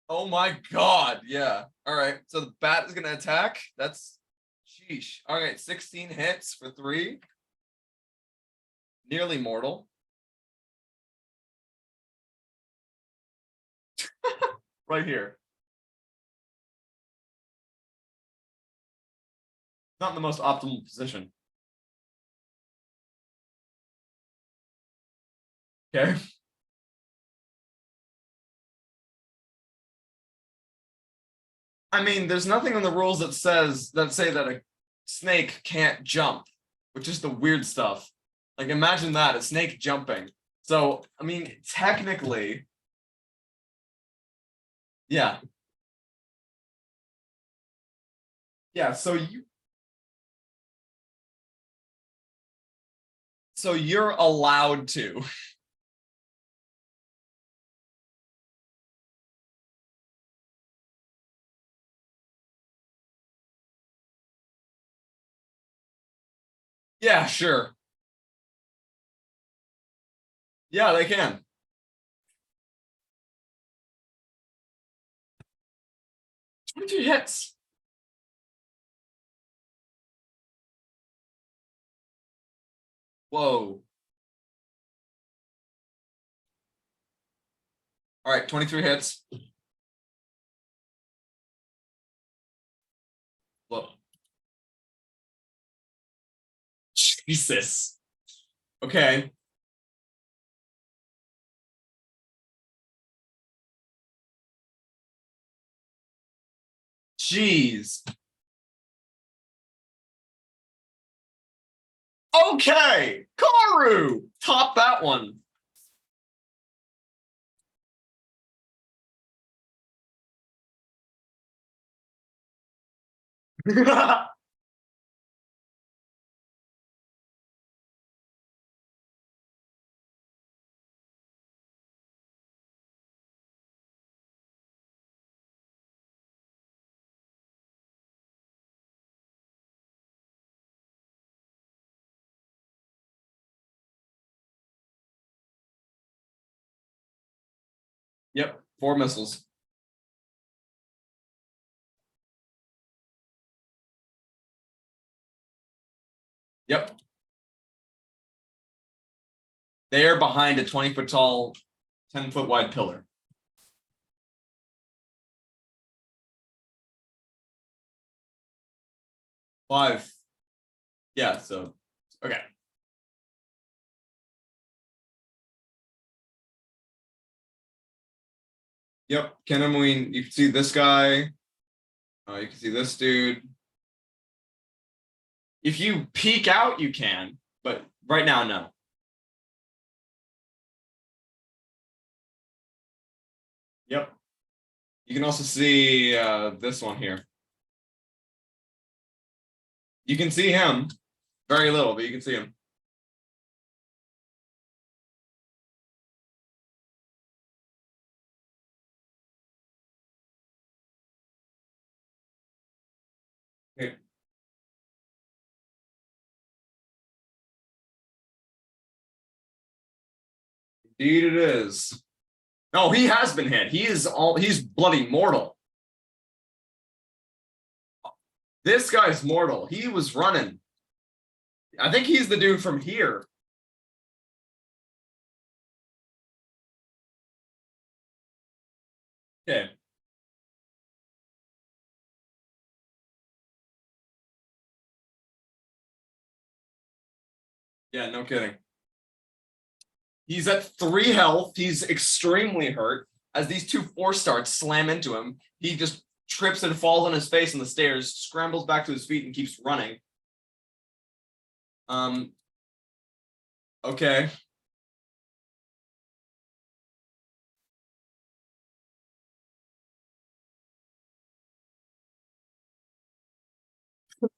Oh my god, yeah. All right, so the bat is gonna attack. That's sheesh. All right, 16 hits for 3. Nearly mortal. Right here. Not in the most optimal position. Okay. I mean, there's nothing in the rules that say that a snake can't jump, which is the weird stuff. Like, imagine that, a snake jumping. So, I mean, technically, yeah. Yeah, so you're allowed to. Yeah, sure. Yeah, they can. Two hits. Whoa. All right, 23 hits. Whoa. Jesus. Okay. Jeez. Okay. Karu. Top that one. Yep. 4 missiles. Yep. They are behind a 20-foot tall, 10-foot wide pillar. Five. Yeah, so okay. Yep, Kenamuin, you can see this guy. You can see this dude. If you peek out, you can, but right now, no. Yep. You can also see this one here. You can see him. Very little, but you can see him. Okay. Indeed it is. No, he has been hit. He's bloody mortal. This guy's mortal. He was running. I think he's the dude from here. Okay. Yeah, no kidding. He's at 3 health. He's extremely hurt. As these 2 force starts slam into him, he just trips and falls on his face on the stairs, scrambles back to his feet, and keeps running. Okay.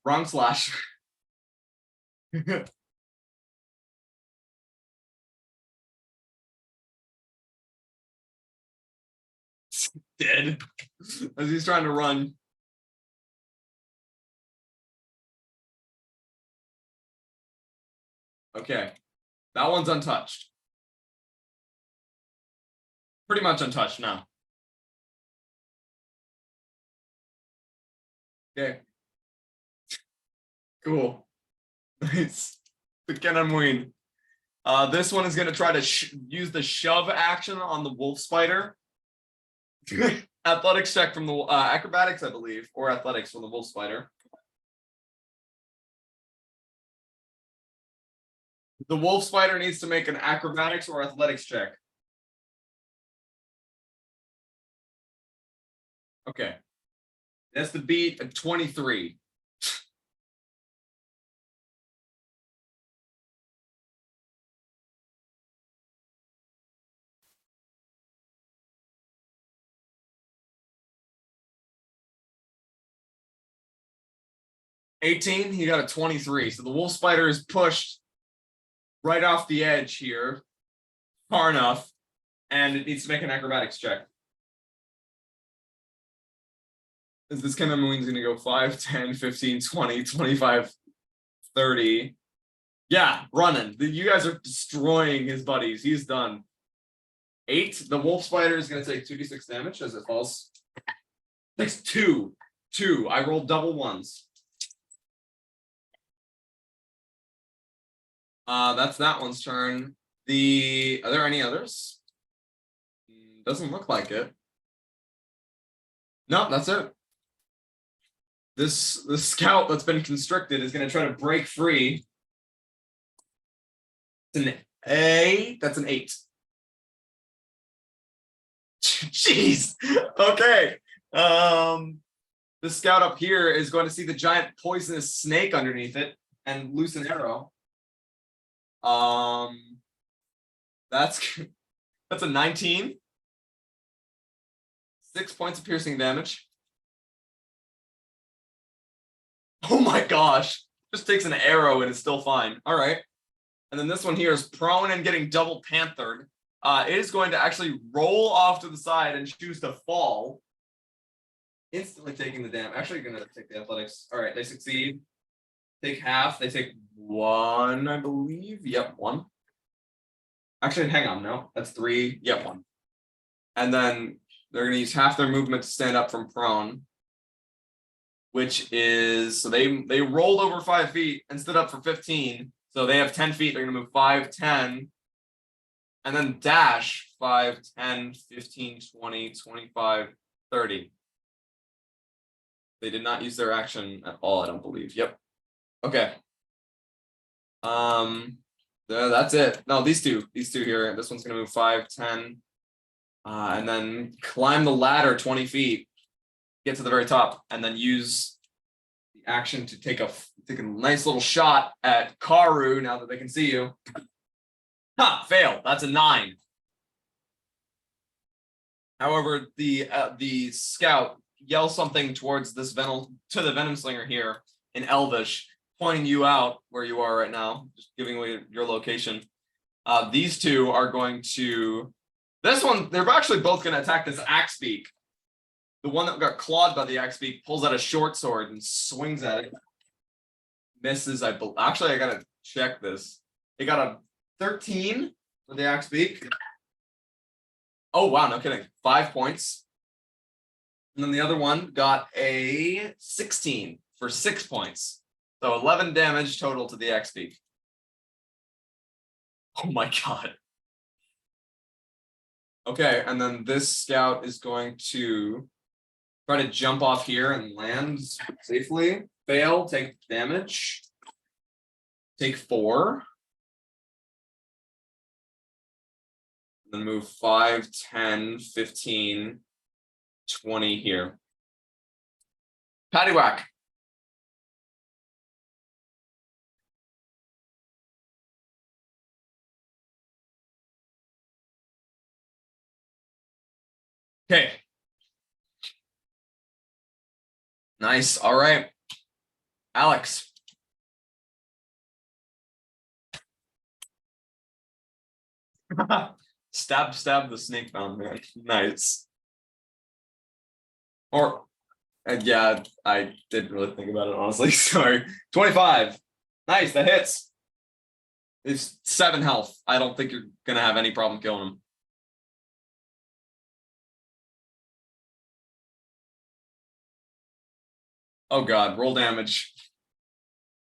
Wrong slash. Dead. As he's trying to run. Okay. That one's untouched. Pretty much untouched now. Okay. Cool. Nice. The Kenamuin. This one is going to try to use the shove action on the wolf spider. Athletics check from the acrobatics, I believe, or athletics from the wolf spider. The wolf spider needs to make an acrobatics or athletics check. Okay. That's the beat at 23. $18, he got a 23. So the wolf spider is pushed right off the edge here, far enough, and it needs to make an acrobatics check. Is this Kenamuin's going to go 5, 10, 15, 20, 25, 30. Yeah, running. You guys are destroying his buddies. He's done. 8. The wolf spider is going to take 2d6 damage as it falls. Takes 2. 2. I rolled double ones. That's that one's turn. Are there any others? Doesn't look like it. No, that's it. This scout that's been constricted is going to try to break free. It's an A. That's an 8. Jeez. Okay. The scout up here is going to see the giant poisonous snake underneath it and loose an arrow. That's a 19. 6 points of piercing damage. Oh my gosh. Just takes an arrow and is still fine. All right. And then this one here is prone and getting double panthered. It is going to actually roll off to the side and choose to fall. Instantly taking the damage. Actually going to take the athletics. All right. They succeed. Take half. They take 1, I believe. Yep, 1. Actually, hang on. No, that's 3. Yep, 1. And then they're going to use half their movement to stand up from prone. Which is, so they rolled over 5 feet and stood up for 15. So they have 10 feet. They're going to move 5, 10, and then dash 5, 10, 15, 20, 25, 30. They did not use their action at all, I don't believe. Yep. Okay. That's it. No, these two here. This one's going to move 5, 10, and then climb the ladder 20 feet. Get to the very top, and then use the action to take a nice little shot at Karu now that they can see you. Ha! Fail. That's a 9. However, the scout yells something towards this the venom slinger here in Elvish, pointing you out where you are right now, just giving away your location. These two are going to. This one, they're actually both going to attack this axe beak. The one that got clawed by the axe beak pulls out a short sword and swings at it. Misses. Actually, I gotta check this. It got a 13 for the axe beak. Oh wow, no kidding. 5 points. And then the other one got a 16 for 6 points. So 11 damage total to the axe beak. Oh my god. Okay, and then this scout is going to try to jump off here and land safely. Fail, take damage. Take 4. And then move 5, 10, 15, 20 here. Paddywhack. Okay. Nice. All right. Alex. Stab the snake bound man. Nice. Or yeah, I didn't really think about it, honestly. Sorry. 25. Nice, that hits. It's 7 health. I don't think you're gonna have any problem killing him. Oh god, roll damage.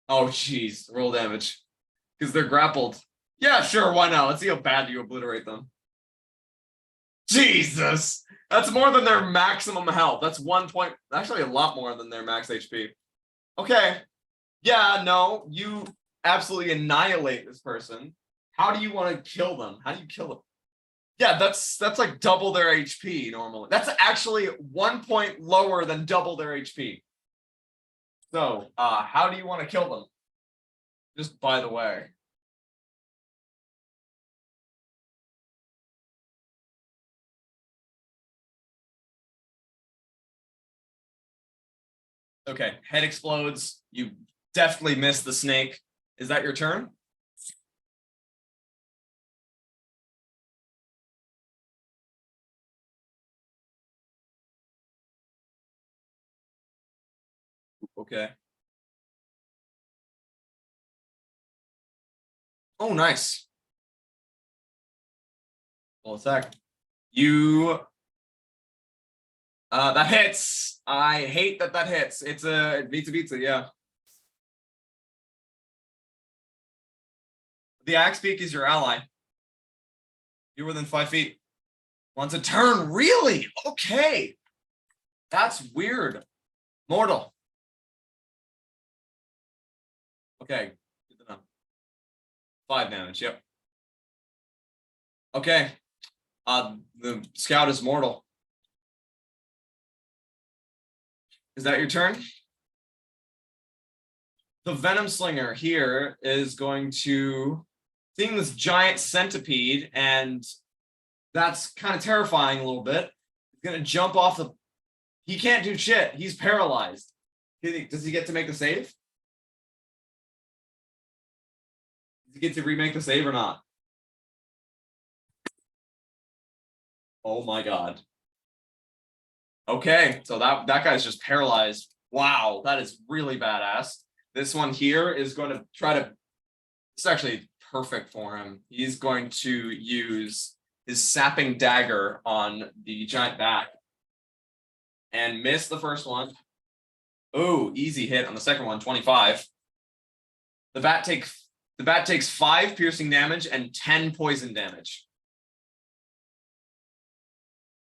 Oh jeez, roll damage. Because they're grappled. Yeah, sure, why not? Let's see how bad you obliterate them. Jesus! That's more than their maximum health. That's 1 point. Actually, a lot more than their max HP. Okay. Yeah, no, you absolutely annihilate this person. How do you want to kill them? How do you kill them? Yeah, that's like double their HP normally. That's actually 1 point lower than double their HP. So, how do you want to kill them? Just by the way. Okay, head explodes. You definitely missed the snake. Is that your turn? Okay. Oh, nice. Full attack. You. That hits. I hate that hits. It's a pizza, yeah. The axe beak is your ally. You're within 5 feet. Once a turn, really? Okay. That's weird. Mortal. Okay. Good to know. 5 damage, yep. Okay. The scout is mortal. Is that your turn? The Venom Slinger here is going to seeing this giant centipede, and that's kind of terrifying a little bit. He's gonna jump off the. He can't do shit. He's paralyzed. Does he get to make the save? Does he get to remake the save or not? Oh my god. Okay, so that guy's just paralyzed. Wow, that is really badass. This one here is going to try to. It's actually perfect for him. He's going to use his sapping dagger on the giant bat and miss the first one. Oh, easy hit on the second one, 25. The bat takes 5 piercing damage and 10 poison damage.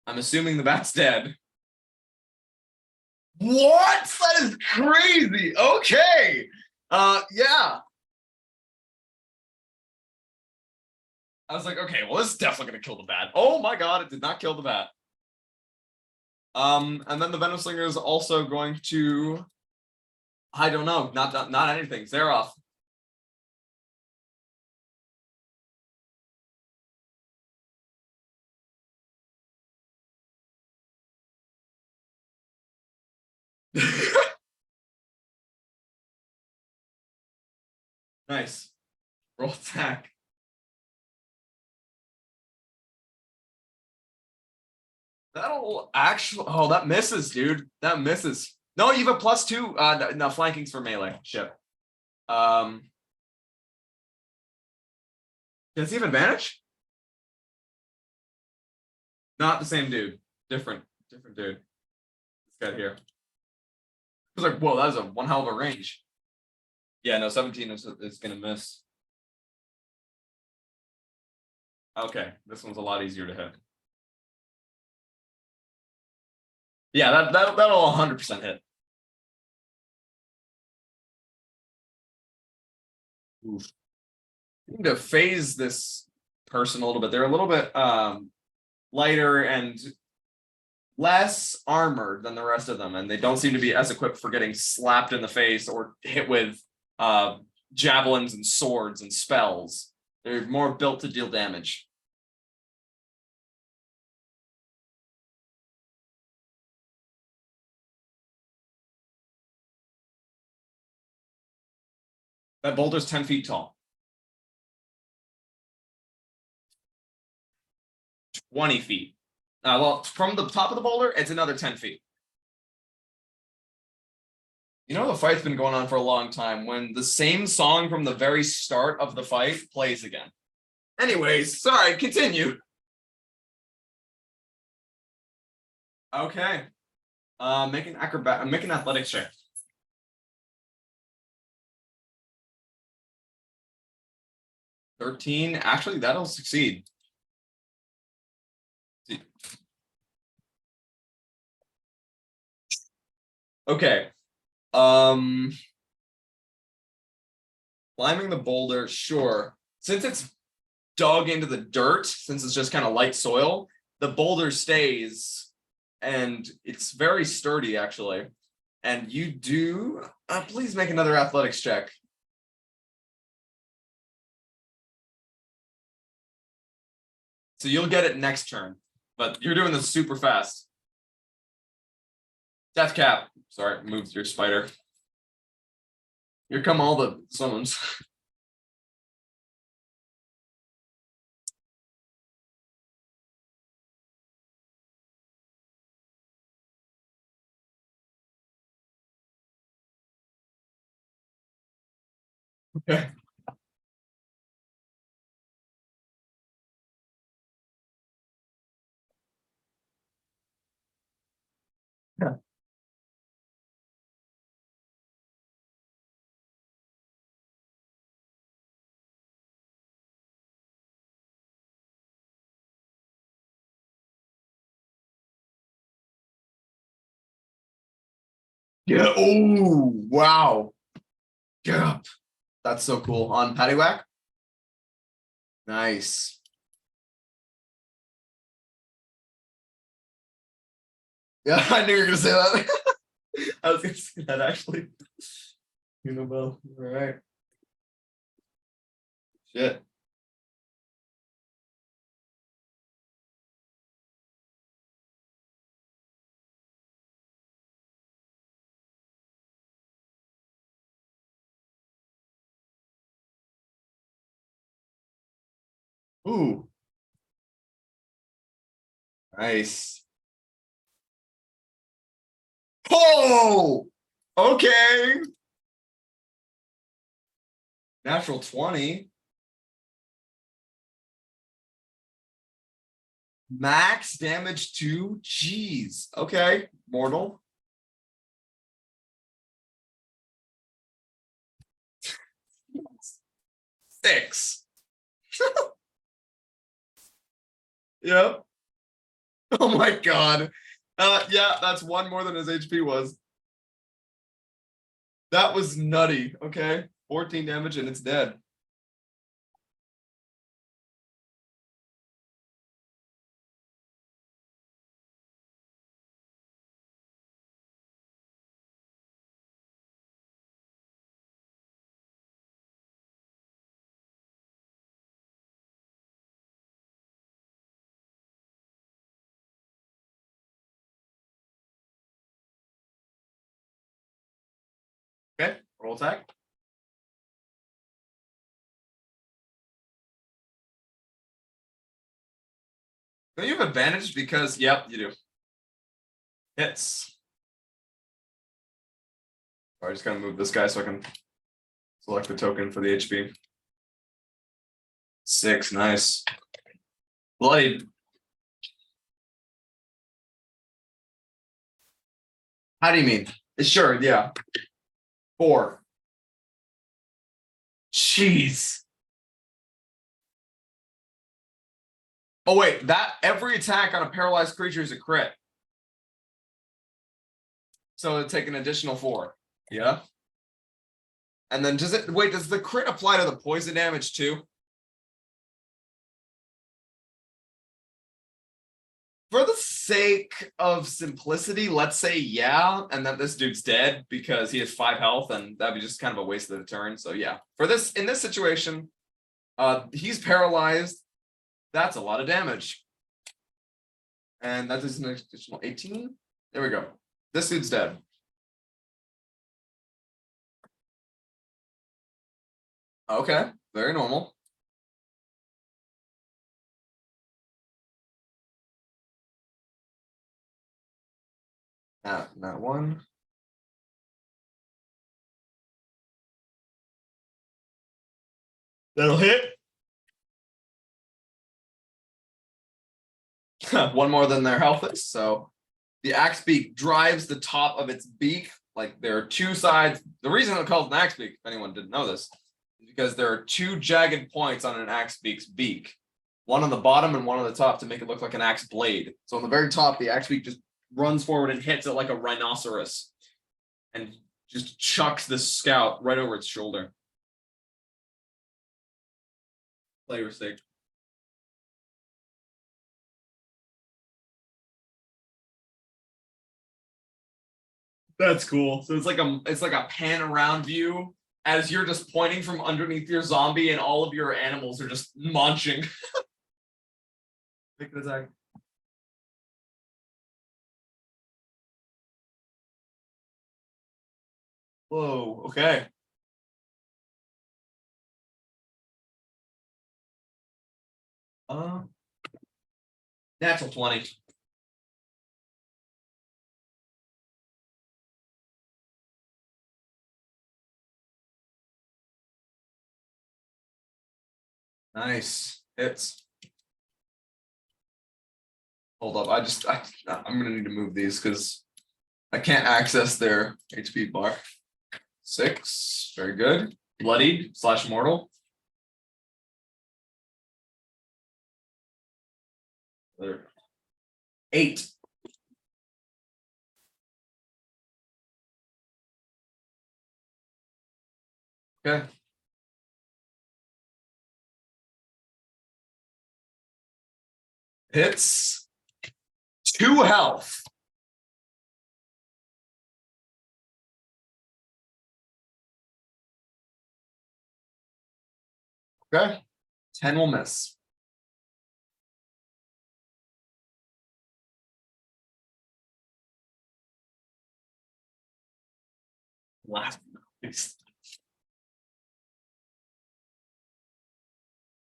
I'm assuming the bat's dead. What? That is crazy. Okay. Yeah. I was like, okay, well, this is definitely gonna kill the bat. Oh my god, it did not kill the bat. And then the Venom Slinger is also going to, I don't know, not anything. Zeroth. Nice. Roll attack. That'll actually. Oh, that misses, dude. That misses. No, you have a +2. No, flanking's for melee. Shit. Does he have advantage? Not the same dude. Different dude. This guy here. I was like, whoa, that was a one hell of a range. Yeah, no, 17 is gonna miss. Okay, this one's a lot easier to hit. Yeah, that'll 100% hit. Oof. I need to phase this person a little bit. They're a little bit lighter and less armored than the rest of them, and they don't seem to be as equipped for getting slapped in the face or hit with javelins and swords and spells. They're more built to deal damage. That boulder's 10 feet tall. 20 feet. Well, from the top of the boulder, it's another 10 feet. You know, the fight's been going on for a long time when the same song from the very start of the fight plays again. Anyways, sorry, continue. Okay. Make an athletics check. 13. Actually, that'll succeed. Okay. Climbing the boulder, sure. Since it's dug into the dirt, since it's just kind of light soil, the boulder stays, and it's very sturdy, actually. And you do, please make another athletics check. So you'll get it next turn, but you're doing this super fast. Death cap. Sorry, moved your spider. Here come all the summons. Okay. Yeah. Oh, wow. Get up. That's so cool. On Paddywhack. Nice. Yeah, I knew you were gonna say that. I was gonna say that actually. You know, Bill. All right. Shit. Ooh. Nice. Oh, okay. Natural 20. Max damage 2. Jeez. Okay. Mortal. Six. Yep. Oh my god. Yeah, that's one more than his HP was. That was nutty. Okay. 14 damage and it's dead. Okay. Roll attack. Don't you have advantage because yep, you do. Hits. I just gotta move this guy so I can select the token for the HP. 6, nice. Bloodied. How do you mean? Sure, yeah. 4. Jeez. Oh wait, that every attack on a paralyzed creature is a crit. So it'll take an additional 4. Yeah. And then does it wait, does the crit apply to the poison damage too? For the sake of simplicity, let's say yeah, and that this dude's dead because he has 5 health, and that'd be just kind of a waste of the turn. So yeah, for this in this situation, he's paralyzed. That's a lot of damage, and that is an additional 18. There we go. This dude's dead. Okay, very normal. Not one. That'll hit. One more than their health is. So the axe beak drives the top of its beak. Like there are 2 sides. The reason it's called an axe beak, if anyone didn't know this, is because there are 2 jagged points on an axe beak's beak. One on the bottom and one on the top to make it look like an axe blade. So on the very top, the axe beak just runs forward and hits it like a rhinoceros and just chucks this scout right over its shoulder. Flavor steak. That's cool. So it's like a pan around view as you're just pointing from underneath your zombie and all of your animals are just munching. Make an attack. Whoa, okay. Uh, Natural 20. Nice. Hits. Hold up. I'm gonna need to move these because I can't access their HP bar. 6. Very good. Bloodied / mortal. There. 8. Okay. Hits 2 health. Okay. 10 will miss. Last.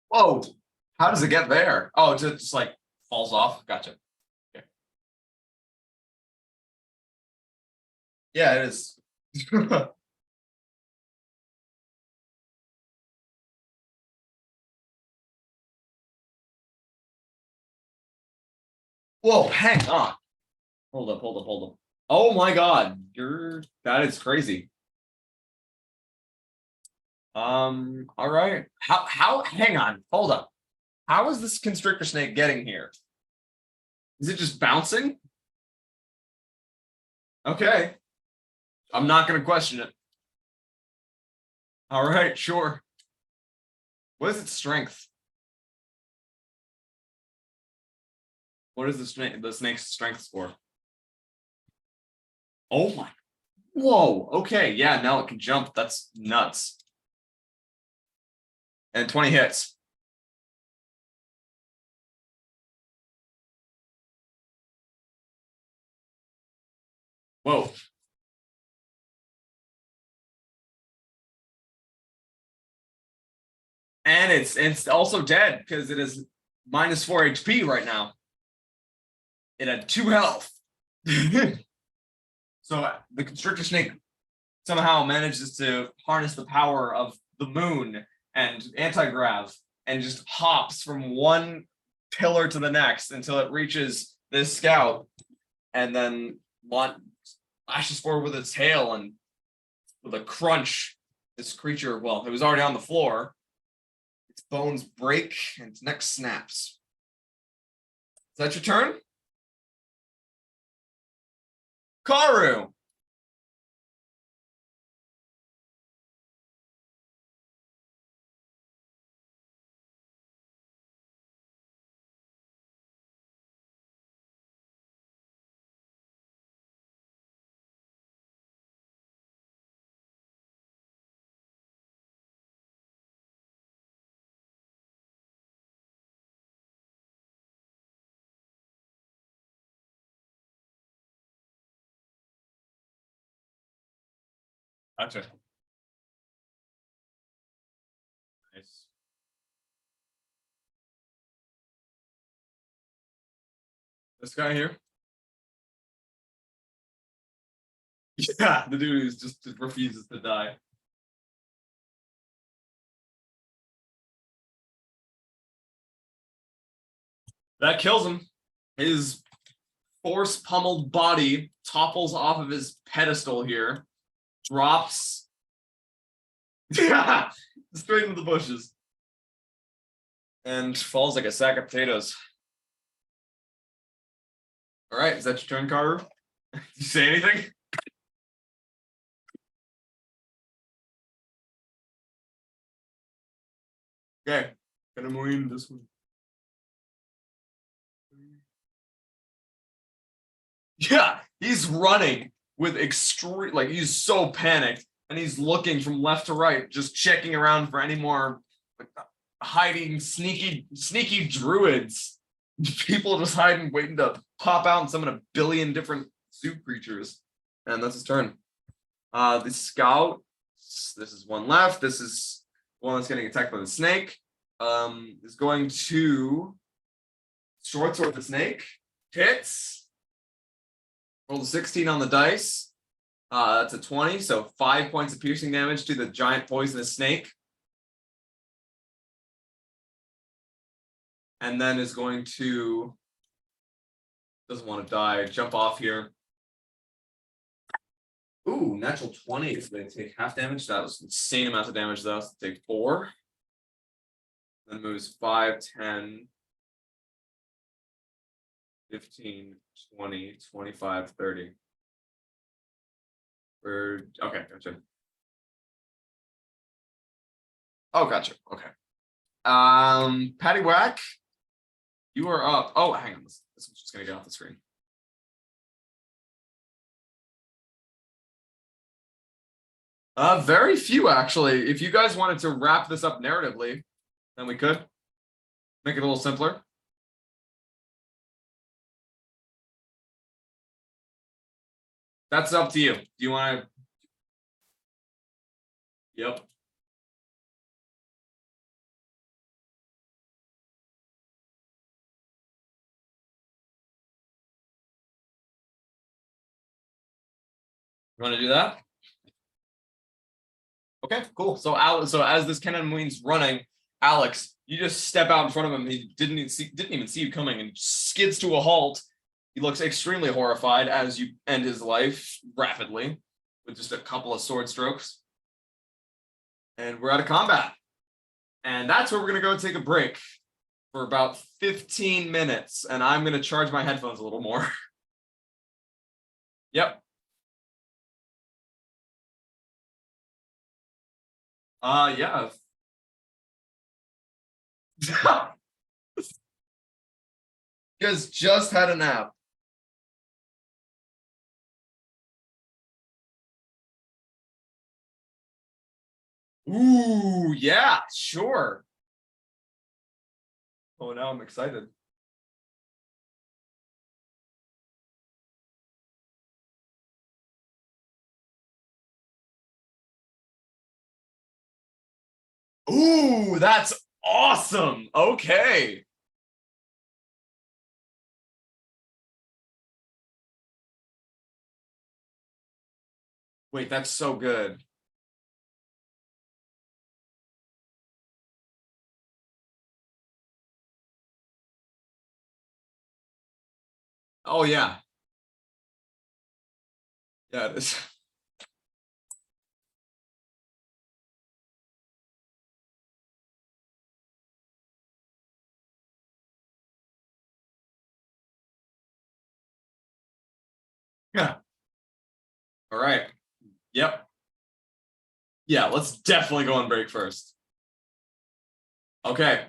Whoa. How does it get there? Oh, it just like falls off. Gotcha. Okay. Yeah, it is. Whoa, hang on. Hold up. Oh my god, that is crazy. All right. How hang on, hold up. How is this constrictor snake getting here? Is it just bouncing? Okay. I'm not gonna question it. All right, sure. What is its strength? What is the snake's strength score? Oh my. Whoa. Okay. Yeah. Now it can jump. That's nuts. And 20 hits. Whoa. And it's also dead because it is -4 HP right now. It had 2 health. So the constrictor snake somehow manages to harness the power of the moon and anti-grav and just hops from one pillar to the next until it reaches this scout and then lashes forward with its tail, and with a crunch, this creature, well, it was already on the floor. Its bones break and its neck snaps. Is that your turn? Karu! Gotcha. Nice. This guy here? Yeah, the dude who just refuses to die. That kills him. His force pummeled body topples off of his pedestal here, drops straight into the bushes, and falls like a sack of potatoes. All right, is that your turn, Carter? Did you say anything? Okay, gonna move in this one. Yeah, he's running with extreme, like he's so panicked, and he's looking from left to right, just checking around for any more like, hiding, sneaky druids. People just hiding, waiting to pop out and summon a billion different zoo creatures. And that's his turn. The scout, this is one left. This is one that's getting attacked by the snake. Is going to short sword the snake. Hits. Roll a 16 on the dice. That's a 20, so 5 points of piercing damage to the giant poisonous snake. And then is going to, doesn't want to die, jump off here. Ooh, natural 20 is going to take half damage. That was an insane amount of damage, though. So take 4. Then moves 5, 10, 15, 20, 25, 30. Okay, gotcha. Oh, gotcha. Okay. Patty Whack, you are up. Oh, hang on. This one's just gonna get off the screen. Very few actually. If you guys wanted to wrap this up narratively, then we could make it a little simpler. That's up to you. Do you want to? Yep. You want to do that? Okay, cool. So so as this cannon wing's running, Alex, you just step out in front of him. He didn't even see you coming and skids to a halt. He looks extremely horrified as you end his life rapidly with just a couple of sword strokes. And we're out of combat. And that's where we're going to go take a break for about 15 minutes. And I'm going to charge my headphones a little more. Yep. Yeah. You guys just had a nap. Ooh, yeah, sure. Oh, now I'm excited. Ooh, that's awesome. Okay. Wait, that's so good. Oh, yeah. Yeah, it is. Yeah. All right. Yep. Yeah, let's definitely go on break first. Okay.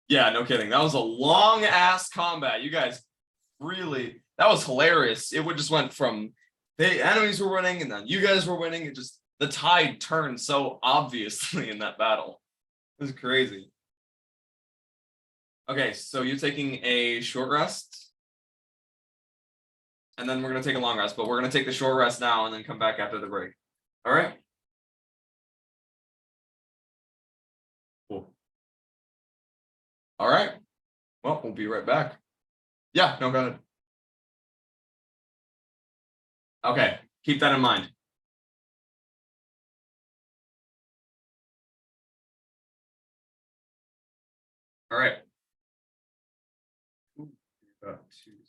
Yeah, no kidding. That was a long ass combat. You guys really, that was hilarious. It would just went from the enemies were winning and then you guys were winning. It just, the tide turned so obviously in that battle. It was crazy. Okay, so you're taking a short rest. And then we're going to take a long rest, but we're going to take the short rest now and then come back after the break. All right. Cool. All right. Well, we'll be right back. Yeah, no, go ahead. Okay, keep that in mind. All right. About 2 seconds.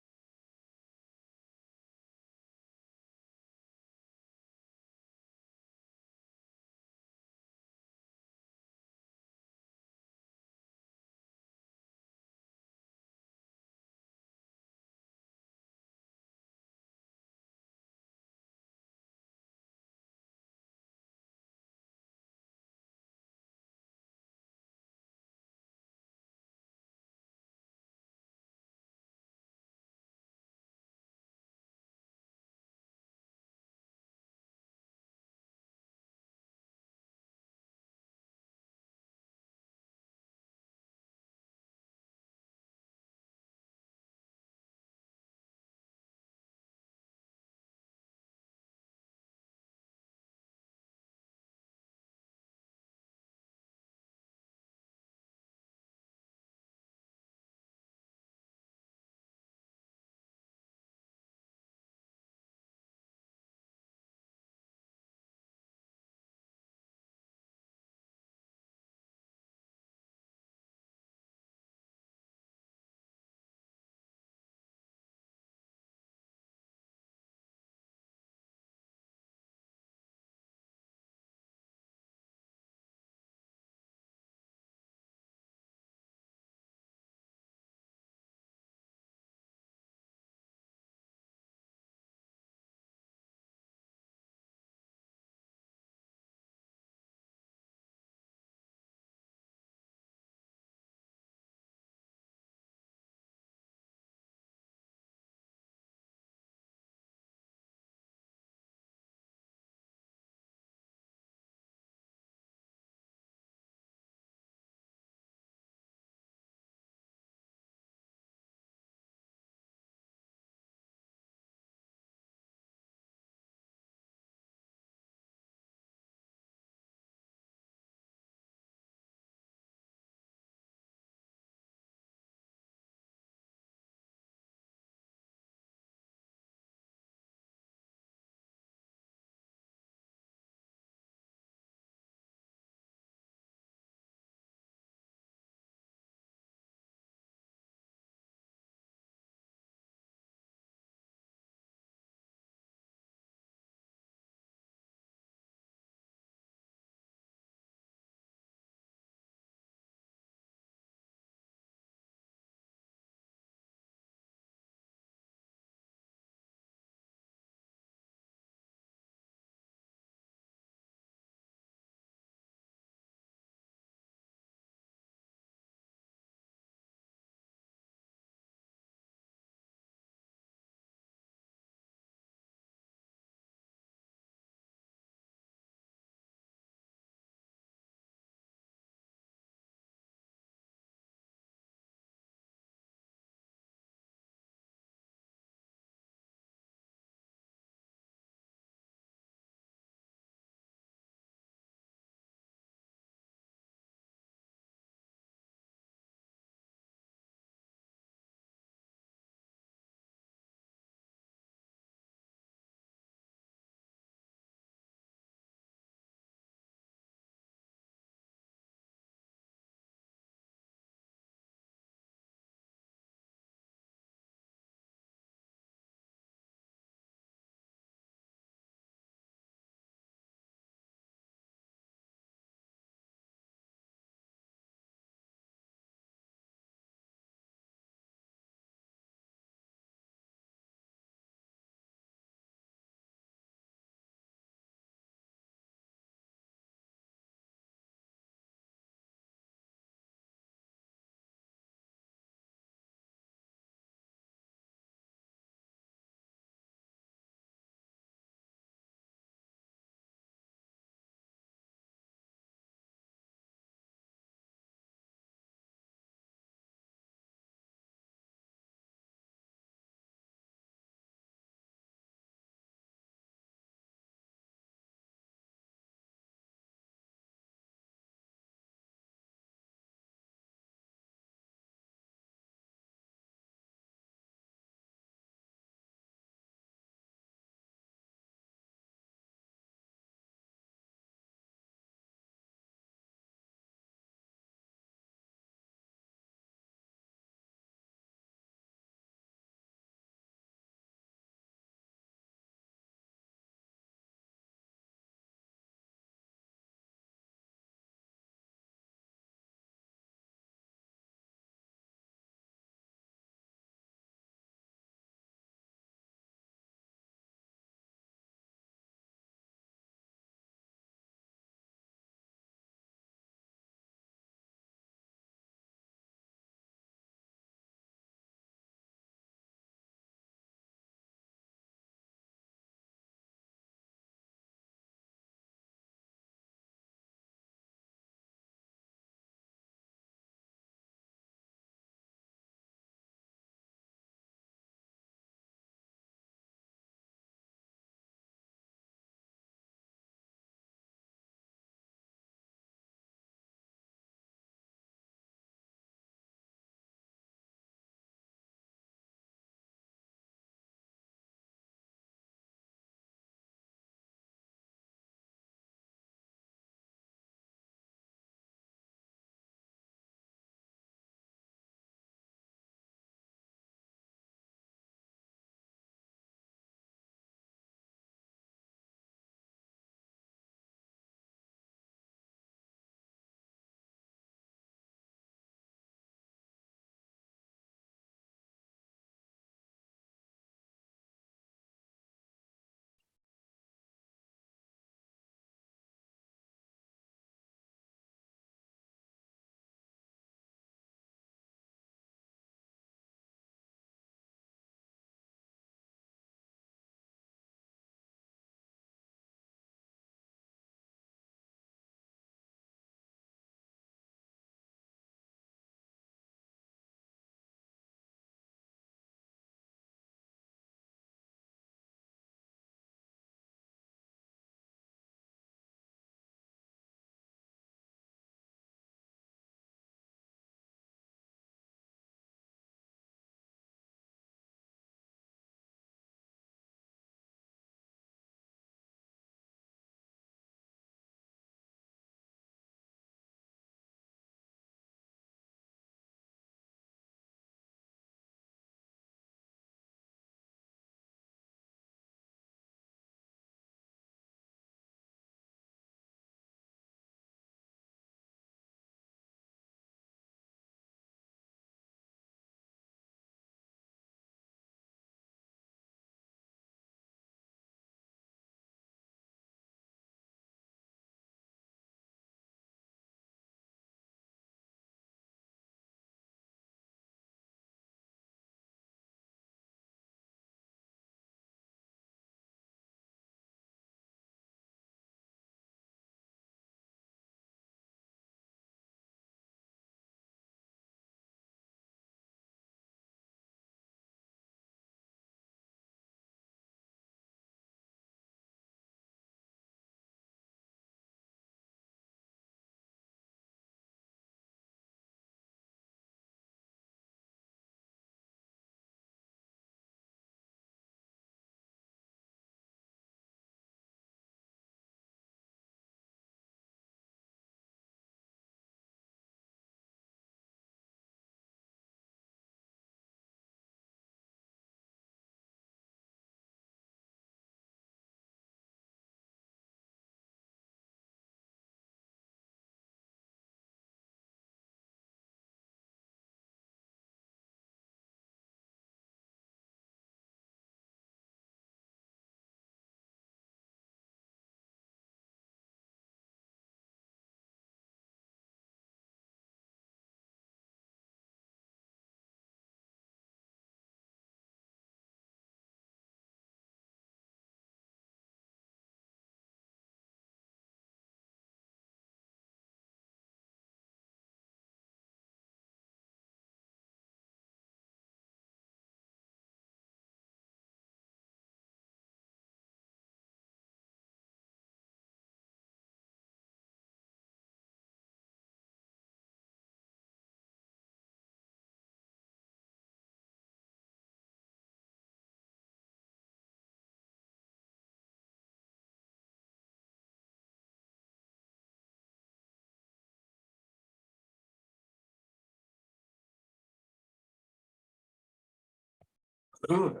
Ooh.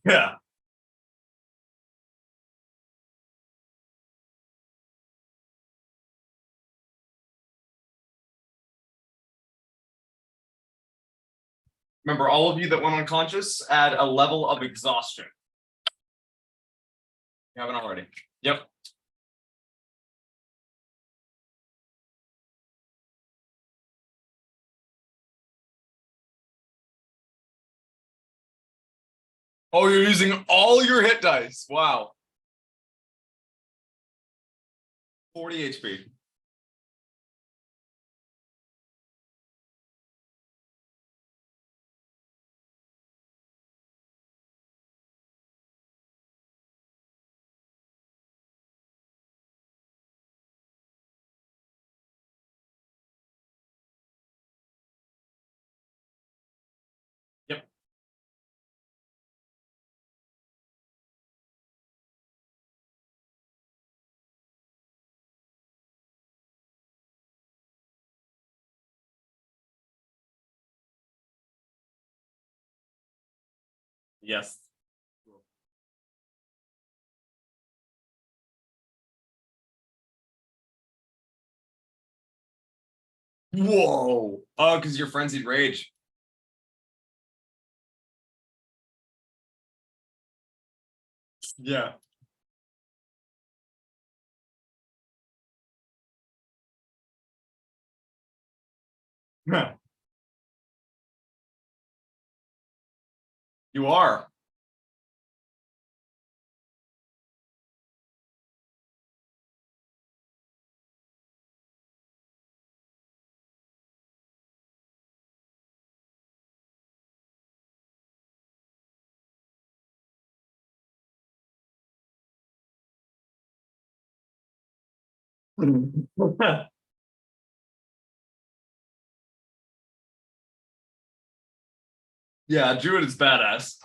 Yeah. Remember, all of you that went unconscious, add a level of exhaustion. You haven't already. Yep. Oh, you're using all your hit dice. Wow. 40 HP. Yep. Yes. Whoa. Oh, because you're frenzied rage. Yeah. You are. Yeah, Druid is badass.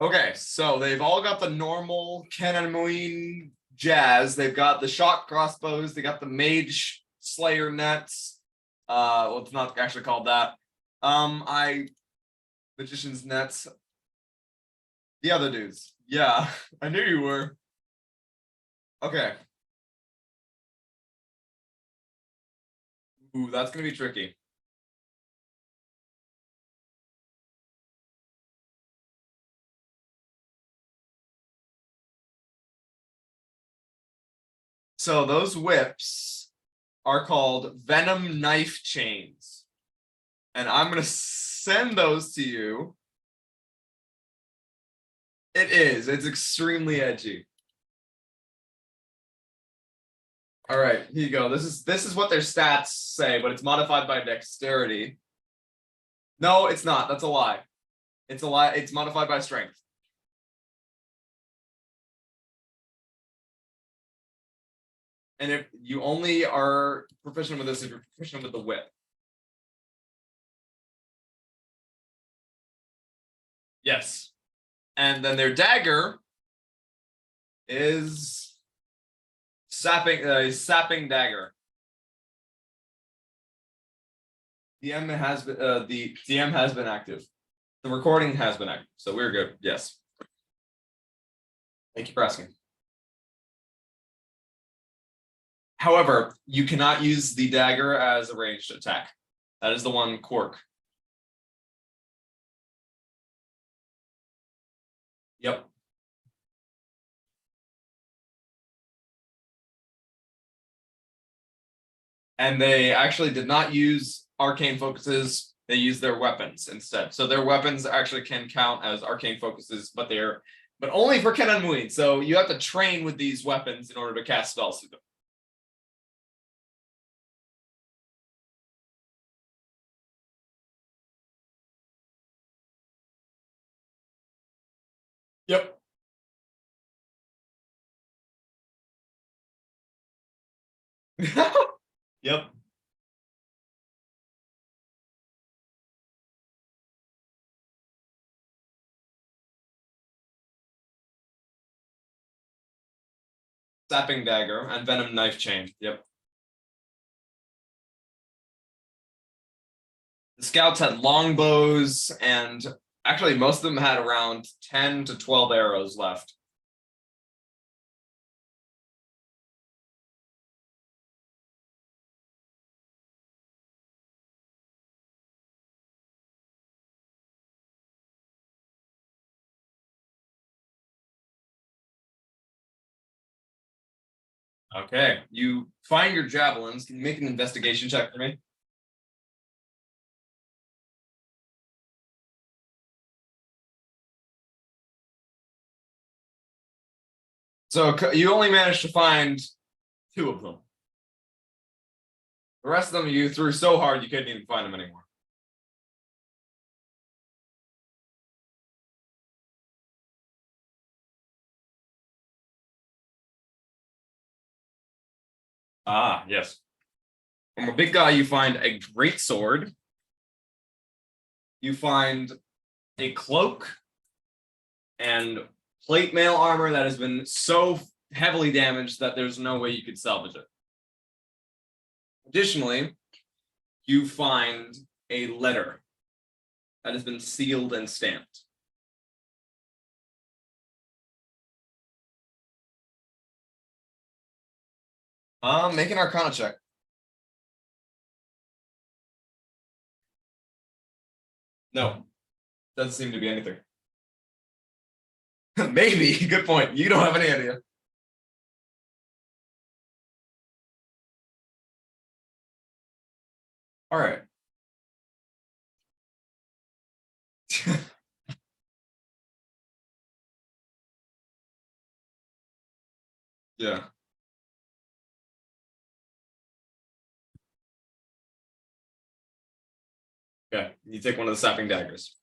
Okay, so they've all got the normal Cannon jazz. They've got the shock crossbows. They got the mage slayer nets. Well, it's not actually called that. Magician's nets. The other dudes. Yeah, I knew you were. Okay. Ooh, that's gonna be tricky. So those whips are called venom knife chains. And I'm gonna send those to you. It is. It's extremely edgy. All right, here you go. This is what their stats say, but it's modified by dexterity. No, it's not. That's a lie. It's a lie. It's modified by strength. And if you only are proficient with this, if you're proficient with the whip. Yes. And then their dagger is sapping dagger. The DM has been active. The recording has been active, so we're good. Yes. Thank you for asking. However, you cannot use the dagger as a ranged attack. That is the one quirk. Yep. And they actually did not use arcane focuses They use their weapons instead. So their weapons actually can count as arcane focuses, but only for Ken and Mui. So you have to train with these weapons in order to cast spells through them. Yep. Yep. Sapping dagger and venom knife chain. Yep. The scouts had longbows, and actually most of them had around 10 to 12 arrows left. Okay, you find your javelins. Can you make an investigation check for me? So you only managed to find 2 of them. The rest of them you threw so hard you couldn't even find them anymore. Ah, yes. From a big guy, you find a great sword. You find a cloak and plate mail armor that has been so heavily damaged that there's no way you could salvage it. Additionally, you find a letter that has been sealed and stamped. Make an Arcana check. No, doesn't seem to be anything. Maybe. Good point. You don't have any idea. All right. Yeah. Okay. You take one of the sapping daggers.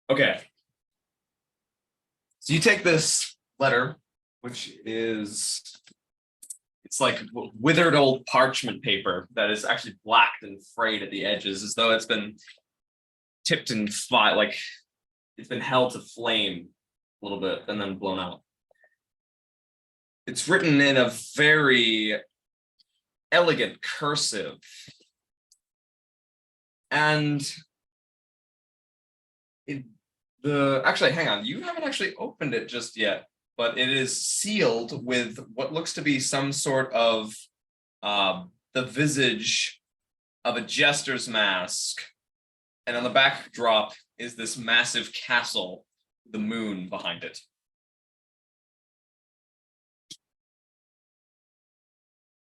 Okay. So you take this letter, which is it's like withered old parchment paper that is actually blacked and frayed at the edges, as though it's been tipped in fire, like it's been held to flame a little bit and then blown out. It's written in a very elegant cursive. And actually, hang on, you haven't actually opened it just yet, but it is sealed with what looks to be some sort of the visage of a jester's mask. And on the backdrop is this massive castle, with the moon behind it.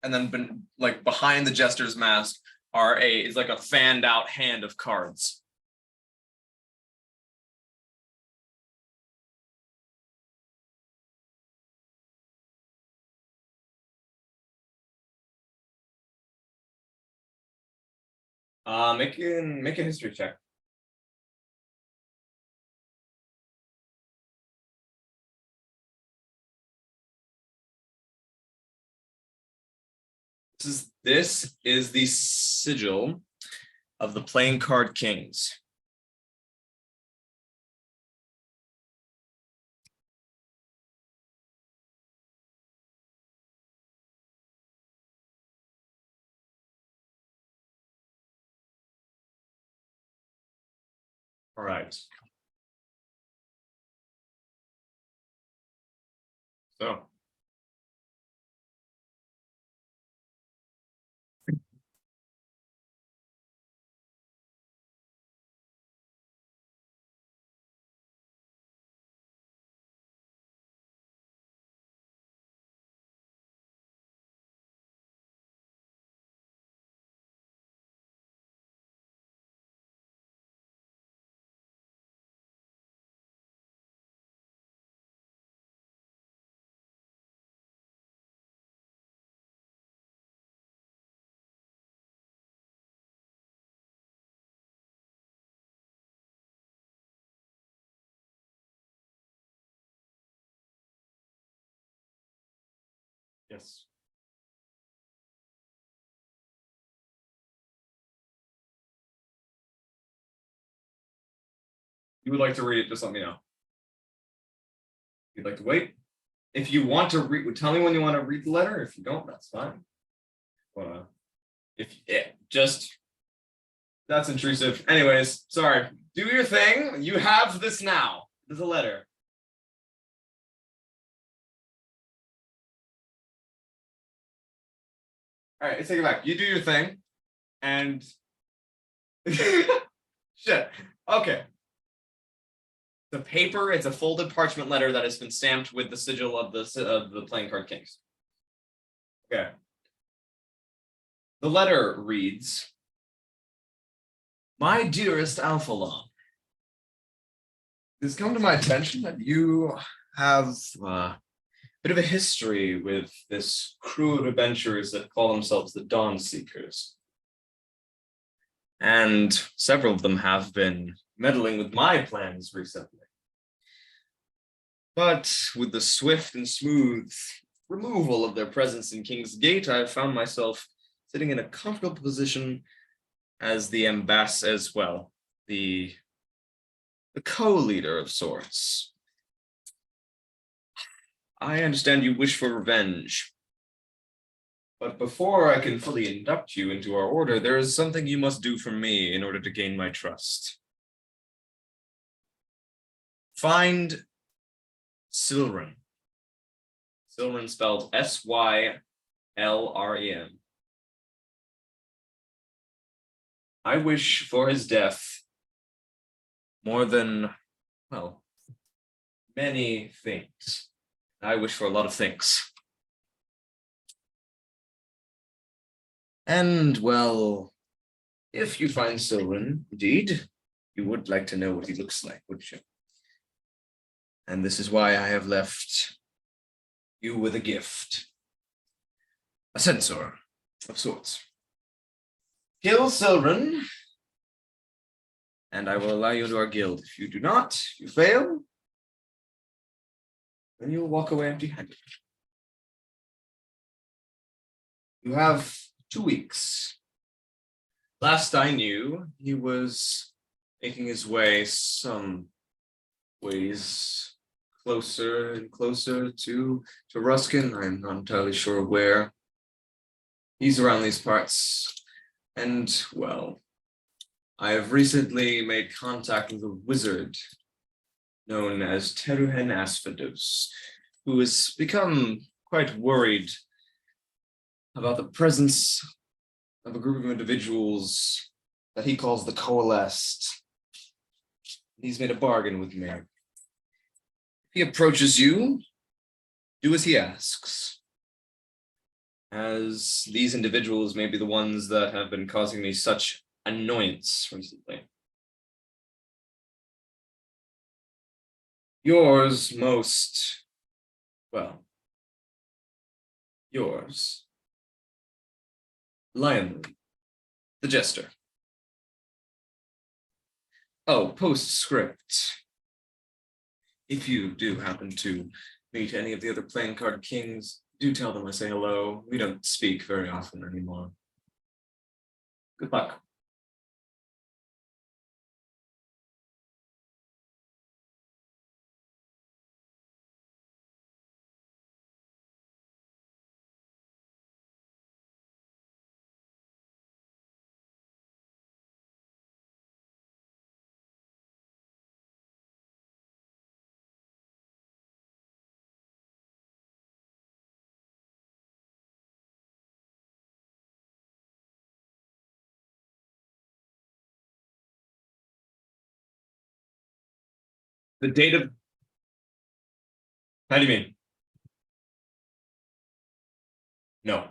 And then like behind the jester's mask is like a fanned out hand of cards. Make a history check. This is the sigil of the playing card kings. All right. So Yes. You would like to read it, just let me know. You'd like to wait? If you want to read, tell me when you want to read the letter. If you don't, that's fine. If just that's intrusive. Anyways, sorry. Do your thing. You have this now. There's a letter. All right, let's take it back. You do your thing, and shit. Okay. The paper. It's a folded parchment letter that has been stamped with the sigil of the playing card kings. Okay. The letter reads, "My dearest Alphalon, it's come to my attention that you have a bit of a history with this crew of adventurers that call themselves the Dawn Seekers. And several of them have been meddling with my plans recently. But with the swift and smooth removal of their presence in King's Gate, I have found myself sitting in a comfortable position as the the co-leader of sorts. I understand you wish for revenge. But before I can fully induct you into our order, there is something you must do for me in order to gain my trust. Find Sylren. Sylren spelled Sylren. I wish for his death more than, well, many things. I wish for a lot of things. And, well, if you find Sylvan, indeed, you would like to know what he looks like, wouldn't you? And this is why I have left you with a gift. A censor of sorts. Kill Sylvan, and I will allow you into our guild. If you do not, if you fail, then you will walk away empty-handed. You have 2 weeks. Last I knew, he was making his way some ways closer and closer to Ruskin. I'm not entirely sure where. He's around these parts. And, well, I have recently made contact with a wizard known as Teruhen Asphedos, who has become quite worried about the presence of a group of individuals that he calls the Coalesced. He's made a bargain with me. If he approaches you, do as he asks, as these individuals may be the ones that have been causing me such annoyance recently. Yours most, well, yours, Lionel, the Jester. Oh, postscript. If you do happen to meet any of the other playing card kings, do tell them I say hello. We don't speak very often anymore. Good luck. The date of... How do you mean? No.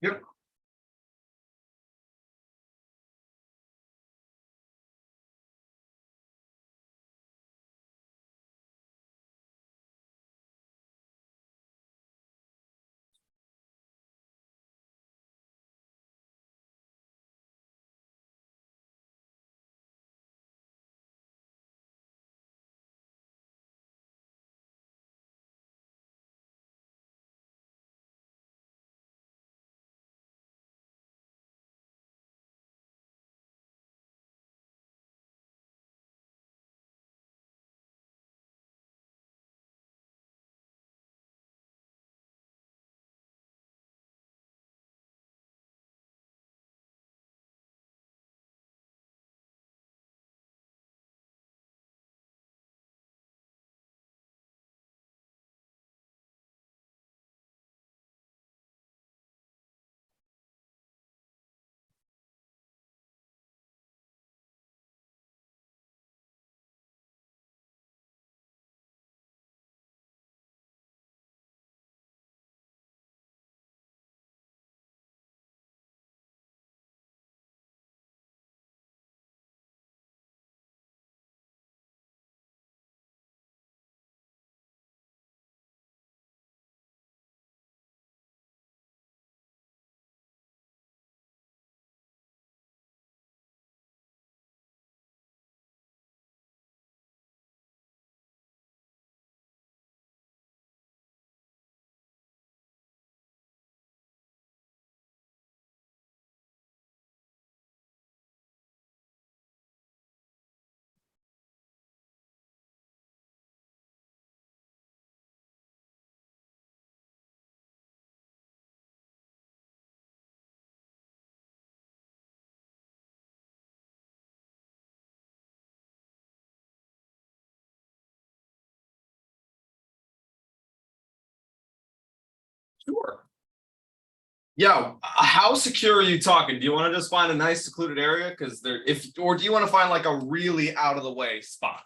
Yep. Sure. Yeah, how secure are you talking? Do you want to just find a nice secluded area? Because or do you want to find like a really out of the way spot?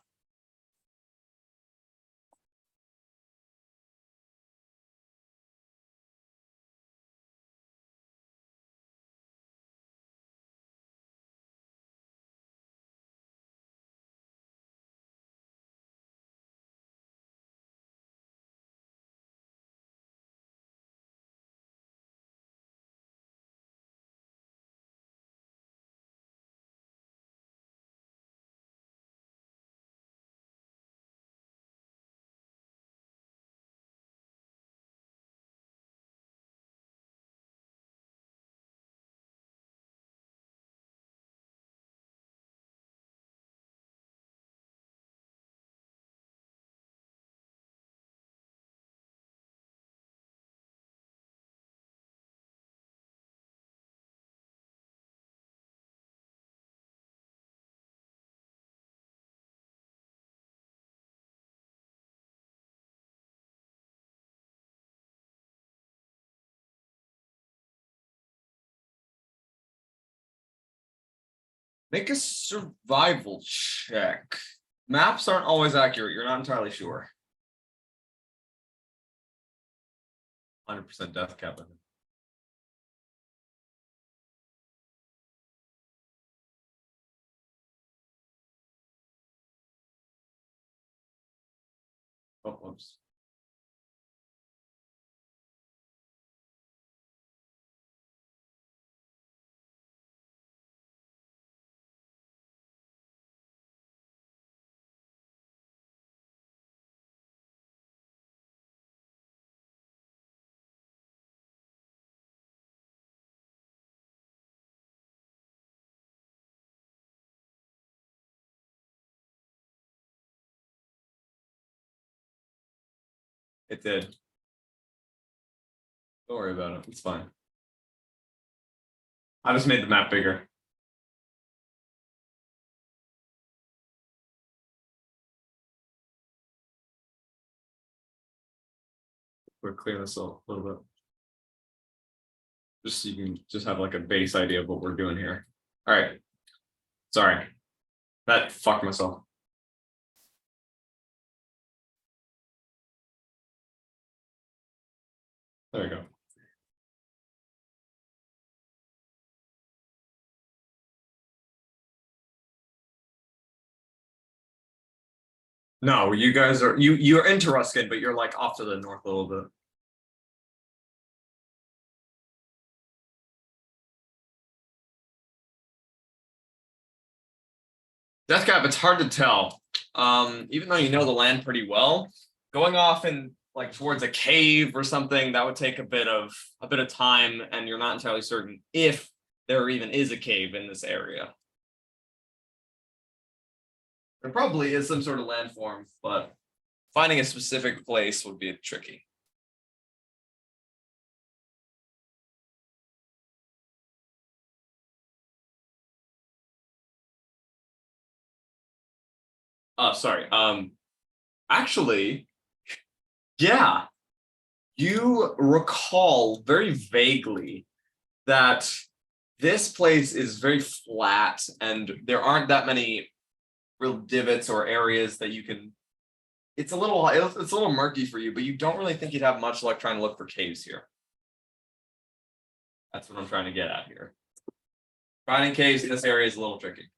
Make a survival check. Maps aren't always accurate. You're not entirely sure. 100% death cap. Oh, whoops. It did. Don't worry about it. It's fine. I just made the map bigger. We're clearing this up a little bit. Just so you can just have like a base idea of what we're doing here. All right. Sorry. That fucked myself. There you go. No, you guys are you're into Ruskin, but you're like off to the north a little bit. Deathcap, it's hard to tell. Even though you know the land pretty well, going off in like towards a cave or something, that would take a bit of time, and you're not entirely certain if there even is a cave in this area. There probably is some sort of landform, but finding a specific place would be tricky. Oh, sorry. Actually, yeah, you recall very vaguely that this place is very flat and there aren't that many real divots or areas that you can. It's a little murky for you, but you don't really think you'd have much luck trying to look for caves here. That's what I'm trying to get at here. Finding caves in this area is a little tricky.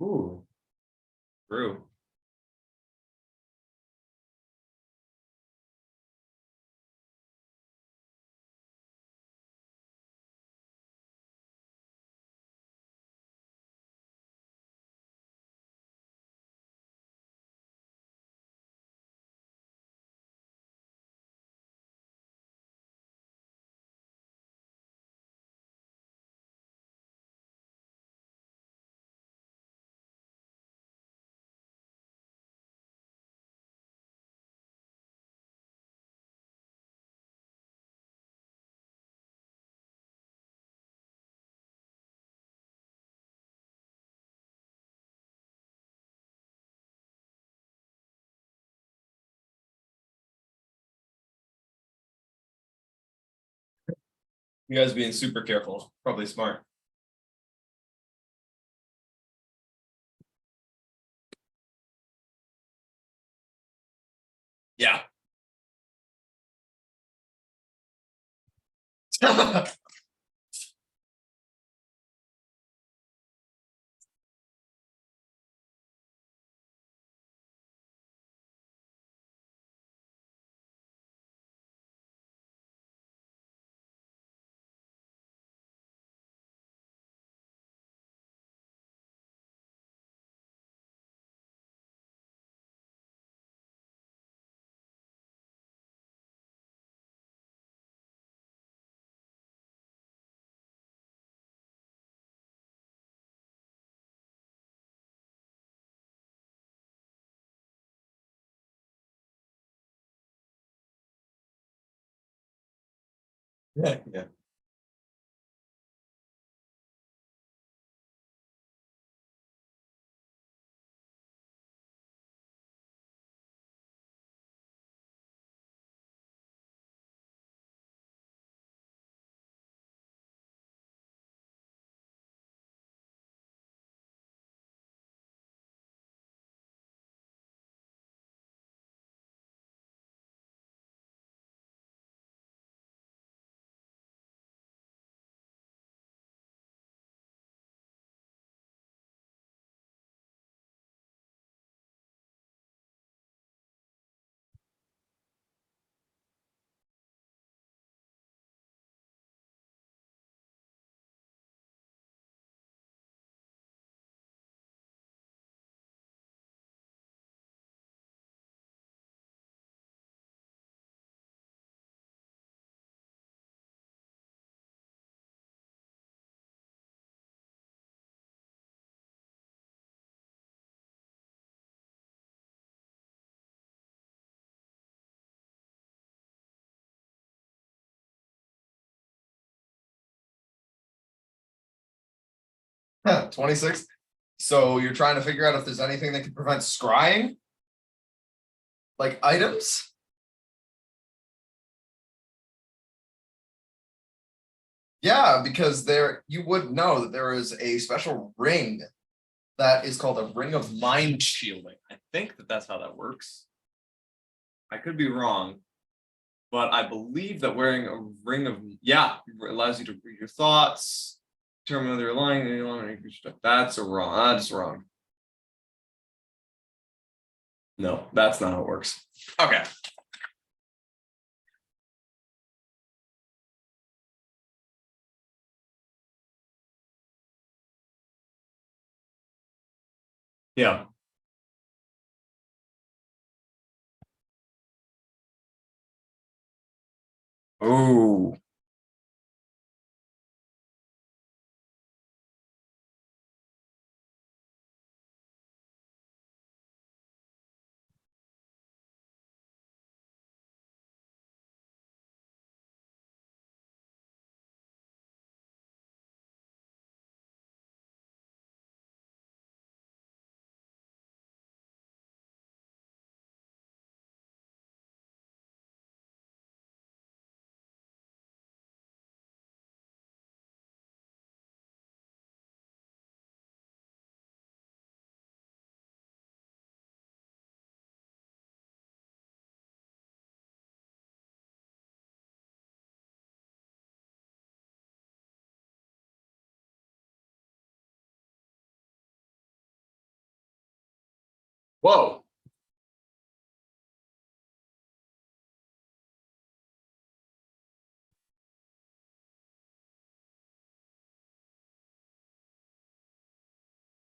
Ooh, true. You guys being super careful, probably smart. Yeah. Yeah. Huh, 26. So you're trying to figure out if there's anything that can prevent scrying? Like items? Yeah, because you would know that there is a special ring that is called a ring of mind shielding. I think that that's how that works. I could be wrong, but I believe that wearing a ring of allows you to read your thoughts, determine whether you're lying, That's wrong. That's wrong. No, that's not how it works. Okay. Yeah. Oh. Whoa.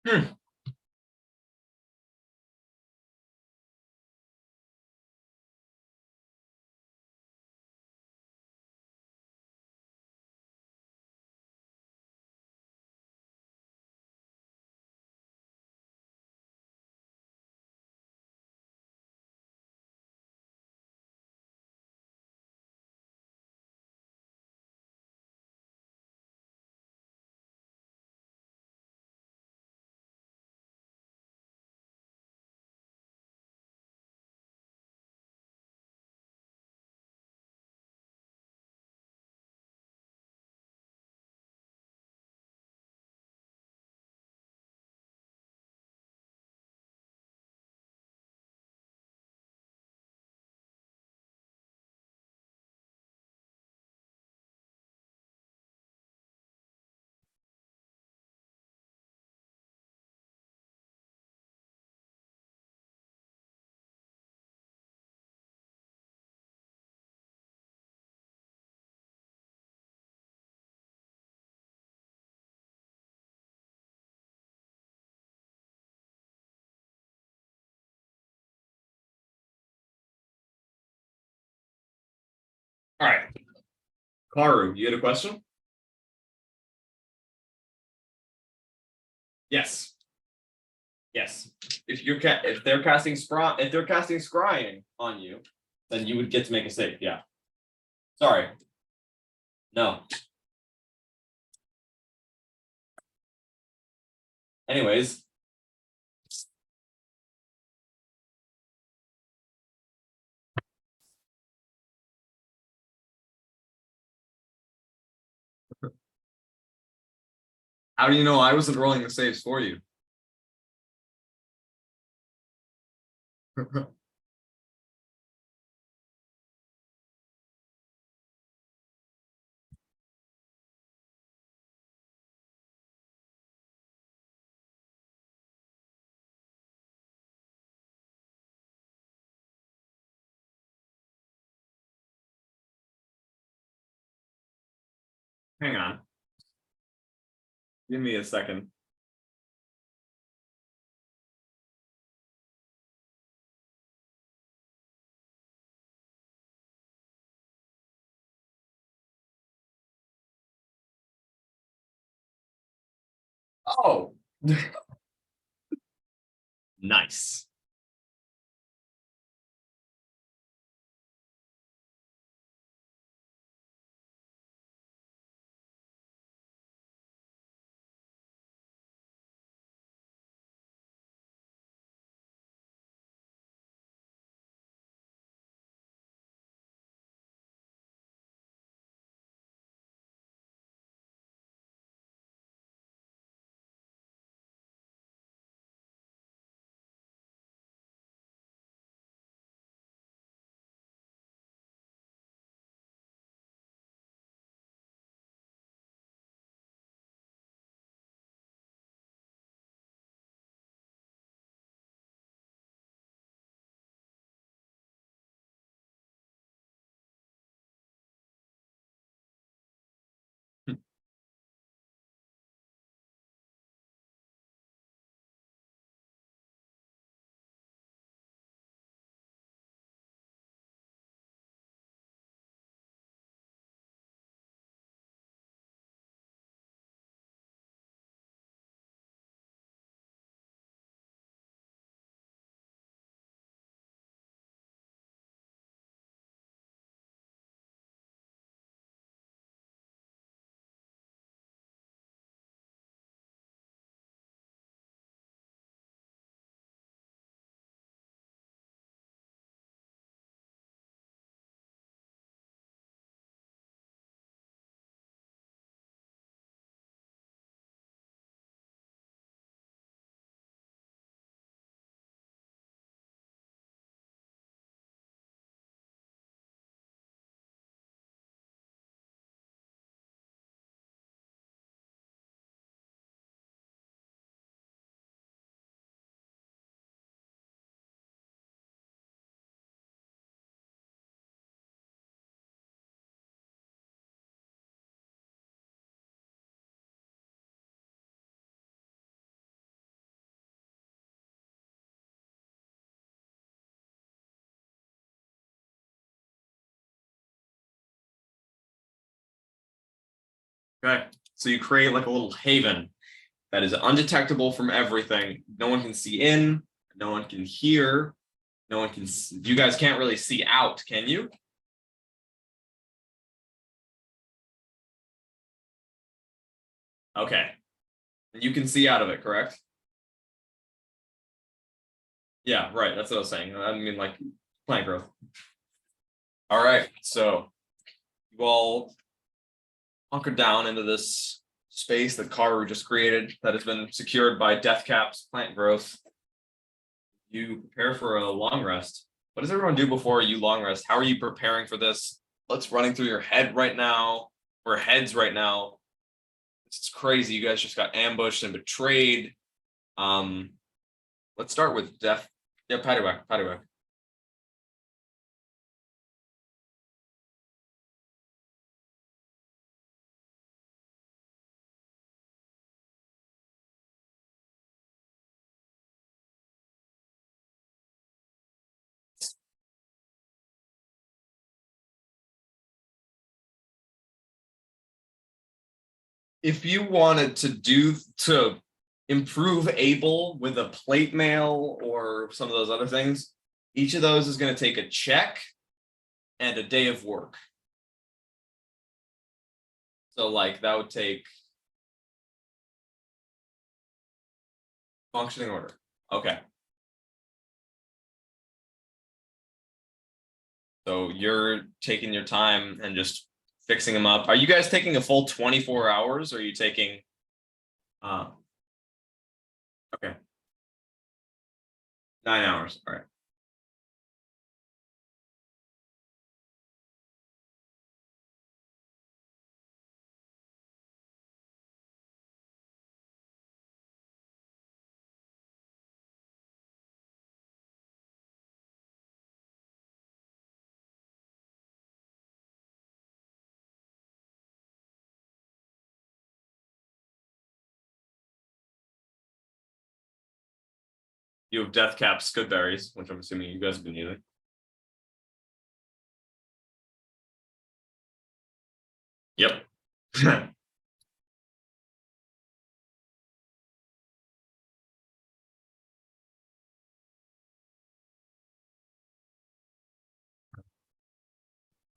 Hmm. All right. Karu, you had a question? Yes. Yes. If they're casting scrying on you, then you would get to make a save. Yeah. Sorry. No. Anyways. How do you know I wasn't rolling the saves for you? Hang on. Give me a second. Oh. Nice. Okay, so you create like a little haven that is undetectable from everything. No one can see in, no one can hear, no one can. You guys can't really see out, can you? Okay, you can see out of it, correct? Yeah, right. That's what I was saying. I mean, like plant growth. All right, so you all hunker down into this space that Karu just created that has been secured by death caps, plant growth. You prepare for a long rest. What does everyone do before you long rest? How are you preparing for this? What's running through your head right now, or heads right now? It's crazy. You guys just got ambushed and betrayed. Let's start with death. Yeah, Paddywhack. If you wanted to improve able with a plate mail or some of those other things, each of those is going to take a check and a day of work. So like that would take functioning order. Okay. So you're taking your time and just fixing them up. Are you guys taking a full 24 hours or are you taking okay. 9 hours. All right. You have death caps, good berries, which I'm assuming you guys have been using. Yep.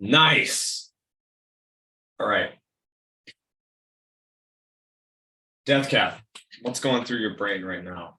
Nice. All right. Death cap. What's going through your brain right now?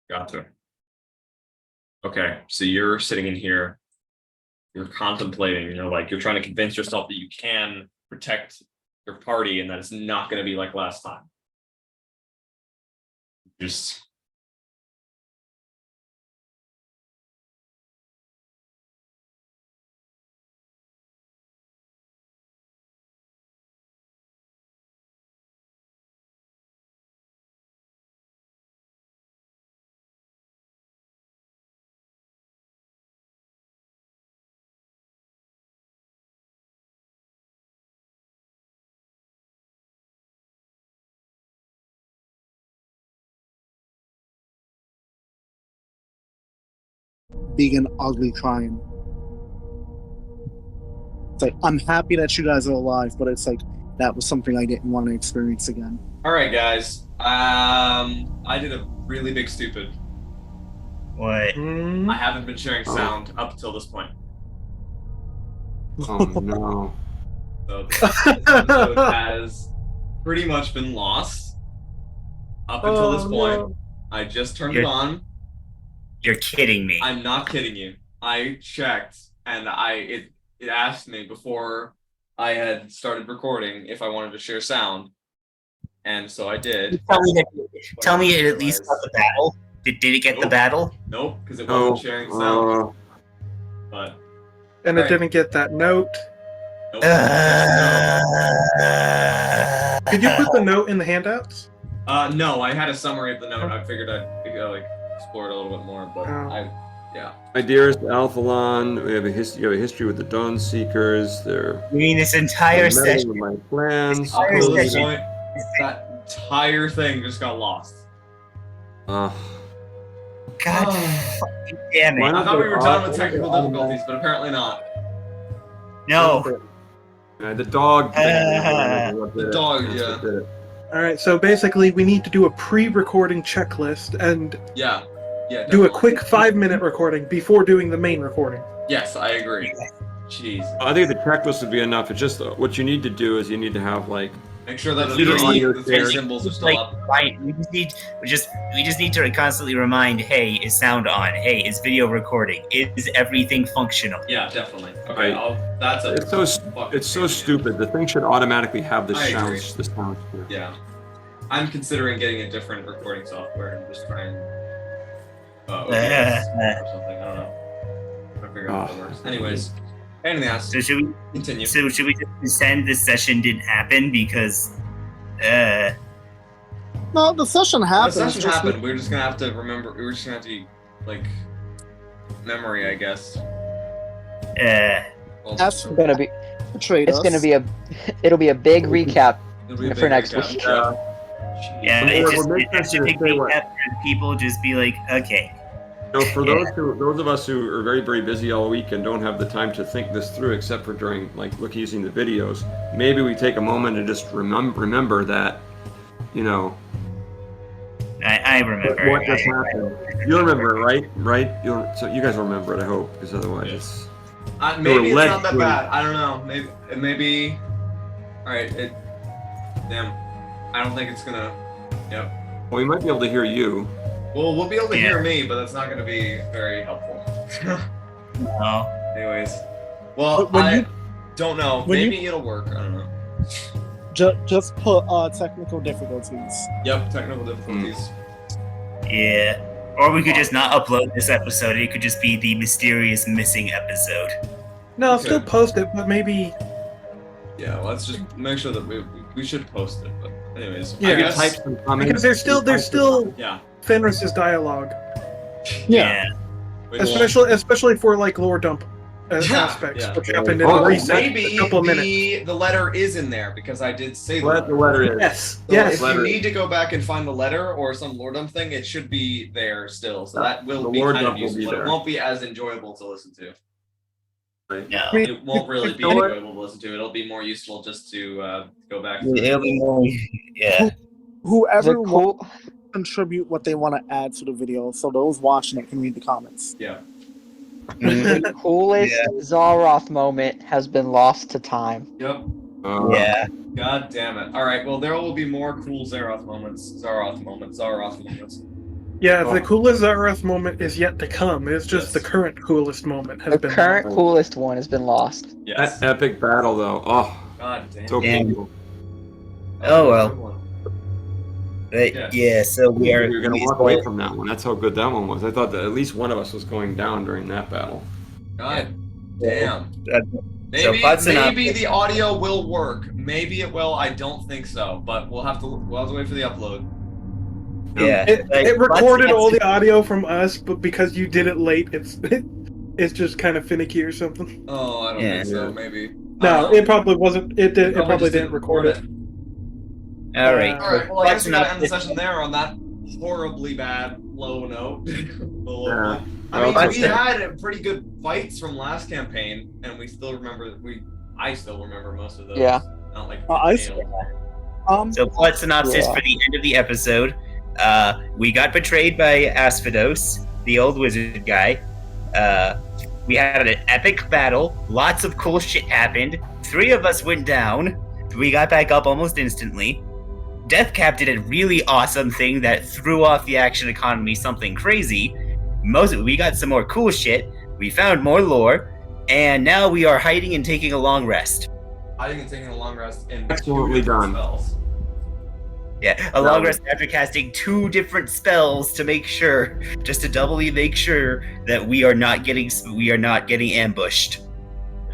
Gotcha. Okay, so you're sitting in here, you're contemplating, you're trying to convince yourself that you can protect your party and that it's not going to be like last time. Just Being an ugly crying. It's like, I'm happy that you guys are alive, but it's like, that was something I didn't want to experience again. all right, guys. I did a really big stupid. What? I haven't been sharing sound up until this point. Oh no. So this episode has pretty much been lost up until this point. No. I just turned it on. You're kidding me. I'm not kidding you. I checked and it asked me before I had started recording if I wanted to share sound. and so I did. Tell me it at least got the battle. Did it get the Nope. battle? Nope, because it wasn't sharing sound. But And it Right. didn't get that note. nope. Just Did you put the note in the handouts? no. No, I had a summary of the note. I figured I'd like explore it a little bit more, but Oh. My dearest Alphalon, we have a history with the Dawn Seekers. They're I mean, this entire meddling session. with my plans. up to this session. point, that entire thing just got lost. Uh, God Oh. fucking damn Why it. I not thought we were done with go technical off? difficulties, but apparently not. No. the dog. The dog, yeah. All right, so basically we need to do a pre-recording checklist and Yeah. Yeah. do a definitely. quick 5-minute recording before doing the main recording. Yes, I agree. Jeez. I think the checklist would be enough. It's just what you need to do is you need to have like Make sure that Either audio the three share. symbols are still Like, up. right, we just need to constantly remind, hey, is sound on? Hey, is video recording? Is everything functional? Yeah, definitely. Okay, Right. that's a. it's so fucking it's so pain. stupid. The thing should automatically have the I agree. sounds. The sounds. Here. Yeah, I'm considering getting a different recording software and just trying. OBS or something. I don't know. I figure out how it works. Anyways, pain in the ass. So should we Continue. should we just pretend this session didn't happen because No, the session The happened. session Just- happened. We're just gonna have to remember. We're just gonna have to like memory, I guess. Well, That's it'll gonna be betrayed it's us. gonna be it'll be a big recap be a big for next recap. week. Jeez. yeah, We're- it we're just making it sure should to be say what- people just be like, okay. So for those of us who are very very busy all week and don't have the time to think this through, except for during using the videos, maybe we take a moment and just remember that, you know, I remember. what just happened. You'll remember it, right? Right? So you guys will remember it, I hope, because otherwise it's. Maybe it's led not that to- bad. I don't know. Maybe. All right. Damn. I don't think it's gonna. Yep. Well, we might be able to hear you. Well, we'll be able to Yeah. hear me, but that's not gonna be very helpful. No. Anyways. Well, When I you- don't know. when you- Maybe it'll work. I don't know. Just put technical difficulties. Yep. Technical difficulties. Yeah. Or we could just not upload this episode. It could just be the mysterious missing episode. No, I'll Okay. still post it, but maybe Yeah. Let's just make sure that we should post it. But anyways. Yeah. I I could guess. type some comments. because there's still Yeah. Fenris's dialogue, Yeah. Which- especially for like lore dump Yeah, aspects, yeah. which happened in Oh, the recent Maybe a couple of minutes. the letter is in there because I did say the What the letter. letter is. Yes, So yes. if you letter. need to go back and find the letter or some lore dump thing, it should be there still. So that will The be lore kind of dump will be useful. But there. it won't be as enjoyable to listen to. No. It won't really be You know what? enjoyable to listen to. It'll be more useful just to go back. It'll be more. Yeah. Whoever The will cool contribute what they want to add to the video, so those watching it can read the comments. Yeah. the coolest Yeah. Zalroth moment has been lost to time. Yep. Yeah. God damn it. All right. Well, there will be more cool Zaroth moments. Zaroth moments. Yeah, the coolest Zarath moment is yet to come. It's just Yes. the current coolest moment has The been. current coolest one has been lost. Yes. That epic battle, though. Oh, God damn. so Yeah. cool. Oh, well. Good one. But, Yeah. yeah. So we are. You're gonna walk away from that one. That's how good that one was. I thought that at least one of us was going down during that battle. God damn. Uh, Maybe Butts and maybe up. the audio will work. Maybe it will. I don't think so, but we'll have to wait for the upload. Yeah. It Like, recorded let's- all the audio from us, but because you did it late, it's just kind of finicky or something. Oh, I don't Yeah. think so. Maybe. No, it probably wasn't. It probably just didn't record it. All right. All right. Well, I guess Butts we and gotta up. end the session there on that horribly bad low note. Low Yeah. note. I mean, Well, we that's- had pretty good fights from last campaign, and we still remember. I still remember most of those. Yeah. Not like I detailed. So plot synopsis Yeah. for the end of the episode. We got betrayed by Asphedos, the old wizard guy. We had an epic battle. Lots of cool shit happened. 3 of us went down. We got back up almost instantly. Deathcap did a really awesome thing that threw off the action economy something crazy. We got some more cool shit. We found more lore. And now we are hiding and taking a long rest. Hiding and taking a long rest in Excellently done. spells. Yeah, a long rest after casting 2 different spells to make sure, just to doubly make sure that we are not getting ambushed,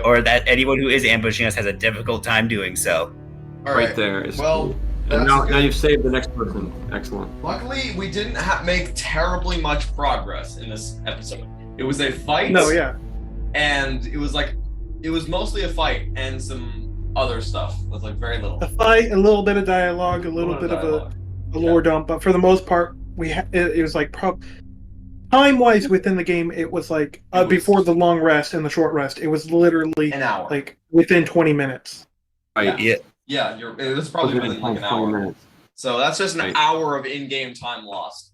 or that anyone who is ambushing us has a difficult time doing so. All Right there is Well, and that's now good. you've saved the next person. Excellent. Luckily, we didn't make terribly much progress in this episode. It was a fight. No, yeah. And it was mostly a fight and some other stuff. It was like very little. A fight, a little bit of dialogue, a little bit of a lore dump, but for the most part, it was like time-wise within the game, it was like before the long rest and the short rest, it was literally an hour, like within 20 minutes. Right. Yeah, it was probably within like an hour. minutes. So that's just an Right. hour of in-game time lost,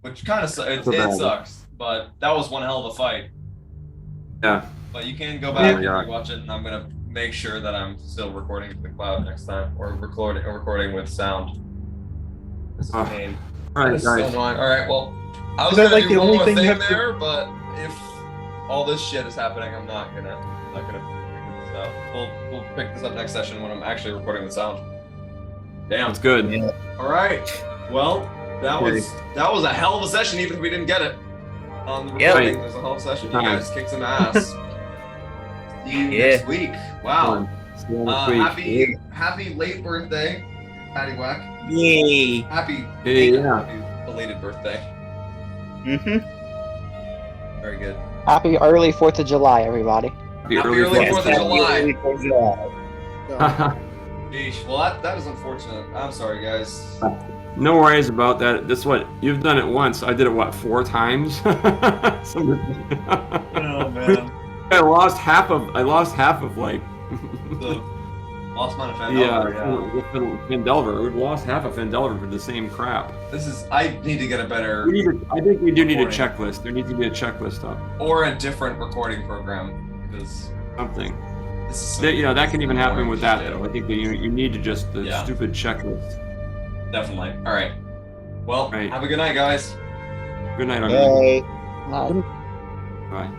which kind of it sucks. But that was one hell of a fight. Yeah. But you can go back and Yeah. watch it, and I'm gonna make sure that I'm still recording with the cloud next time, or recording with sound. This is a pain. All right, This is so guys. annoying. All right, well, I was Is that gonna like do the one only more thing you thing have to- there, but if all this shit is happening, I'm not gonna figure this out. We'll pick this up next session when I'm actually recording with sound. Damn. That's good. Yeah. All right. Well, that was a hell of a session, even if we didn't get it on the Yeah. recording. It was a hell of a session. You guys kicked some ass. See you Yeah. next week. Wow. See you next week. Happy late birthday, Patty Whack. Yay! Happy Yeah. happy belated birthday. Mm-hmm. Very good. Happy early 4th of July, everybody. Happy Happy early early Fourth 4th of July. July. Sheesh. Well, that is unfortunate. I'm sorry, guys. No worries about that. That's what you've done it once. I did it 4 times. So- Oh man. I lost half of like The lost mine of Fandelver, yeah. Fandelver. We've lost half of Fandelver for the same crap. I need to get a better I think we do need a recording. checklist. There needs to be a checklist up. or a different recording program because Something. this is That can even happen with that shit. though. I think that you need to just the Yeah. stupid checklist. Definitely. All right. Well, Right. have a good night, guys. Good night, everybody. Bye. Bye.